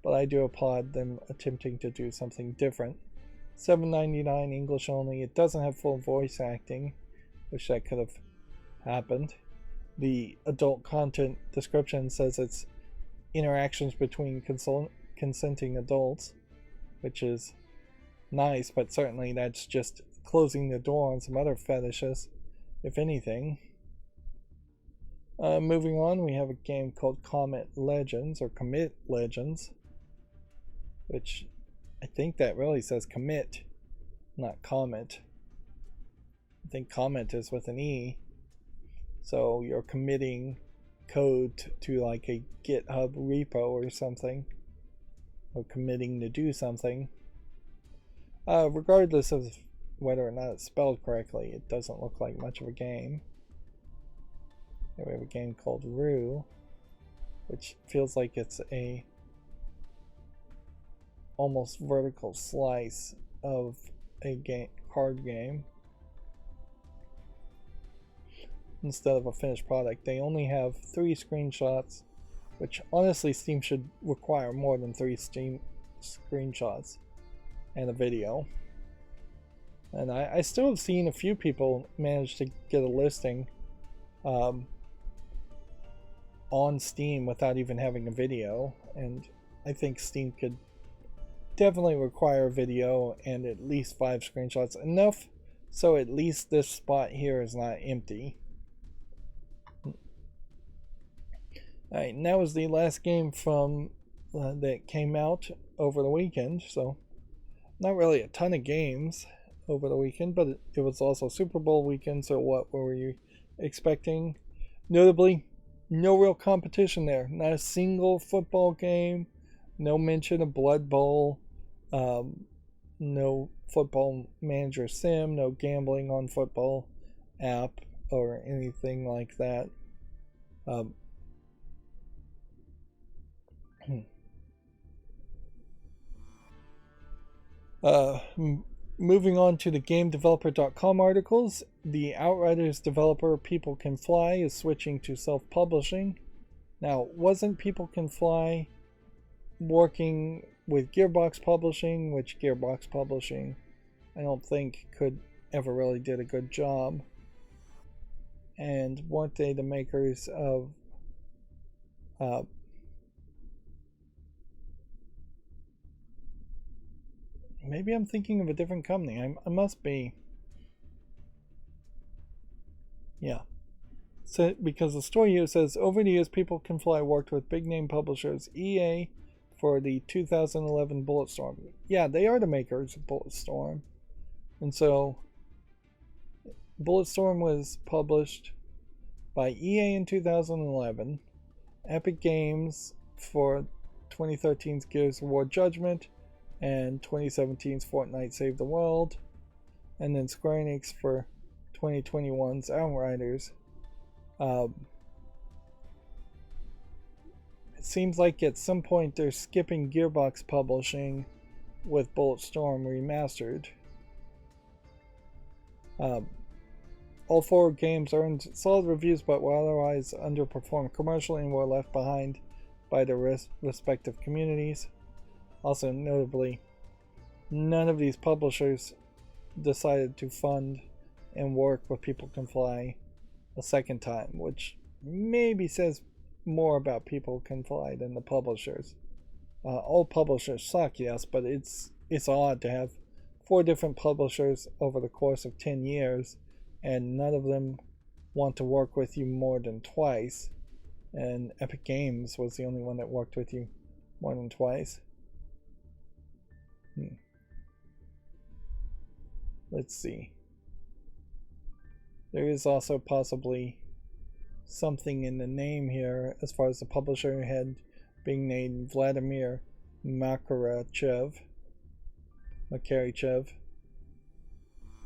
A: But I do applaud them attempting to do something different. $7.99 English only. It doesn't have full voice acting. Wish that could have happened. The adult content description says it's interactions between consenting adults, which is nice, but certainly that's just closing the door on some other fetishes, if anything. Moving on, we have a game called Comet Legends, or Commit Legends, which I think that really says commit, not comment. I think comment is with an E. So you're committing code to like a GitHub repo or something, or committing to do something. Regardless of whether or not it's spelled correctly, it doesn't look like much of a game. Here we have a game called Rue, which feels like it's a almost vertical slice of a card game instead of a finished product. They only have 3 screenshots, which honestly Steam should require more than 3 Steam screenshots and a video. And I still have seen a few people manage to get a listing on Steam without even having a video, and I think Steam could definitely require a video and at least 5 screenshots, enough so at least this spot here is not empty. Alright, and that was the last game from that came out over the weekend, so not really a ton of games over the weekend, but it was also Super Bowl weekend, so what were you expecting? Notably, no real competition there. Not a single football game, no mention of Blood Bowl, no football manager sim, no gambling on football app or anything like that. Moving on to the GameDeveloper.com articles, the Outriders developer People Can Fly is switching to self-publishing. Now, wasn't People Can Fly working with Gearbox Publishing, which Gearbox Publishing I don't think could ever really did a good job? And weren't they the makers of maybe I'm thinking of a different company. I must be. Yeah. So, because the story here says, over the years, People Can Fly worked with big name publishers EA for the 2011 Bulletstorm. Yeah, they are the makers of Bulletstorm. And so, Bulletstorm was published by EA in 2011, Epic Games for 2013's Gears of War Judgment, and 2017's Fortnite Save the World, and then Square Enix for 2021's Outriders. It seems like at some point they're skipping Gearbox Publishing with Bulletstorm Remastered. All 4 games earned solid reviews but were otherwise underperformed commercially and were left behind by their respective communities. Also, notably, none of these publishers decided to fund and work with People Can Fly a second time, which maybe says more about People Can Fly than the publishers. All publishers suck, yes, but it's odd to have 4 different publishers over the course of 10 years, and none of them want to work with you more than twice, and Epic Games was the only one that worked with you more than twice. Let's see. There is also possibly something in the name here as far as the publisher head being named Vladimir Makarychev.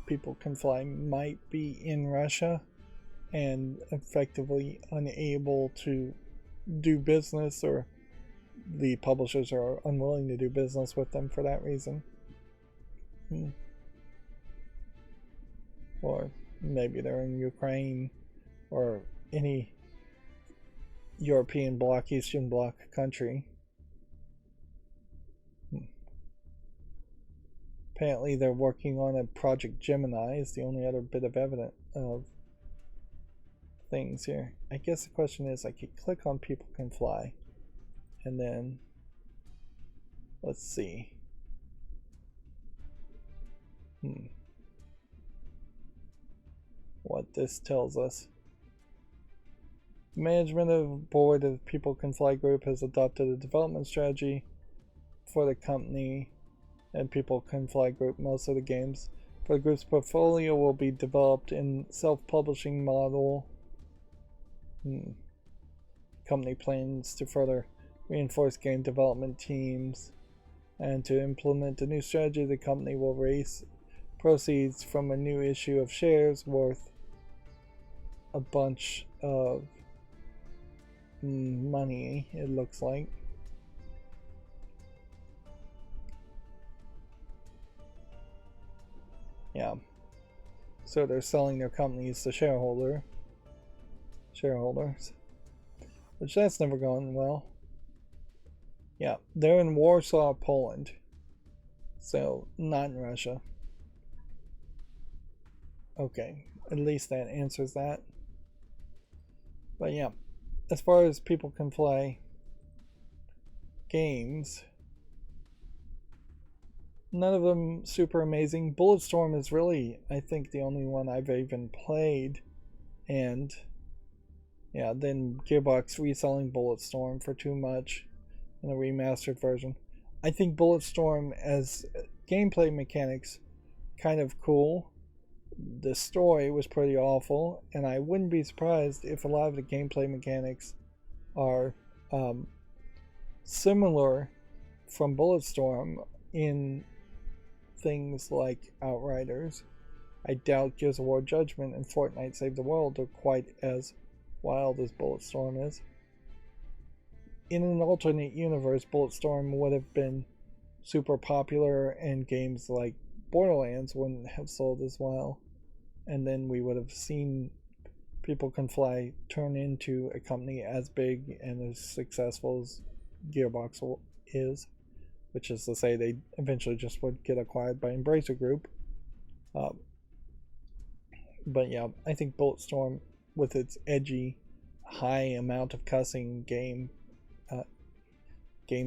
A: People Can Fly might be in Russia and effectively unable to do business, or the publishers are unwilling to do business with them for that reason. Or maybe they're in Ukraine or any European bloc, Eastern Bloc country. Apparently they're working on a Project Gemini is the only other bit of evidence of things here. I guess the question is, I could click on People Can Fly and then let's see. What this tells us. Management of board of People Can Fly Group has adopted a development strategy for the company and People Can Fly Group. Most of the games for the group's portfolio will be developed in self-publishing model. Company plans to further reinforce game development teams, and to implement a new strategy, the company will raise proceeds from a new issue of shares worth a bunch of money, it looks like. Yeah. So they're selling their companies to shareholders. Which that's never gone well. Yeah, they're in Warsaw, Poland. So not in Russia. Okay, at least that answers that. But yeah, as far as People Can Fly games, none of them super amazing. Bulletstorm is really, I think, the only one I've even played. And yeah, then Gearbox reselling Bulletstorm for too much in a remastered version. I think Bulletstorm as gameplay mechanics kind of cool. The story was pretty awful, and I wouldn't be surprised if a lot of the gameplay mechanics are similar from Bulletstorm in things like Outriders. I doubt Gears of War Judgment and Fortnite Save the World are quite as wild as Bulletstorm is. In an alternate universe, Bulletstorm would have been super popular, and games like Borderlands wouldn't have sold as well. And then we would have seen People Can Fly turn into a company as big and as successful as Gearbox is, which is to say they eventually just would get acquired by Embracer Group. But yeah, I think Bulletstorm, with its edgy, high amount of cussing game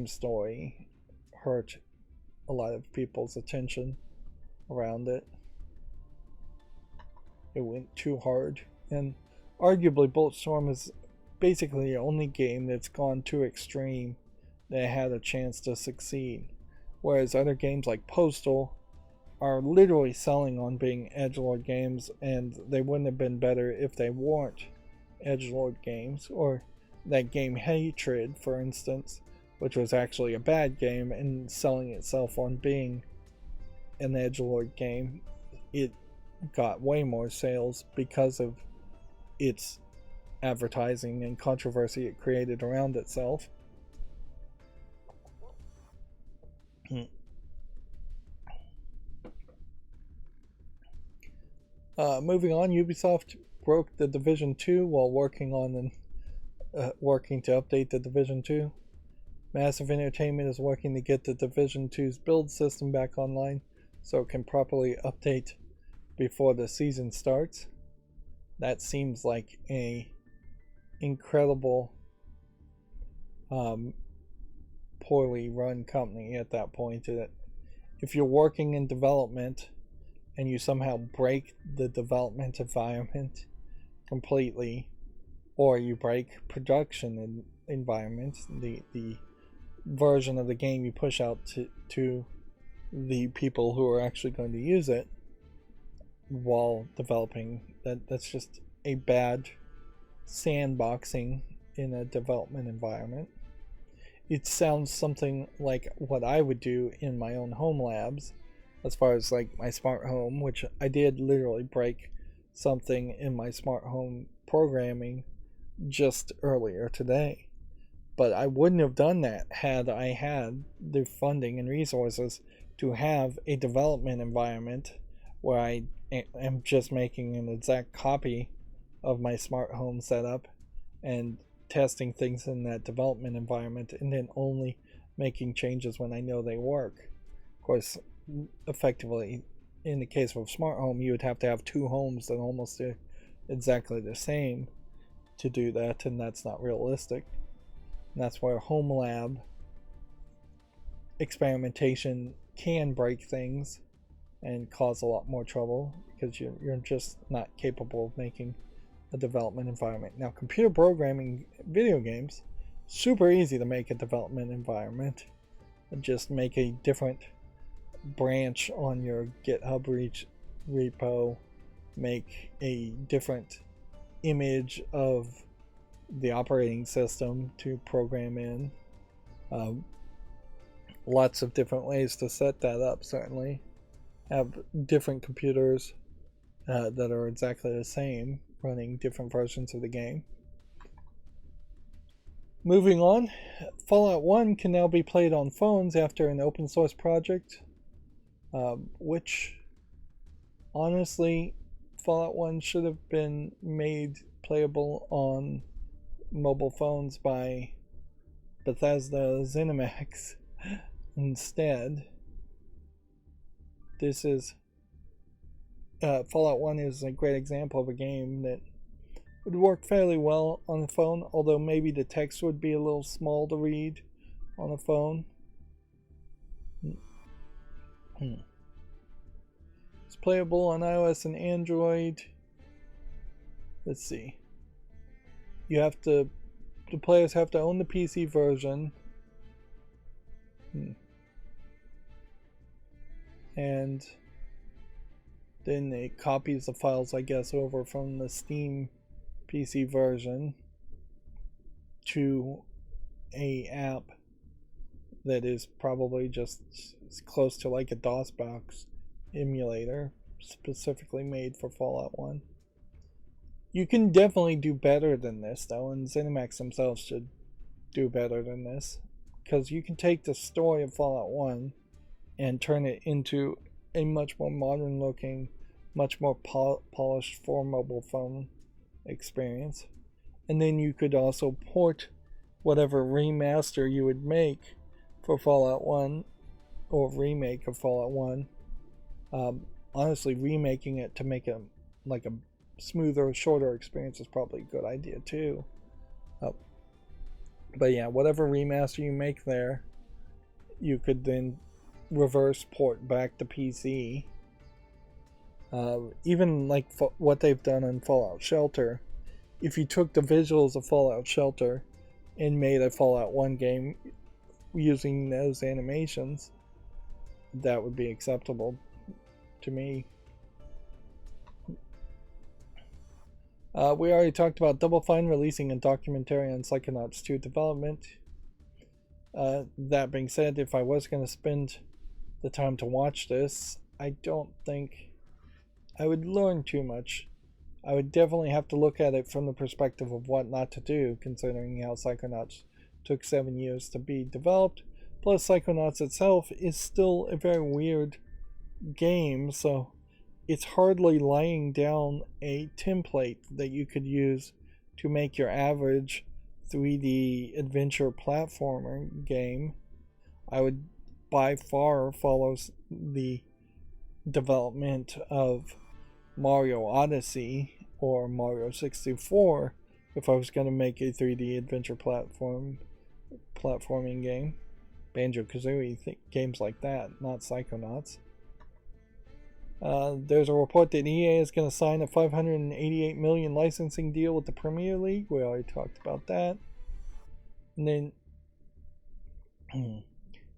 A: story, hurt a lot of people's attention around it. It went too hard, and arguably Bulletstorm is basically the only game that's gone too extreme that had a chance to succeed, whereas other games like Postal are literally selling on being edgelord games, and they wouldn't have been better if they weren't edgelord games. Or that game Hatred, for instance, which was actually a bad game and selling itself on being an edgelord game, it got way more sales because of its advertising and controversy it created around itself. Moving on, Ubisoft broke the Division 2 while working to update the Division 2. Massive Entertainment is working to get the Division 2's build system back online so it can properly update before the season starts. That seems like a incredible poorly run company at that point. If you're working in development and you somehow break the development environment completely, or you break production environments, the version of the game you push out to the people who are actually going to use it while developing. That's just a bad sandboxing in a development environment. It sounds something like what I would do in my own home labs, as far as like my smart home, which I did literally break something in my smart home programming just earlier today. But I wouldn't have done that had I had the funding and resources to have a development environment where I am just making an exact copy of my smart home setup and testing things in that development environment, and then only making changes when I know they work. Of course, effectively, in the case of a smart home, you would have to have two homes that almost do exactly the same to do that, and that's not realistic. And that's where home lab experimentation can break things and cause a lot more trouble, because you're just not capable of making a development environment. Now, computer programming video games, super easy to make a development environment. Just make a different branch on your GitHub repo, make a different image of the operating system to program in. Lots of different ways to set that up, certainly. Have different computers that are exactly the same, running different versions of the game. Moving on, Fallout 1 can now be played on phones after an open source project, which honestly, Fallout 1 should have been made playable on mobile phones by Bethesda ZeniMax instead. This is Fallout 1 is a great example of a game that would work fairly well on the phone, although maybe the text would be a little small to read on a phone. It's playable on iOS and Android. Let's see. The players have to own the PC version. And then it copies the files, I guess, over from the Steam PC version to a app that is probably just close to like a DOSBox emulator specifically made for Fallout 1. You can definitely do better than this, though, and ZeniMax themselves should do better than this, because you can take the story of Fallout 1 and turn it into a much more modern looking, much more polished for mobile phone experience. And then you could also port whatever remaster you would make for Fallout 1, or remake of Fallout 1. Honestly, remaking it to make a smoother, shorter experience is probably a good idea too. But yeah, whatever remaster you make there, you could then reverse port back to PC. Even like what they've done in Fallout Shelter, if you took the visuals of Fallout Shelter and made a Fallout 1 game using those animations, that would be acceptable to me. We already talked about Double Fine releasing a documentary on Psychonauts 2 development. That being said, if I was going to spend the time to watch this, I don't think I would learn too much. I would definitely have to look at it from the perspective of what not to do, considering how Psychonauts took 7 years to be developed. Plus, Psychonauts itself is still a very weird game, so it's hardly laying down a template that you could use to make your average 3D adventure platformer game. I would by far follow the development of Mario Odyssey or Mario 64 if I was going to make a 3D adventure platforming game. Banjo-Kazooie games like that, not Psychonauts. There's a report that EA is going to sign a $588 million licensing deal with the Premier League. We already talked about that. And then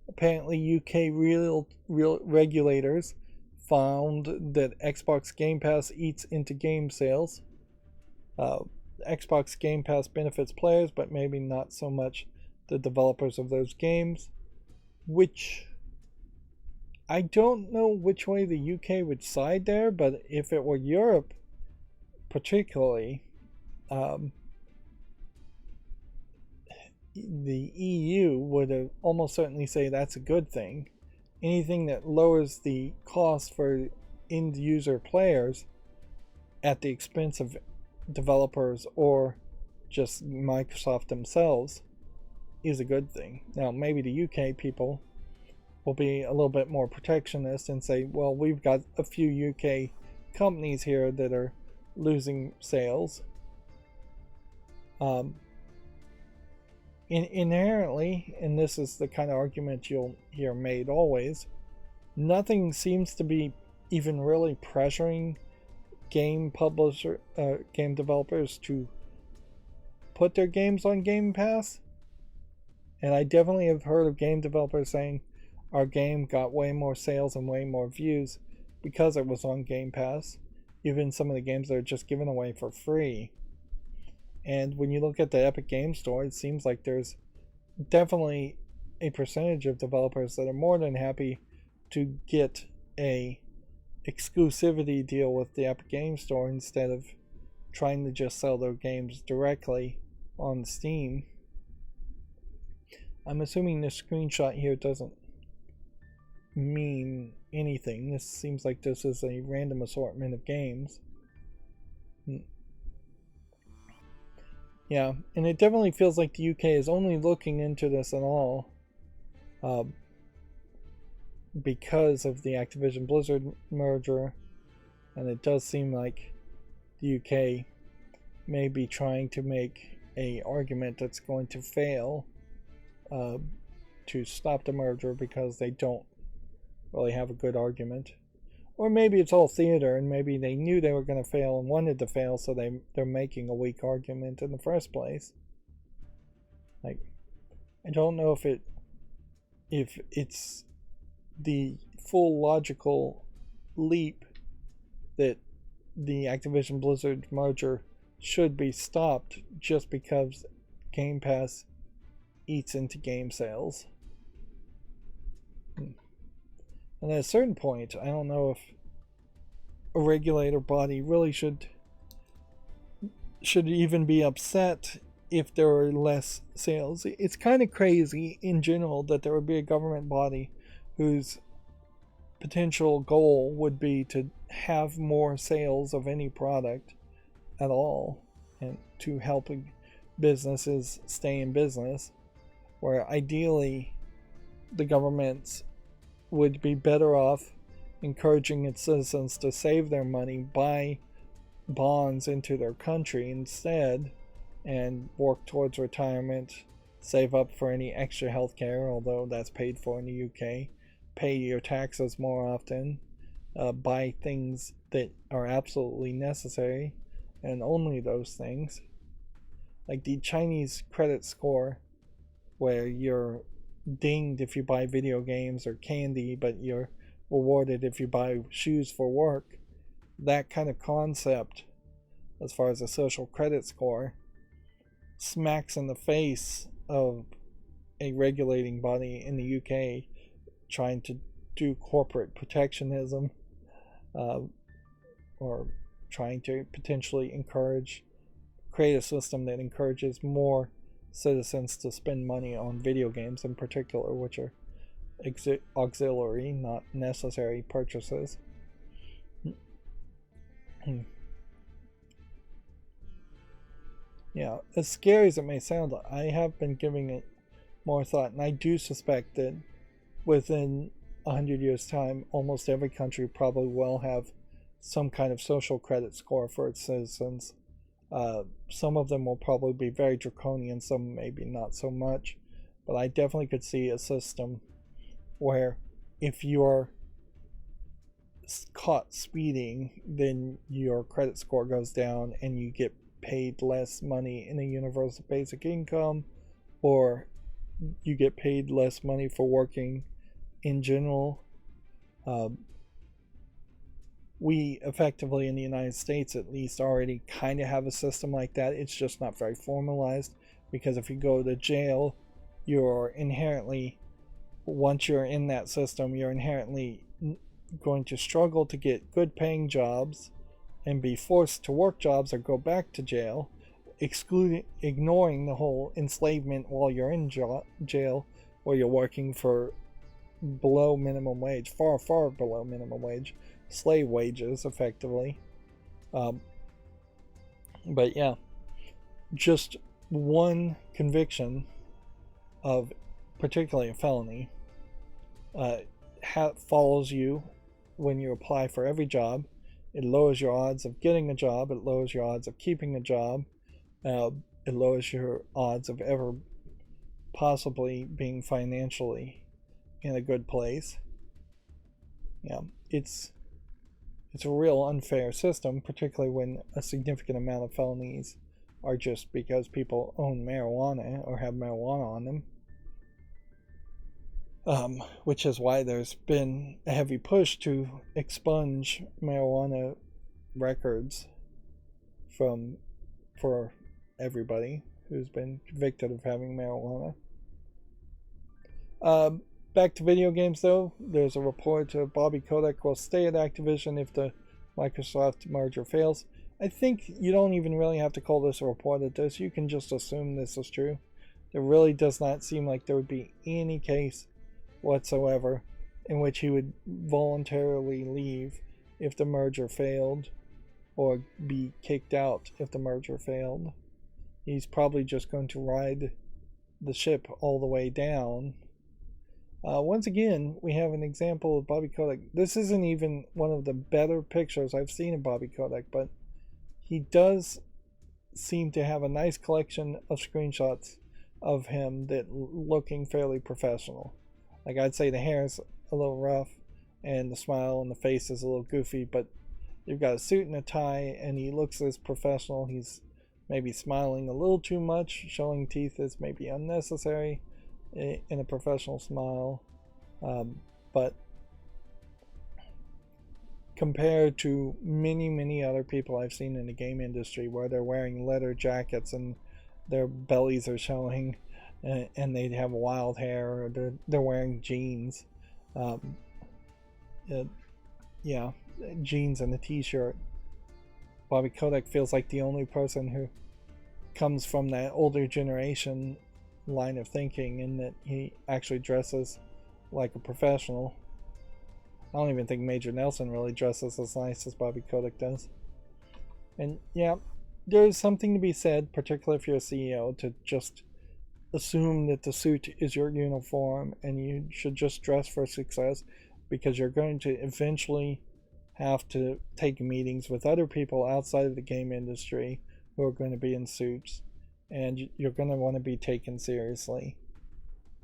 A: apparently UK real regulators found that Xbox Game Pass eats into game sales. Xbox Game Pass benefits players, but maybe not so much the developers of those games, which I don't know which way the UK would side there, but if it were Europe particularly, the EU would almost certainly say that's a good thing. Anything that lowers the cost for end user players at the expense of developers or just Microsoft themselves is a good thing. Now, maybe the UK people will be a little bit more protectionist and say, well, we've got a few UK companies here that are losing sales. Inherently, and this is the kind of argument you'll hear made always, nothing seems to be even really pressuring game developers to put their games on Game Pass. And I definitely have heard of game developers saying our game got way more sales and way more views because it was on Game Pass. Even some of the games that are just given away for free. And when you look at the Epic Game Store, it seems like there's definitely a percentage of developers that are more than happy to get a exclusivity deal with the Epic Game Store instead of trying to just sell their games directly on Steam. I'm assuming this screenshot here doesn't mean anything. This seems like this is a random assortment of games. Yeah, and it definitely feels like the UK is only looking into this at all because of the Activision Blizzard merger, and it does seem like the UK may be trying to make an argument that's going to fail to stop the merger because they don't really have a good argument. Or maybe it's all theater, and maybe they knew they were going to fail and wanted to fail, so they're making a weak argument in the first place. Like, I don't know if it's the full logical leap that the Activision Blizzard merger should be stopped just because Game Pass eats into game sales. And at a certain point, I don't know if a regulator body really should even be upset if there are less sales. It's kind of crazy in general that there would be a government body whose potential goal would be to have more sales of any product at all and to help businesses stay in business, where ideally the government's would be better off encouraging its citizens to save their money, buy bonds into their country instead, and work towards retirement, save up for any extra health care, although that's paid for in the UK, pay your taxes more often, buy things that are absolutely necessary, and only those things. Like the Chinese credit score, where you're dinged if you buy video games or candy, but you're rewarded if you buy shoes for work. That kind of concept, as far as a social credit score, smacks in the face of a regulating body in the UK trying to do corporate protectionism, or trying to potentially create a system that encourages more citizens to spend money on video games in particular, which are auxiliary, not necessary purchases. Yeah, as scary as it may sound, I have been giving it more thought, and I do suspect that within 100 years' time, almost every country probably will have some kind of social credit score for its citizens. Some of them will probably be very draconian, some maybe not so much, but I definitely could see a system where if you're caught speeding, then your credit score goes down and you get paid less money in a universal basic income, or you get paid less money for working in general. We effectively, in the United States at least, already kind of have a system like that. It's just not very formalized, because if you go to jail, you're inherently, once you're in that system, you're inherently going to struggle to get good paying jobs and be forced to work jobs or go back to jail, ignoring the whole enslavement while you're in jail, where you're working for below minimum wage, far, far below minimum wage, slave wages, effectively. But yeah, just one conviction of particularly a felony follows you when you apply for every job. It lowers your odds of getting a job. It lowers your odds of keeping a job. It lowers your odds of ever possibly being financially in a good place. Yeah, it's a real unfair system, particularly when a significant amount of felonies are just because people own marijuana or have marijuana on them. Which is why there's been a heavy push to expunge marijuana records for everybody who's been convicted of having marijuana. Back to video games, though. There's a report Bobby Kotick will stay at Activision if the Microsoft merger fails. I think you don't even really have to call this a report at this. You can just assume this is true. It really does not seem like there would be any case whatsoever in which he would voluntarily leave if the merger failed, or be kicked out if the merger failed. He's probably just going to ride the ship all the way down. Once again, we have an example of Bobby Kotick. This isn't even one of the better pictures I've seen of Bobby Kotick, but he does seem to have a nice collection of screenshots of him that looking fairly professional. Like, I'd say the hair's a little rough and the smile on the face is a little goofy, but you've got a suit and a tie and he looks as professional. He's maybe smiling a little too much, showing teeth is maybe unnecessary in a professional smile, but compared to many other people I've seen in the game industry, where they're wearing leather jackets and their bellies are showing, and they have wild hair, or they're wearing jeans, jeans and a t-shirt. Bobby Kotick feels like the only person who comes from that older generation line of thinking, in that he actually dresses like a professional. I don't even think Major Nelson really dresses as nice as Bobby Kotick does. And yeah, there's something to be said, particularly if you're a CEO, to just assume that the suit is your uniform and you should just dress for success, because you're going to eventually have to take meetings with other people outside of the game industry who are going to be in suits, and you're going to want to be taken seriously.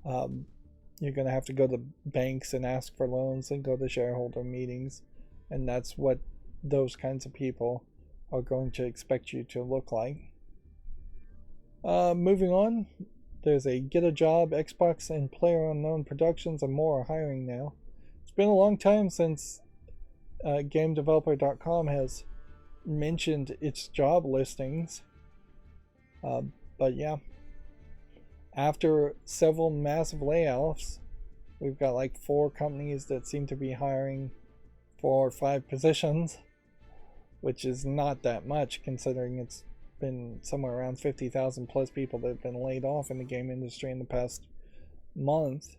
A: You're going to have to go to banks and ask for loans and go to shareholder meetings, and that's what those kinds of people are going to expect you to look like. Moving on, there's a Get a Job, Xbox and PlayerUnknown Productions and more are hiring now. It's been a long time since GameDeveloper.com has mentioned its job listings, but yeah, after several massive layoffs, we've got like 4 companies that seem to be hiring 4 or 5 positions, which is not that much considering it's been somewhere around 50,000 plus people that have been laid off in the game industry in the past month.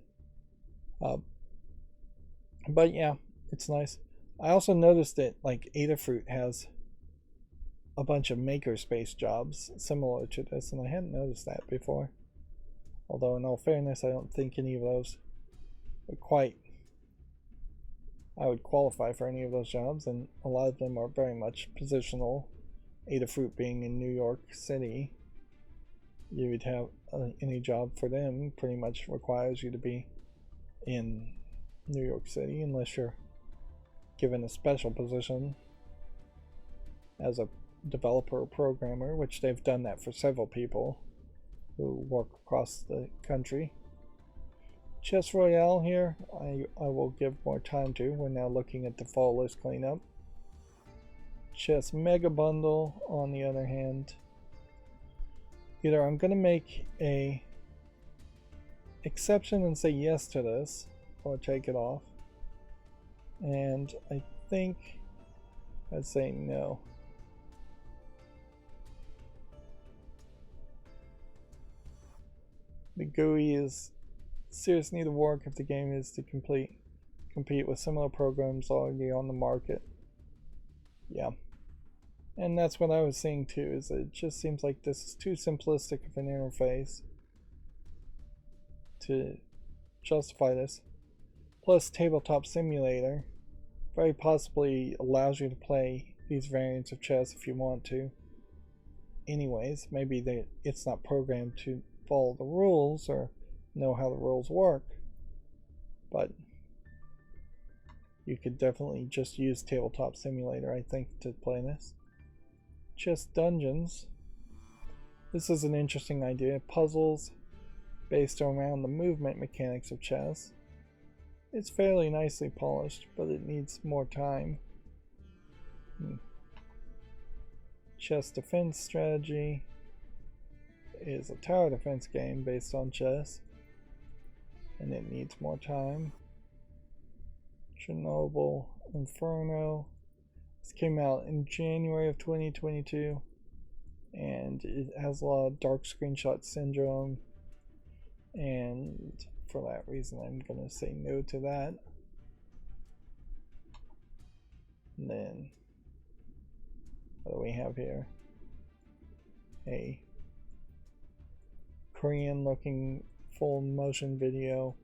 A: But yeah, it's nice. I also noticed that like Adafruit has a bunch of makerspace jobs similar to this, and I hadn't noticed that before. Although in all fairness, I don't think any of those I would qualify for any of those jobs, and a lot of them are very much positional. Adafruit being in New York City, you would have any job for them pretty much requires you to be in New York City, unless you're given a special position as a developer or programmer, which they've done that for several people who work across the country. Chess Royale here, I will give more time to. We're now looking at the fall list cleanup. Chess Mega Bundle, on the other hand, either I'm going to make a exception and say yes to this, or take it off. And I think I'd say no. The GUI is seriously need to work if the game is to compete with similar programs already on the market. Yeah. And that's what I was seeing too, is it just seems like this is too simplistic of an interface to justify this. Plus, Tabletop Simulator very possibly allows you to play these variants of chess if you want to. Anyways, maybe it's not programmed to follow the rules or know how the rules work, but you could definitely just use Tabletop Simulator, I think, to play this. Chess Dungeons. This is an interesting idea. Puzzles based around the movement mechanics of chess. It's fairly nicely polished, but it needs more time. Chess Defense Strategy is a tower defense game based on chess, and it needs more time. Chernobyl Inferno. This came out in January of 2022, and it has a lot of dark screenshot syndrome, and for that reason I'm going to say no to that. And then what do we have here? A Korean looking full motion video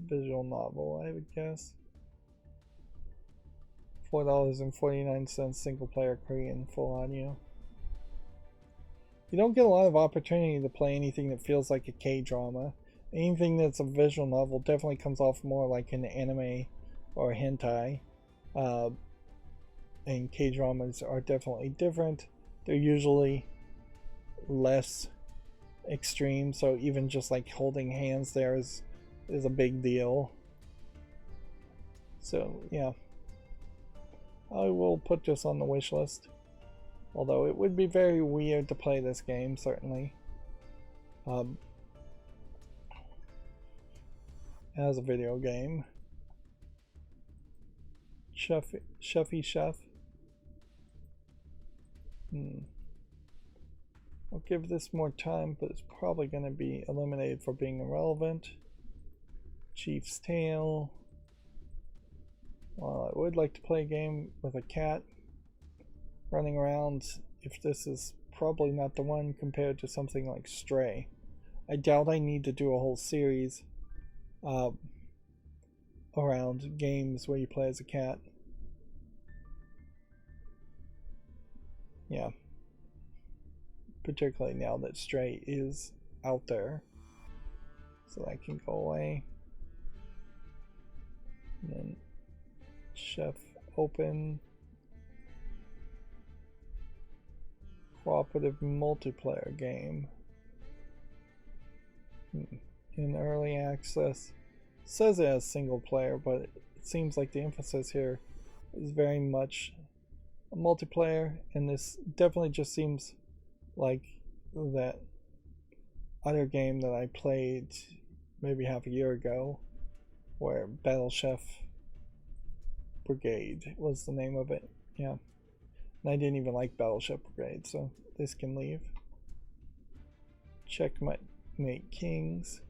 A: visual novel, I would guess. $4.49 single player Korean full audio. You don't get a lot of opportunity to play anything that feels like a K-drama. Anything that's a visual novel definitely comes off more like an anime or a hentai. And K-dramas are definitely different. They're usually less extreme, so even just like holding hands there is a big deal. So yeah, I will put this on the wish list, although it would be very weird to play this game, certainly, as a video game. Chefy Chef. I'll give this more time, but it's probably going to be eliminated for being irrelevant. Chief's Tale. Well, I would like to play a game with a cat running around. If this is probably not the one compared to something like Stray. I doubt I need to do a whole series around games where you play as a cat. Yeah. Particularly now that Stray is out there. So that can go away. And then Chef Open. Cooperative multiplayer game. In early access. It says it has single player, but it seems like the emphasis here is very much a multiplayer, and this definitely just seems like that other game that I played maybe half a year ago, where Battle Chef Brigade was the name of it. Yeah, and I didn't even like Battle Chef Brigade, so this can leave. Checkmate Kings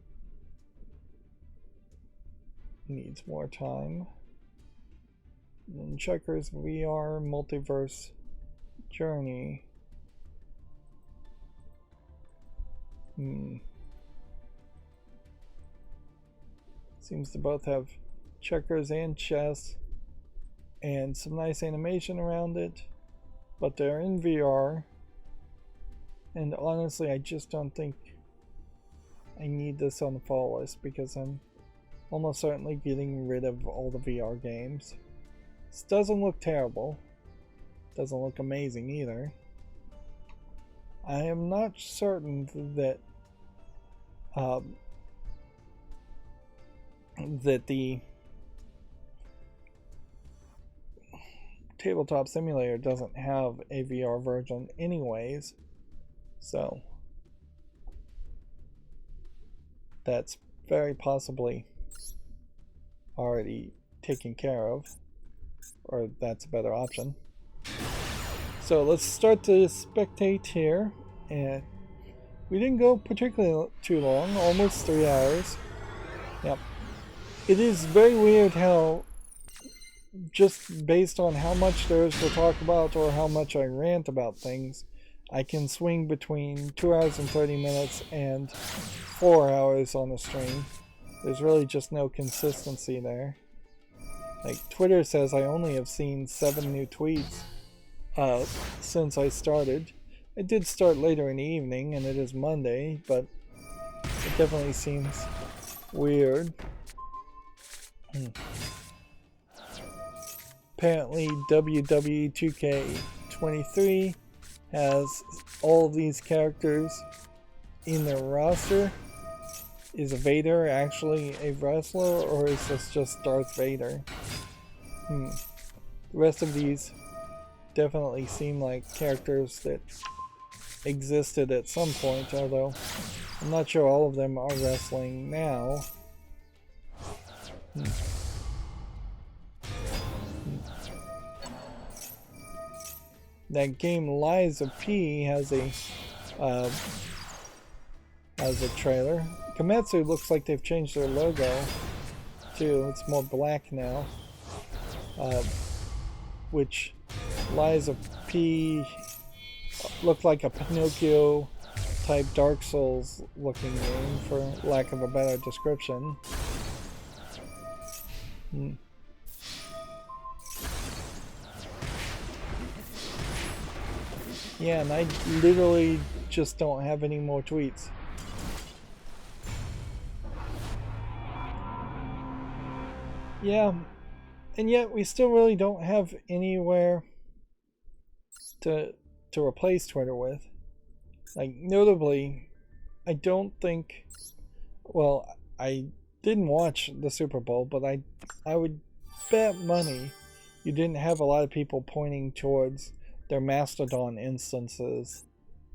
A: needs more time. And Checkers VR Multiverse Journey. Seems to both have checkers and chess and some nice animation around it, but they're in VR, and honestly I just don't think I need this on the fall list because I'm almost certainly getting rid of all the VR games. This doesn't look terrible. Doesn't look amazing either. I am not certain that that the Tabletop Simulator doesn't have a VR version anyways, so that's very possibly already taken care of, or that's a better option. So let's start to spectate here, and we didn't go particularly too long, almost 3 hours. Yep. It is very weird how, just based on how much there is to talk about or how much I rant about things, I can swing between 2 hours and 30 minutes and 4 hours on a stream. There's really just no consistency there. Like, Twitter says I only have seen 7 new tweets since I started. I did start later in the evening, and it is Monday, but it definitely seems weird. Apparently WWE 2K23 has all of these characters in their roster. Is Vader actually a wrestler, or is this just Darth Vader? The rest of these definitely seem like characters that existed at some point, although I'm not sure all of them are wrestling now. That game Lies of P has a trailer. Kimetsu looks like they've changed their logo too. It's more black now, which Lies of P looked like a Pinocchio type Dark Souls looking game, for lack of a better description. Yeah, and I literally just don't have any more tweets. Yeah, and yet we still really don't have anywhere to replace Twitter with. Like, notably, I don't think, well, I didn't watch the Super Bowl, but I would bet money you didn't have a lot of people pointing towards their Mastodon instances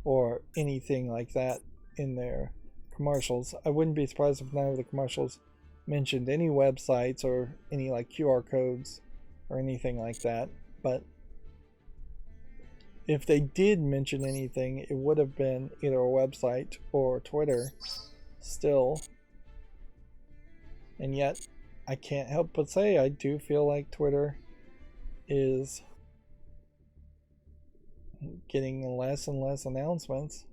A: or anything like that in their commercials. I wouldn't be surprised if none of the commercials mentioned any websites or any like QR codes or anything like that, but if they did mention anything, it would have been either a website or Twitter still. And yet, I can't help but say I do feel like Twitter is getting less and less announcements.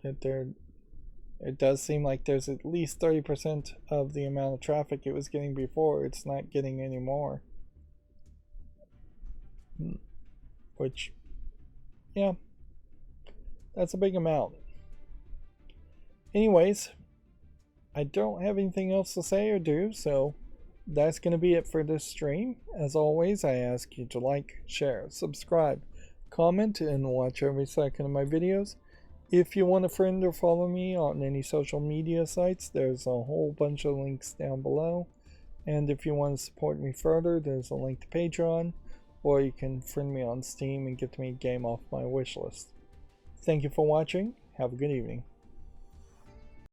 A: It does seem like there's at least 30% of the amount of traffic it was getting before, it's not getting any more. Which, yeah, that's a big amount. Anyways, I don't have anything else to say or do, so that's going to be it for this stream. As always, I ask you to like, share, subscribe, comment, and watch every second of my videos. If you want to friend or follow me on any social media sites, there's a whole bunch of links down below. And if you want to support me further, there's a link to Patreon, or you can friend me on Steam and get me a game off my wish list. Thank you for watching. Have a good evening.